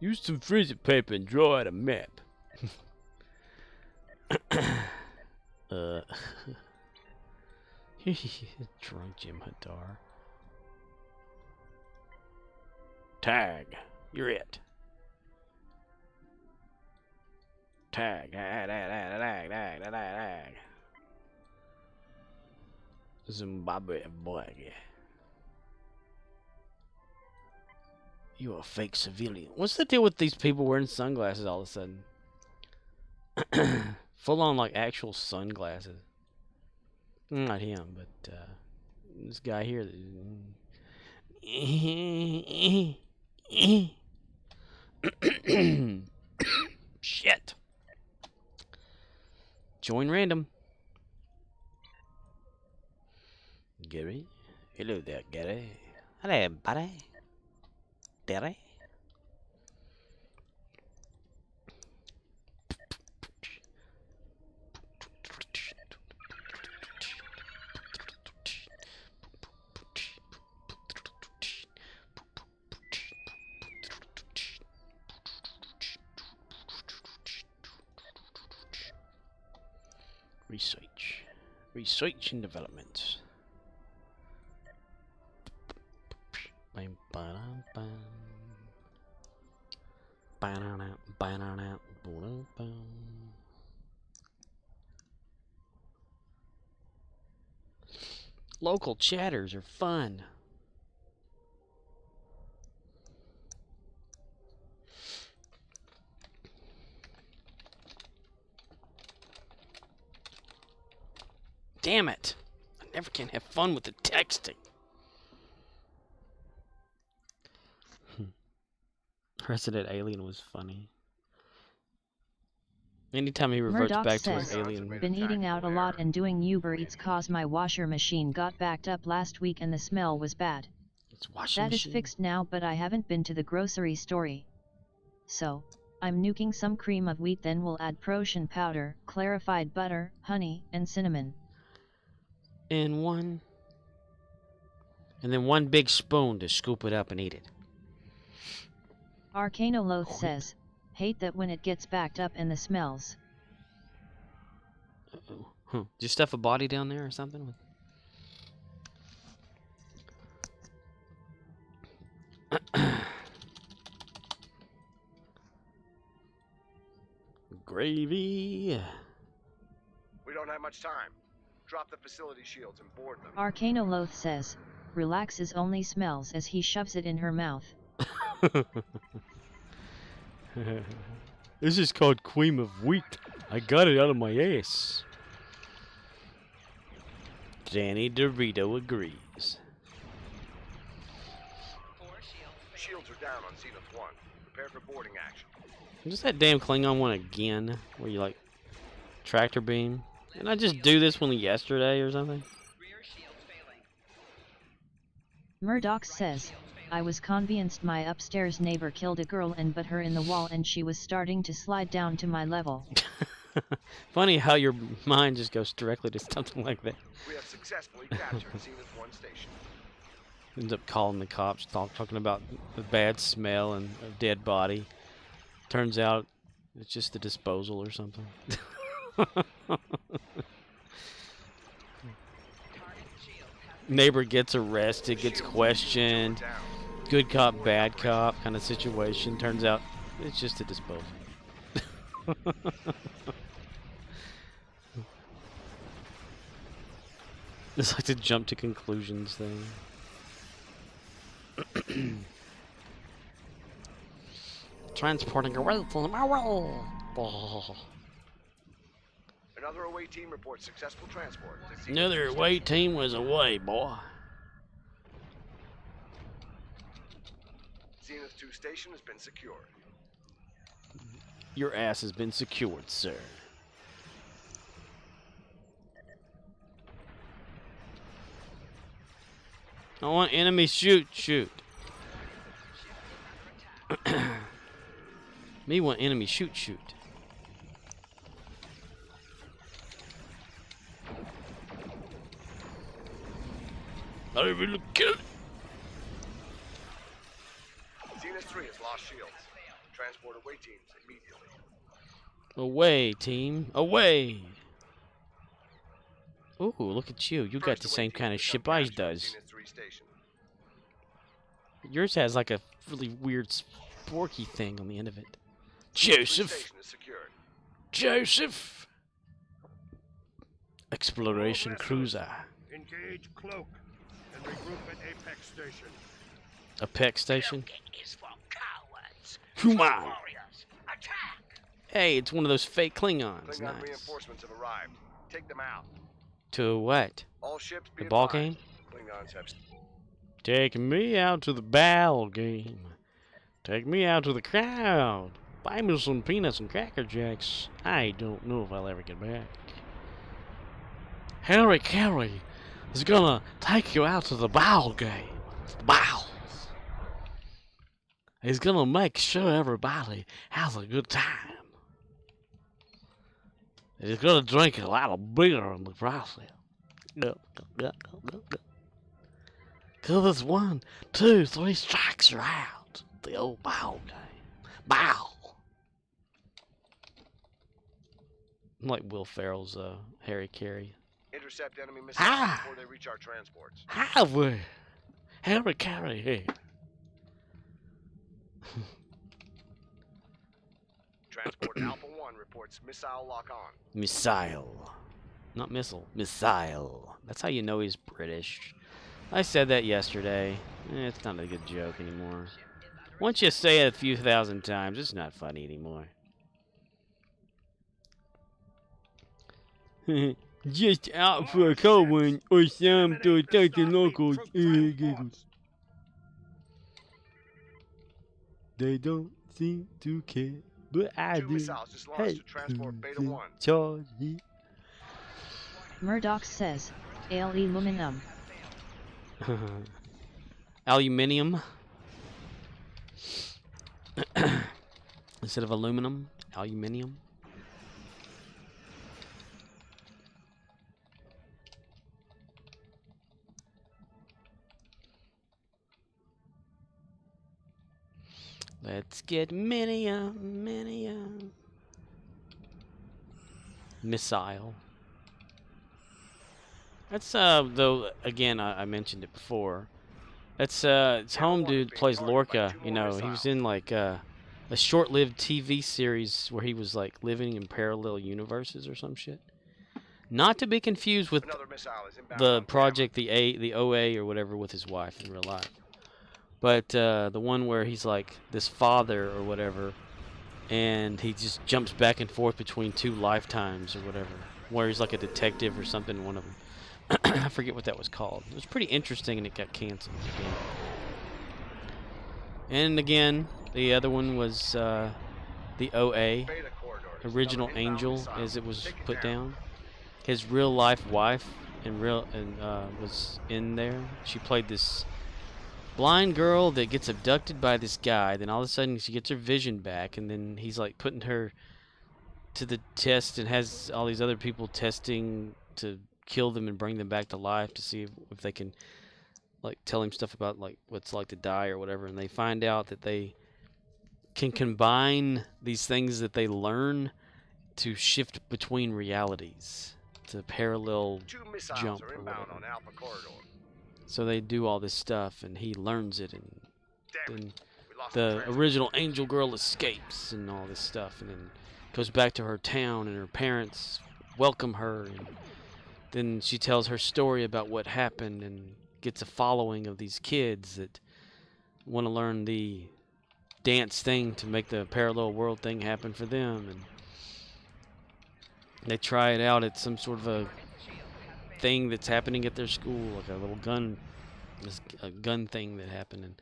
use some freezer paper and draw out a map. Drunk Jim Hadar. Tag, you're it. Tag. Zimbabwe boy. You're a fake civilian. What's the deal with these people wearing sunglasses all of a sudden? Full on like actual sunglasses. Not him, but this guy here. Shit. Join random. Gary? Hello there, Gary. Hello, buddy. Derry? Research and development. Local chatters are fun. Damn it. I never can have fun with the texting. Resident Alien was funny. Anytime he reverts Murdoch back to says, his alien. been eating out a lot and doing Uber Eats cause my washer machine got backed up last week and the smell was bad. It's washing That is machine. fixed now, but I haven't been to the grocery store. So, I'm nuking some cream of wheat, then we'll add Protein powder, clarified butter, honey, and cinnamon. And then one big spoon to scoop it up and eat it. Arcanoloth says, hate that when it gets backed up and the smells. Did you stuff a body down there or something? Gravy. We don't have much time. Drop the facility shields and board them. Arcanoloth says, relaxes only smells as he shoves it in her mouth. This is called cream of wheat. I got it out of my ass. Danny DeVito agrees. Shields are down on Zenith 1. Prepare for boarding action. Just that damn Klingon one again, where you like tractor beam. Didn't I just do this one yesterday or something? Murdoch says, I was convinced my upstairs neighbor killed a girl and put her in the wall and she was starting to slide down to my level. Funny how your mind just goes directly to something like that. We have successfully captured Zenith 1 station. Ends up calling the cops, talking about the bad smell and a dead body. Turns out it's just a disposal or something. Neighbor gets arrested, gets questioned. Good cop, bad cop kind of situation. Turns out it's just a disposal. It's like the jump to conclusions thing. Transporting away from my world. Oh. Another away team reports successful transport. to Zenith Another 2 away station. team was away, boy. Zenith 2 station has been secured. Your ass has been secured, sir. I want enemy shoot. Me want enemy shoot. I will kill. Zenith 3 has lost shields. Transport away teams immediately. Away, team. Away. Ooh, look at you. You got First the away same team kind of has ship become I captured at does. Zenith 3 station. Yours has like a really weird sporky thing on the end of it. Zenith 3 Joseph. station is secured. Joseph. Exploration All vessels, cruiser. Engage cloak and regroup at Apex Station. Apex station. Is for cowards. Come on. Warriors, attack! Hey, it's one of those fake Klingons. Klingon Nice. reinforcements have arrived. Take them out. To what? All ships be The ball advised. game? Klingons have Take me out to the ball game. Take me out to the crowd. Buy me some peanuts and Cracker Jacks. I don't know if I'll ever get back. Harry Carey is gonna take you out to the ball game. Balls. He's gonna make sure everybody has a good time. He's gonna drink a lot of beer in the process. Cause it's 1, 2, 3 strikes are out. The old ball game. Bow. I'm like Will Ferrell's Harry Carey. intercept enemy missiles Ah! before they reach our transports. Hi, we Harry Carey here. Transport Alpha 1 reports missile lock on. Missile. Not missile. Missile. That's how you know he's British. I said that yesterday. It's not a good joke anymore. Once you say it a few thousand times, it's not funny anymore. Just out for a cold one or some to attack the locals. They don't seem to care, but I 2 do. missiles just launched Hey, to transport Beta 1. Charlie. Murdoch says, aluminum. Aluminium. Instead of aluminum, aluminium. Let's get minium. Missile. That's though again I mentioned it before. That's it's home dude plays Lorca. You know, he was in like a short-lived TV series where he was like living in parallel universes or some shit. Not to be confused with Another missile is inbound the on project, the OA or whatever, with his wife in real life. But the one where he's like this father or whatever, and he just jumps back and forth between 2 lifetimes or whatever, where he's like a detective or something in one of them. I forget what that was called. It was pretty interesting and it got canceled. And again, the other one was the OA, Beta corridor. Original Discover inbound Angel, missile. as it was Take it put down. down. His real life wife was in there. She played this blind girl that gets abducted by this guy. Then all of a sudden she gets her vision back, and then he's like putting her to the test and has all these other people testing to kill them and bring them back to life to see if they can like tell him stuff about like what it's like to die or whatever. And they find out that they can combine these things that they learn to shift between realities, to parallel 2 missiles jump are or inbound whatever. on Alpha corridor. So they do all this stuff, and he learns it, and Damn it. then We lost the transport original station. Angel Girl escapes and all this stuff, and then goes back to her town, and her parents welcome her, and then she tells her story about what happened, and gets a following of these kids that want to learn the dance thing to make the parallel world thing happen for them, and they try it out at some sort of a thing that's happening at their school, like a little gun, a gun thing that happened,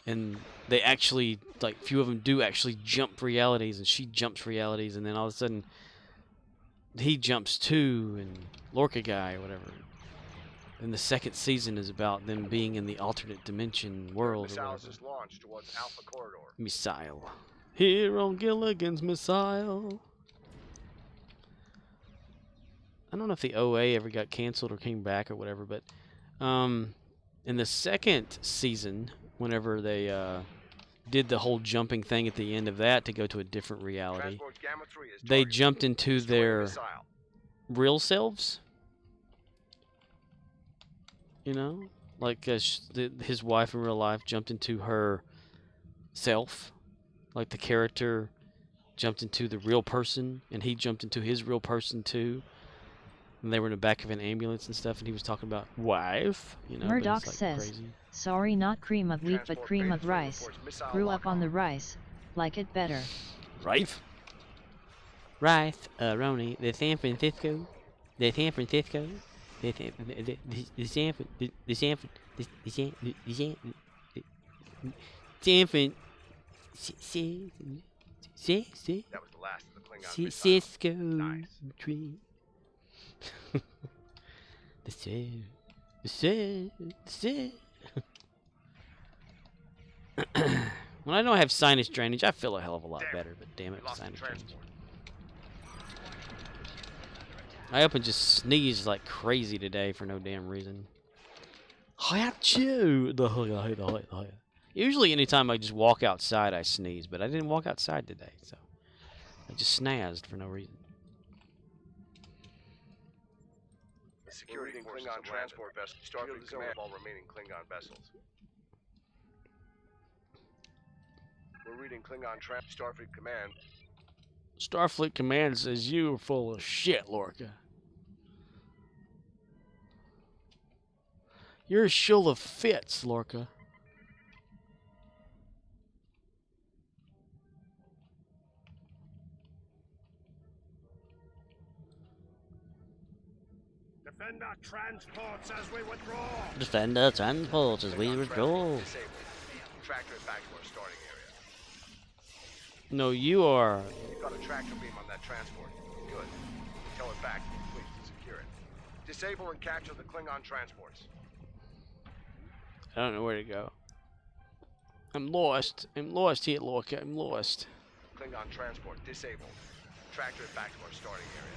and they actually, like, few of them do actually jump realities, and she jumps realities, and then all of a sudden he jumps too, and Lorca guy or whatever. And the second season is about them being in the alternate dimension world or Missiles whatever. is launched towards Alpha corridor. Missile. Here on Gilligan's Missile. I don't know if the OA ever got canceled or came back or whatever, but in the second season, whenever they did the whole jumping thing at the end of that to go to a different reality, Transport Gamma 3 is they targeted. jumped into Destroy the their missile. real selves. You know, like his wife in real life jumped into her self, like the character jumped into the real person, and he jumped into his real person too. And they were in the back of an ambulance and stuff, and he was talking about wife, you know. Murdoch but it's, like, says, crazy. sorry, not cream of wheat, but Transport cream Beta of 3 rice. reports missile Grew up on lockout. the rice. Like it better. Rife? Rife, Roni, the San Francisco, the San Francisco, the San, the San, the San, the San, the San, San Fran, That was the last of the Klingon missiles. Cisco Nice. tree. The San, the San, the San. When I don't have sinus drainage, I feel a hell of a lot Damn it. better, but damn We it, lost the sinus drainage. transport. I up and just sneezed like crazy today for no damn reason. Achoo! Usually anytime I just walk outside I sneeze, but I didn't walk outside today, so I just snazzed for no reason. Security Klingon transport vessel. Starfleet Command of all remaining Klingon vessels. We're reading Klingon Starfleet Command. Starfleet Command says you are full of shit, Lorca. You're full of fits, Lorca. Defend our transports as we withdraw. Defend our transports as we Klingon withdraw. transport disabled. Tractor it back to our starting area. No, you are. You've got a tractor beam on that transport. Good. Tow it back, please, secure it. Disable and capture the Klingon transports. I don't know where to go. I'm lost. I'm lost here, Lorca. I'm lost. Klingon transport disabled. Tractor it back to our starting area.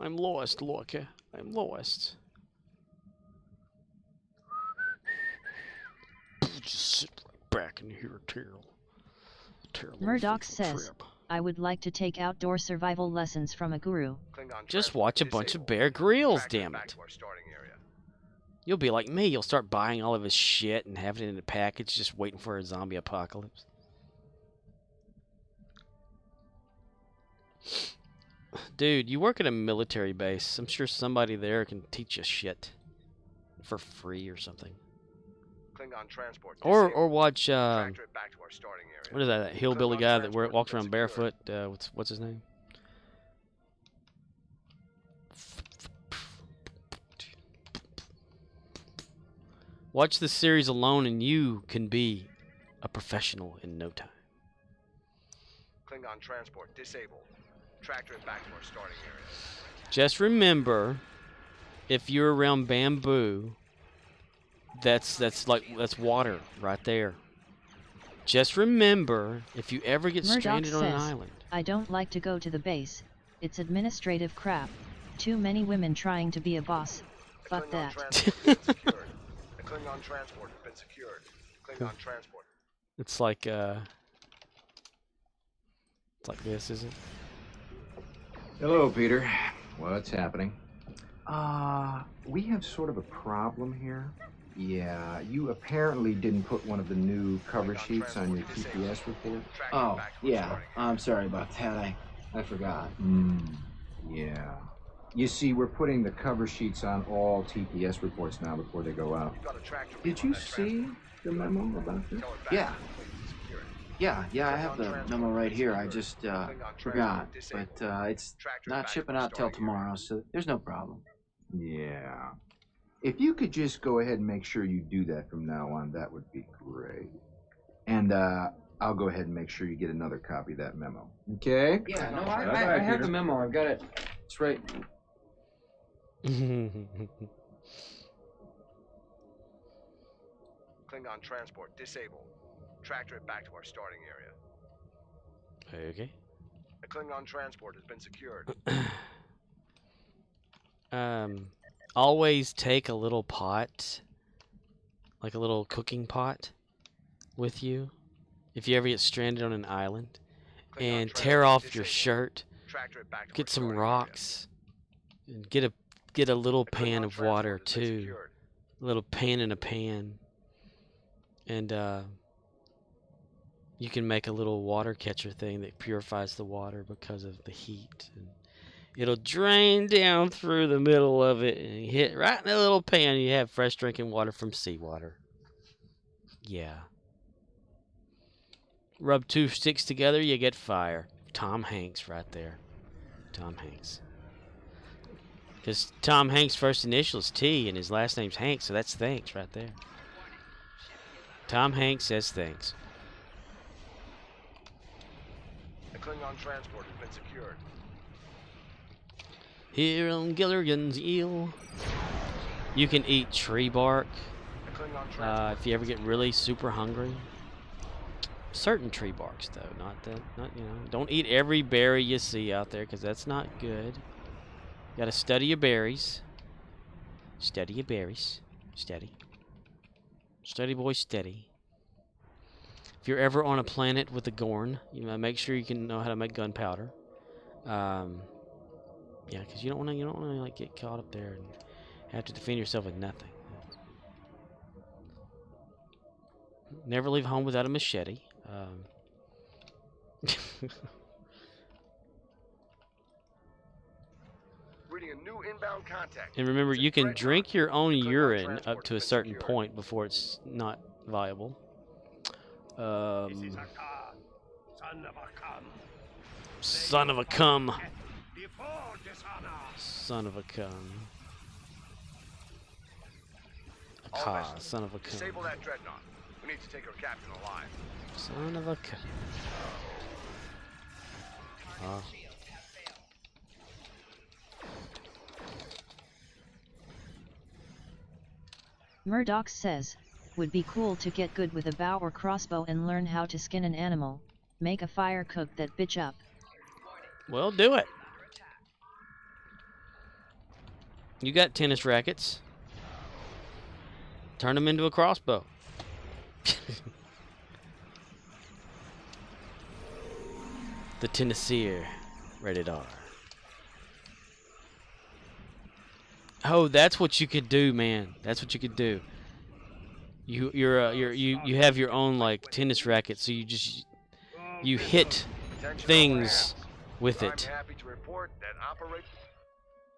I'm lost, Lorca. I'm lost. Just sit right back in here, Terrell. Murdoch says, I would like to take outdoor survival lessons from a guru. Klingon Just transport watch a bunch of disabled. Bear Grylls, Tractor it damn back it. to our starting area. You'll be like me. You'll start buying all of his shit and having it in a package, just waiting for a zombie apocalypse. Dude, you work at a military base. I'm sure somebody there can teach you shit for free or something. Klingon transport Or disabled. watch Tractor it back to our starting area. what is that hillbilly Klingon guy that transport walks has around been secured. barefoot? What's his name? Watch the series alone and you can be a professional in no time. Klingon transport disabled. Tractor it back to our starting area. Just remember, if you're around bamboo, that's water right there. Just remember, if you ever get Murdoch stranded on an says, island. I don't like to go to the base. It's administrative crap. Too many women trying to be a boss. The Fuck Klingon that. transport has been secured. The Klingon transport has been secured. Klingon transport. It's like this, isn't it? Hello, Peter. What's happening? We have sort of a problem here. Yeah, you apparently didn't put one of the new cover sheets on your TPS report. Oh, yeah. I'm sorry about that. I forgot. Yeah. You see, we're putting the cover sheets on all TPS reports now before they go out. Did you see the memo about this? Yeah. Yeah, I have the memo right here. I just forgot. But it's not shipping out till tomorrow, so there's no problem. Yeah. If you could just go ahead and make sure you do that from now on, that would be great. And I'll go ahead and make sure you get another copy of that memo. Okay? Yeah, no, I have the memo. I've got it. It's right. Klingon transport disabled. Tractor it back to our starting area. Okay. The Klingon transport has been secured. Always take a little pot, like a little cooking pot, with you if you ever get stranded on an island, and tear off your shirt, get some rocks, and get a little pan of water too, a little pan in a pan, and you can make a little water catcher thing that purifies the water because of the heat. And it'll drain down through the middle of it and hit right in the little pan. You have fresh drinking water from seawater. Yeah. Rub two sticks together, you get fire. Tom Hanks right there. Tom Hanks. Because Tom Hanks' first initial is T and his last name's Hanks, so that's thanks right there. Tom Hanks says thanks. The Klingon transport has been secured. Here on Gilligan's Eel, you can eat tree bark if you ever get really super hungry. Certain tree barks, though, not don't eat every berry you see out there because that's not good. You gotta study your berries. Study your berries. Steady. Steady, boy, steady. If you're ever on a planet with a Gorn, you know, make sure you can know how to make gunpowder. Yeah, because you don't want to like get caught up there and have to defend yourself with nothing. Never leave home without a machete. Reading a new inbound contact. And remember, you can drink your own urine up to a certain point before it's not viable. This is Akar, son of a cum. Son of a cum. Before dishonor. Son of a cum. All Akar, vessels, son of a cum. disable that dreadnought. We need to take our captain alive. Son of a cum. Oh. Murdoch says, would be cool to get good with a bow or crossbow and learn how to skin an animal, make a fire, cook that bitch up. Well, do it. You got tennis rackets. Turn them into a crossbow. The Tennesseer, rated R. Oh, that's what you could do, man. That's what you could do. You have your own like tennis racket, so you hit things with it. I'm happy to report that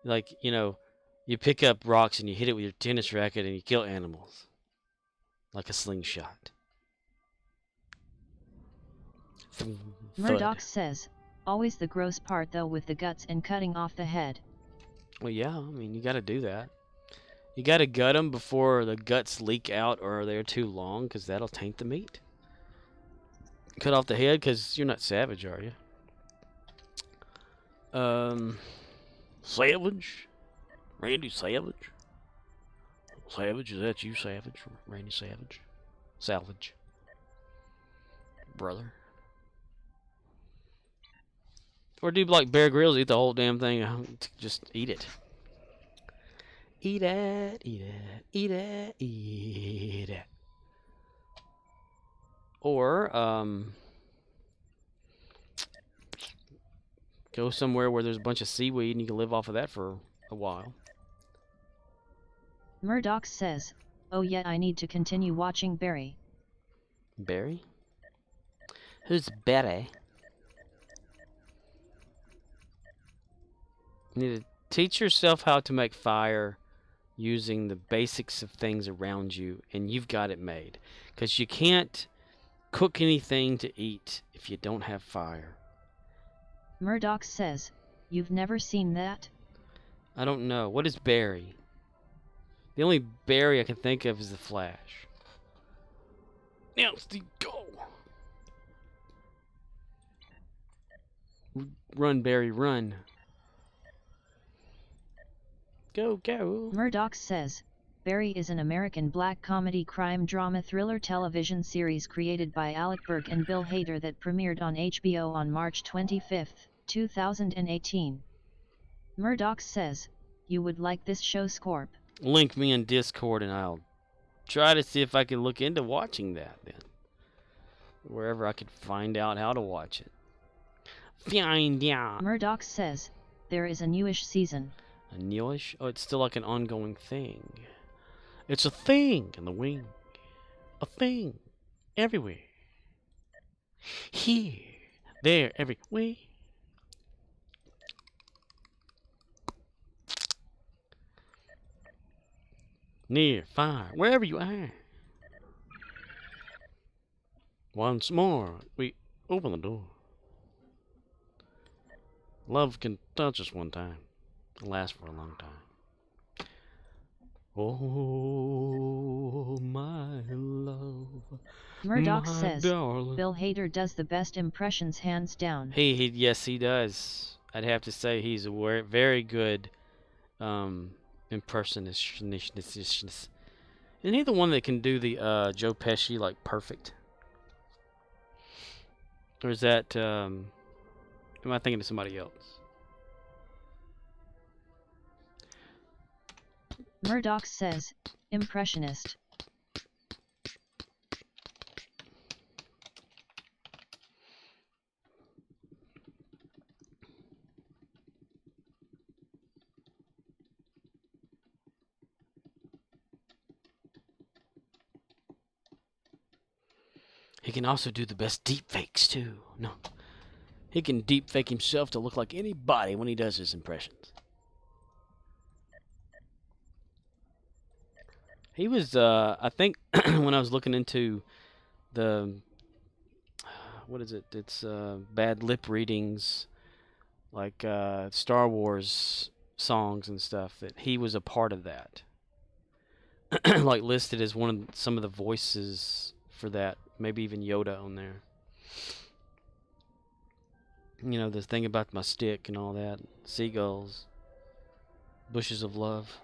Like, you know, you pick up rocks and you hit it with your tennis racket and you kill animals. Like a slingshot. Murdoch says, always the gross part though with the guts and cutting off the head. Well, yeah, I mean, you got to do that. You gotta gut them before the guts leak out or they're too long, because that'll taint the meat. Cut off the head, because you're not Savage, are you? Savage? Randy Savage? Savage, is that you, Savage? Randy Savage? Salvage. Brother. Or do like Bear Grylls, eat the whole damn thing, just eat it. Eat it, eat it, eat it, eat it. Or, go somewhere where there's a bunch of seaweed and you can live off of that for a while. Murdoch says, oh yeah, I need to continue watching Barry. Barry? Who's Barry? You need to teach yourself how to make fire using the basics of things around you, and you've got it made. Because you can't cook anything to eat if you don't have fire. Murdoch says, you've never seen that? I don't know. What is Barry? The only Barry I can think of is the Flash. Now, Steve, go! Run, Barry, run. Go, go. Murdoch says, Barry is an American black comedy crime drama thriller television series created by Alec Berg and Bill Hader that premiered on HBO on March 25, 2018. Murdoch says, you would like this show, Scorp. Link me in Discord and I'll try to see if I can look into watching that then. Wherever I could find out how to watch it. Find out. Murdoch says, there is a newish season. A newish? Oh, it's still like an ongoing thing. It's a thing in the wing. A thing. Everywhere. Here. There. Everywhere. Near, far, wherever you are. Once more, we open the door. Love can touch us one time. It'll last for a long time. Oh, my love. Murdoch my says, darling. Bill Hader does the best impressions hands down. Yes, he does. I'd have to say he's a very good impersonation. Isn't he the one that can do the Joe Pesci like perfect? Or is that am I thinking of somebody else? Murdoch says, impressionist. He can also do the best deep fakes too. No. He can deep fake himself to look like anybody when he does his impressions. He was, I think, when I was looking into the, what is it? It's bad lip readings, like Star Wars songs and stuff, that he was a part of that. Like listed as some of the voices for that. Maybe even Yoda on there. You know, the thing about my stick and all that. Seagulls. Bushes of love.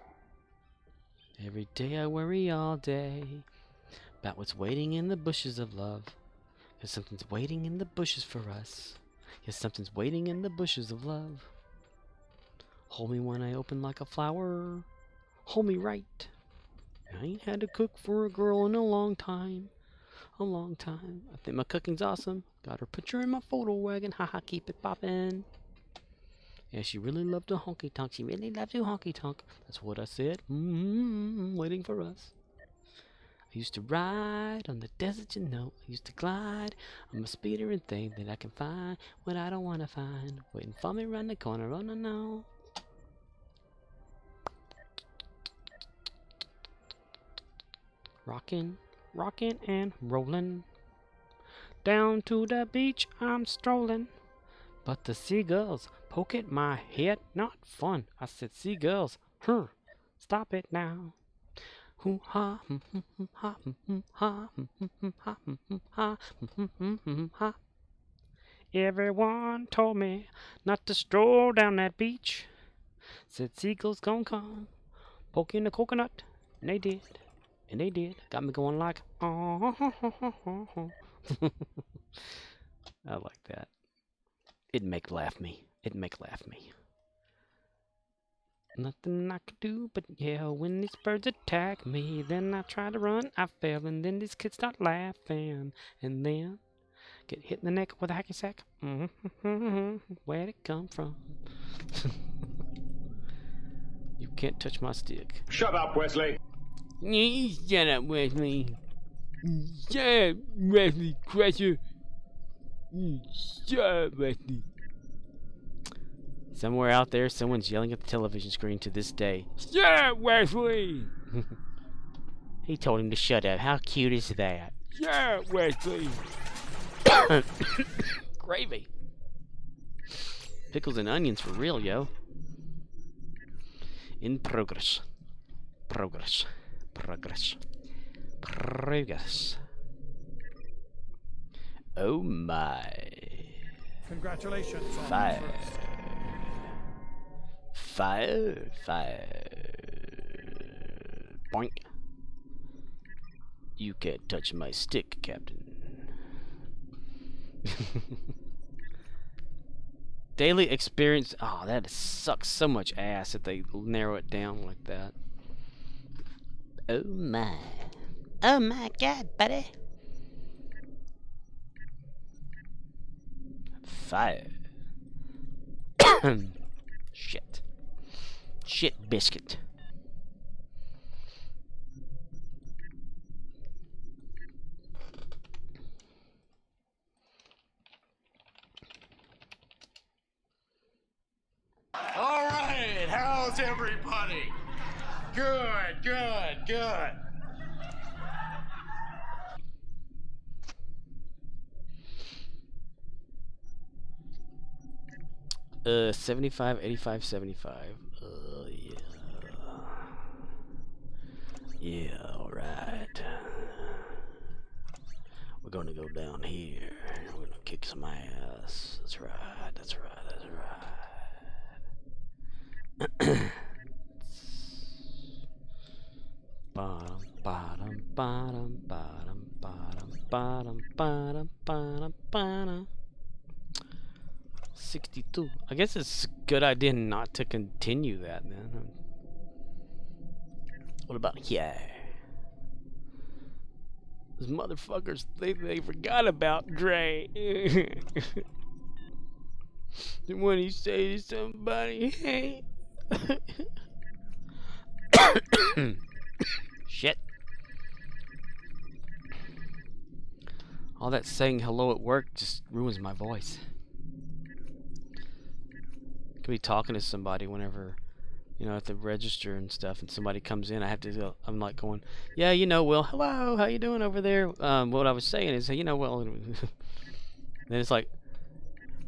Every day I worry all day about what's waiting in the bushes of love. 'Cause something's waiting in the bushes for us. Yes, something's waiting in the bushes of love. Hold me when I open like a flower. Hold me right. I ain't had to cook for a girl in a long time. A long time. I think my cooking's awesome. Got her picture in my photo wagon. Haha, keep it poppin'. Yeah, she really loved to honky tonk. She really loved to honky tonk. That's what I said. Waiting for us. I used to ride on the desert, you know. I used to glide on my speeder and think that I can find what I don't want to find. Waiting for me around the corner. Oh, no, no. Rockin'. Rockin' and rollin'. Down to the beach I'm strolling. But the seagulls poke at my head. Not fun. I said, seagulls, stop it now. Hoo ha, ha, ha, ha, ha. Everyone told me not to stroll down that beach. Said seagulls gon' come, poking the coconut, and they did. And they did. Got me going like, oh. I like that. It'd make laugh me. It'd make laugh me. Nothing I could do but yell when these birds attack me. Then I try to run, I fell, and then these kids start laughing. And then get hit in the neck with a hacky sack. Where'd it come from? You can't touch my stick. Shut up, Wesley. Shut up, Wesley. Shut up, Wesley Crusher. Shut up, Wesley. Somewhere out there, someone's yelling at the television screen to this day. Shut up, Wesley! He told him to shut up. How cute is that? Shut up, Wesley! Gravy. Pickles and onions for real, yo. In progress. Progress. Progress. Progress. Oh my. Congratulations. Fire. Fire. Fire. Boink. You can't touch my stick, Captain. Daily experience. Oh, that sucks so much ass if they narrow it down like that. Oh my. Oh my god, buddy. Fire. Shit. Shit biscuit. All right, how's everybody? Good, good, good. 75, 85, 75. Yeah. Yeah, alright. We're gonna go down here. We're gonna kick some ass. That's right, that's right, that's right. Bottom, bottom, bottom, bottom, bottom, bottom, bottom, bottom, bottom. 62. I guess it's a good idea not to continue that then. What about here? Those motherfuckers, they forgot about Dre. When he say to somebody, hey. Shit. All that saying hello at work just ruins my voice. I could be talking to somebody whenever, you know, at the register and stuff, and somebody comes in, I have to go, I'm like going, yeah, you know, well, hello, how you doing over there? What I was saying is, you know, well, then it's like,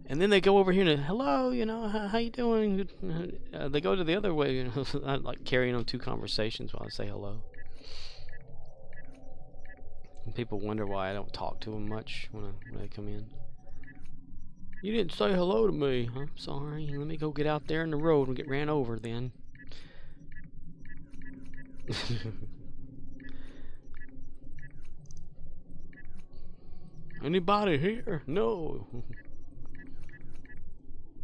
and then they go over here and, hello, you know, how you doing? They go to the other way, you know, I'm like carrying on two conversations while I say hello. And people wonder why I don't talk to them much when they come in. You didn't say hello to me. I'm sorry. Let me go get out there in the road and get ran over then. Anybody here? No.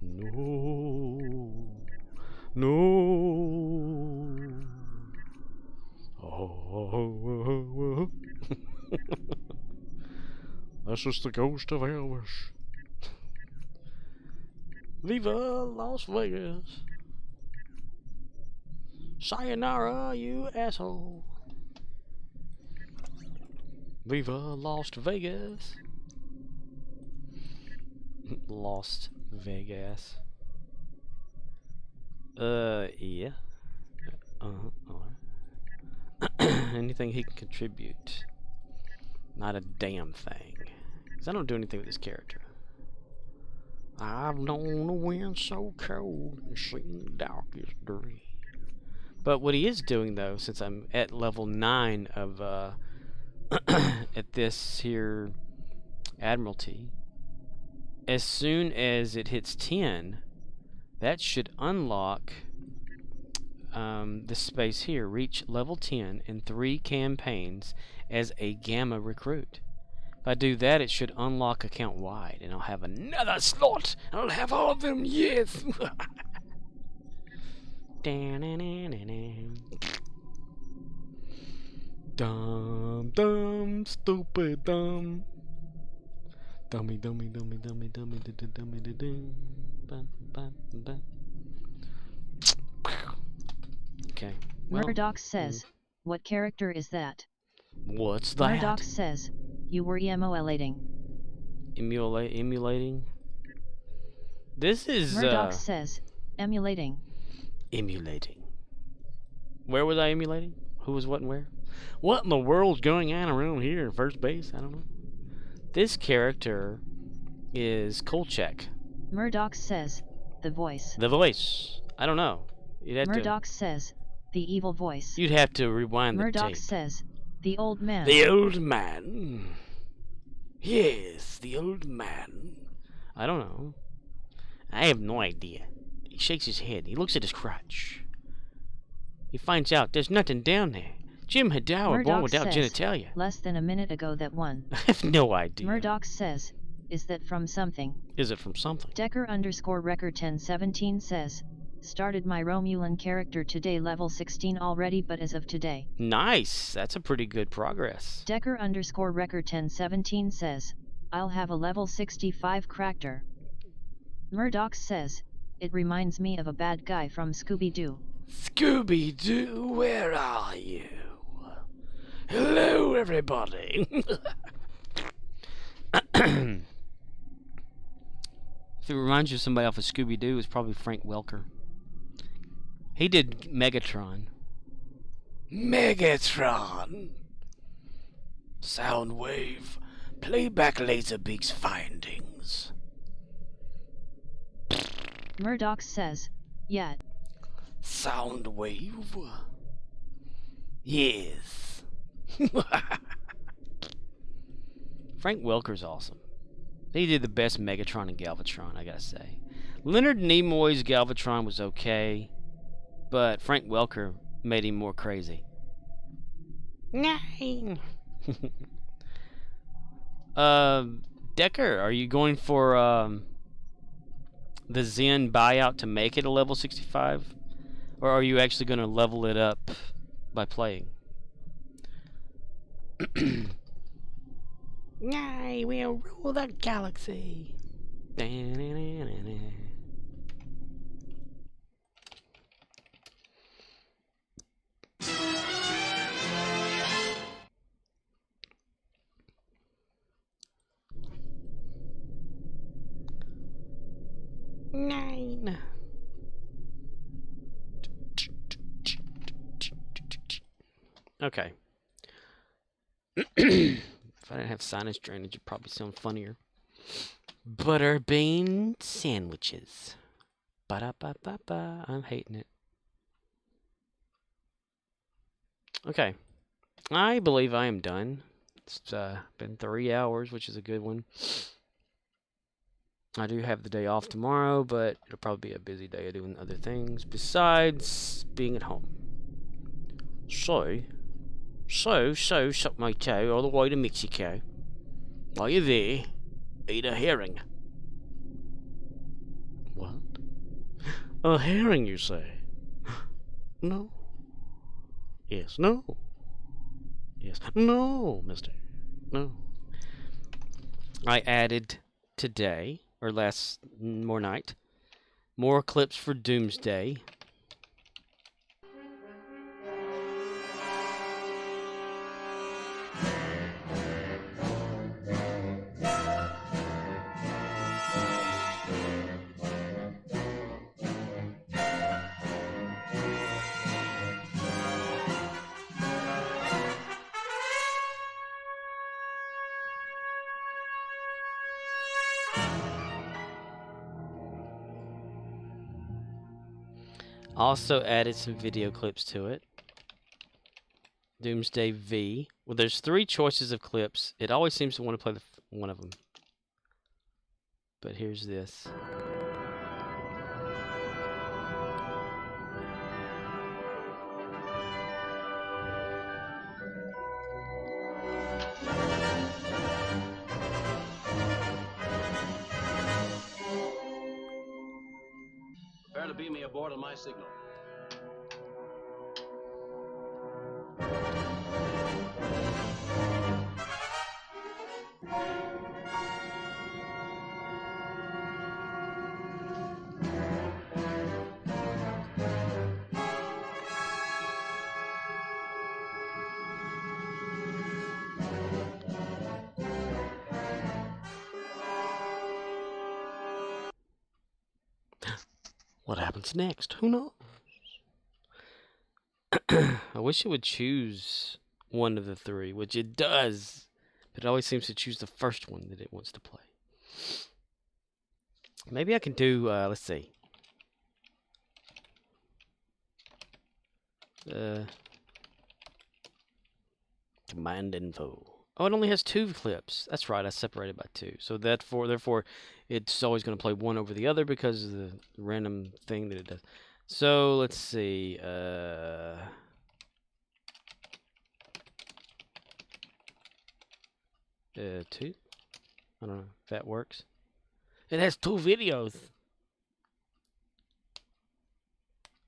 No. No. Oh. That's just the ghost of Elvis. Viva Las Vegas. Sayonara, you asshole. Viva Las Vegas. Lost Vegas. Yeah. Alright. Anything he can contribute. Not a damn thing. Because I don't do anything with this character. I've known the wind so cold and seen the darkest dream. But what he is doing, though, since I'm at level 9 of at this here Admiralty, as soon as it hits 10, that should unlock this space here. Reach level 10 in 3 campaigns as a Gamma recruit. If I do that, it should unlock account wide, and I'll have another slot. I'll have all of them. Yes. Dumb, dumb, stupid, dumb. Dummy, dummy, dummy, dummy, dummy, dummy, dummy, Okay. Well, Murdoch says, what character is that? What's that? Murdoch says, you were emulating. Emulating? This is, Murdoch says, emulating. Emulating. Where was I emulating? Who was what and where? What in the world's going on around here? First base? I don't know. This character is Kolchak. Murdoch says, the voice. The voice. I don't know. Murdoch says, the evil voice. You'd have to rewind Murdoch the tape. says, the old man. The old man. Yes, the old man. I don't know. I have no idea. He shakes his head. He looks at his crotch. He finds out there's nothing down there. Jim Hadow born without genitalia. Less than a minute ago that one. I have no idea. Murdoch says, is that from something? Is it from something? Decker_record 1017 says, started my Romulan character today, level 16 already, but as of today. Nice. That's a pretty good progress. Decker_record 1017 says, I'll have a level 65 character. Murdoch says, it reminds me of a bad guy from Scooby-Doo. Scooby-Doo, where are you? Hello, everybody. If it reminds you of somebody off of Scooby-Doo, it's probably Frank Welker. He did Megatron. Megatron! Soundwave. Playback Laserbeak's findings. Murdoch says, yeah. Soundwave? Yes. Frank Welker's awesome. He did the best Megatron and Galvatron, I gotta say. Leonard Nimoy's Galvatron was okay, but Frank Welker made him more crazy. 9. Decker, are you going for the Zen buyout to make it a level 65? Or are you actually going to level it up by playing? I will rule the galaxy. Nine. Okay. If I didn't have sinus drainage, it'd probably sound funnier. Butter bean sandwiches. Ba-da-ba-ba-ba. I'm hating it. Okay. I believe I am done. It's been 3 hours, which is a good one. I do have the day off tomorrow, but it'll probably be a busy day of doing other things besides being at home. So, suck my toe all the way to Mexico. While you're there, eat a herring. What? A herring, you say? No. Yes, no. Yes, no, mister. No. I added today, or more night, more clips for Doomsday. Also added some video clips to it. Doomsday V. Well, there's 3 choices of clips. It always seems to want to play one of them. But here's this. Prepare to beam me aboard on my signal. What happens next? Who knows? I wish it would choose one of the 3, which it does, but it always seems to choose the first one that it wants to play. Maybe I can do, let's see. Command info. Oh, it only has 2 clips. That's right, I separated by 2. So therefore, it's always going to play one over the other because of the random thing that it does. So, let's see. 2? I don't know if that works. It has 2 videos.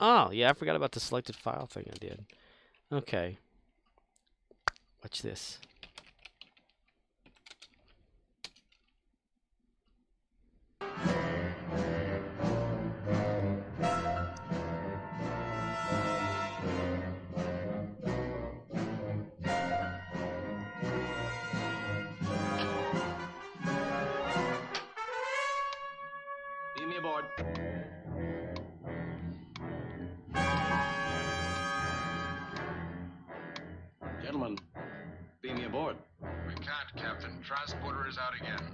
Oh, yeah, I forgot about the selected file thing I did. Okay. Watch this. Beam me aboard. Gentlemen, beam me aboard. We can't, Captain. Transporter is out again.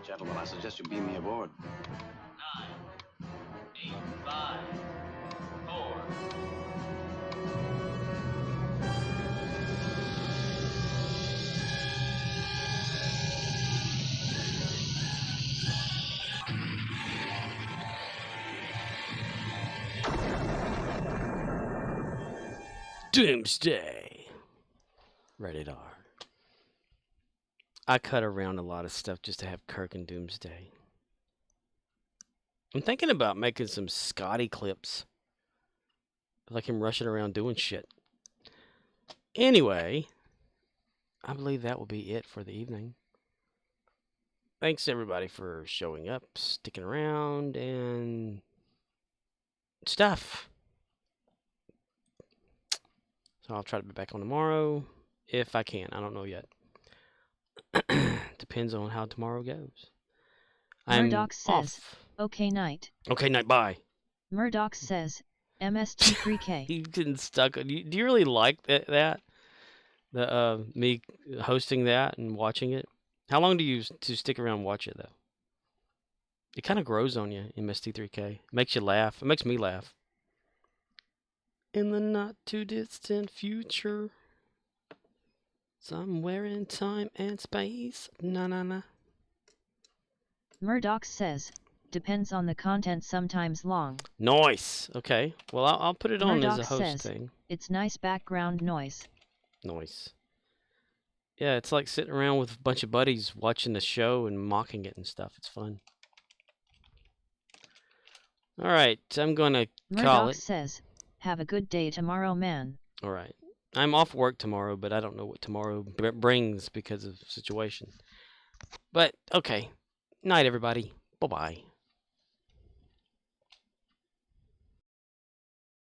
Gentlemen, I suggest you beam me aboard. 9, 8, 5, 4. Doomsday. Rated R. I cut around a lot of stuff just to have Kirk and Doomsday. I'm thinking about making some Scotty clips. Like him rushing around doing shit. Anyway, I believe that will be it for the evening. Thanks everybody for showing up, sticking around, and stuff. So I'll try to be back on tomorrow if I can. I don't know yet. Depends on how tomorrow goes. Murdoch says, okay night. Okay night, bye. Murdoch says, MST3K. He getting stuck. Do you really like that? The me hosting that and watching it? How long do you stick around and watch it, though? It kind of grows on you, MST3K. It makes you laugh. It makes me laugh. In the not-too-distant future, somewhere in time and space, na-na-na. Murdoch says, depends on the content, sometimes long. Nice. Okay. Well, I'll put it on Murdoch as a host says, thing. It's nice background noise. Noise. Yeah, it's like sitting around with a bunch of buddies watching the show and mocking it and stuff. It's fun. All right, I'm going to call Murdoch it. says, have a good day tomorrow, man. All right. I'm off work tomorrow, but I don't know what tomorrow brings because of the situation. But, okay. Night, everybody. Bye-bye.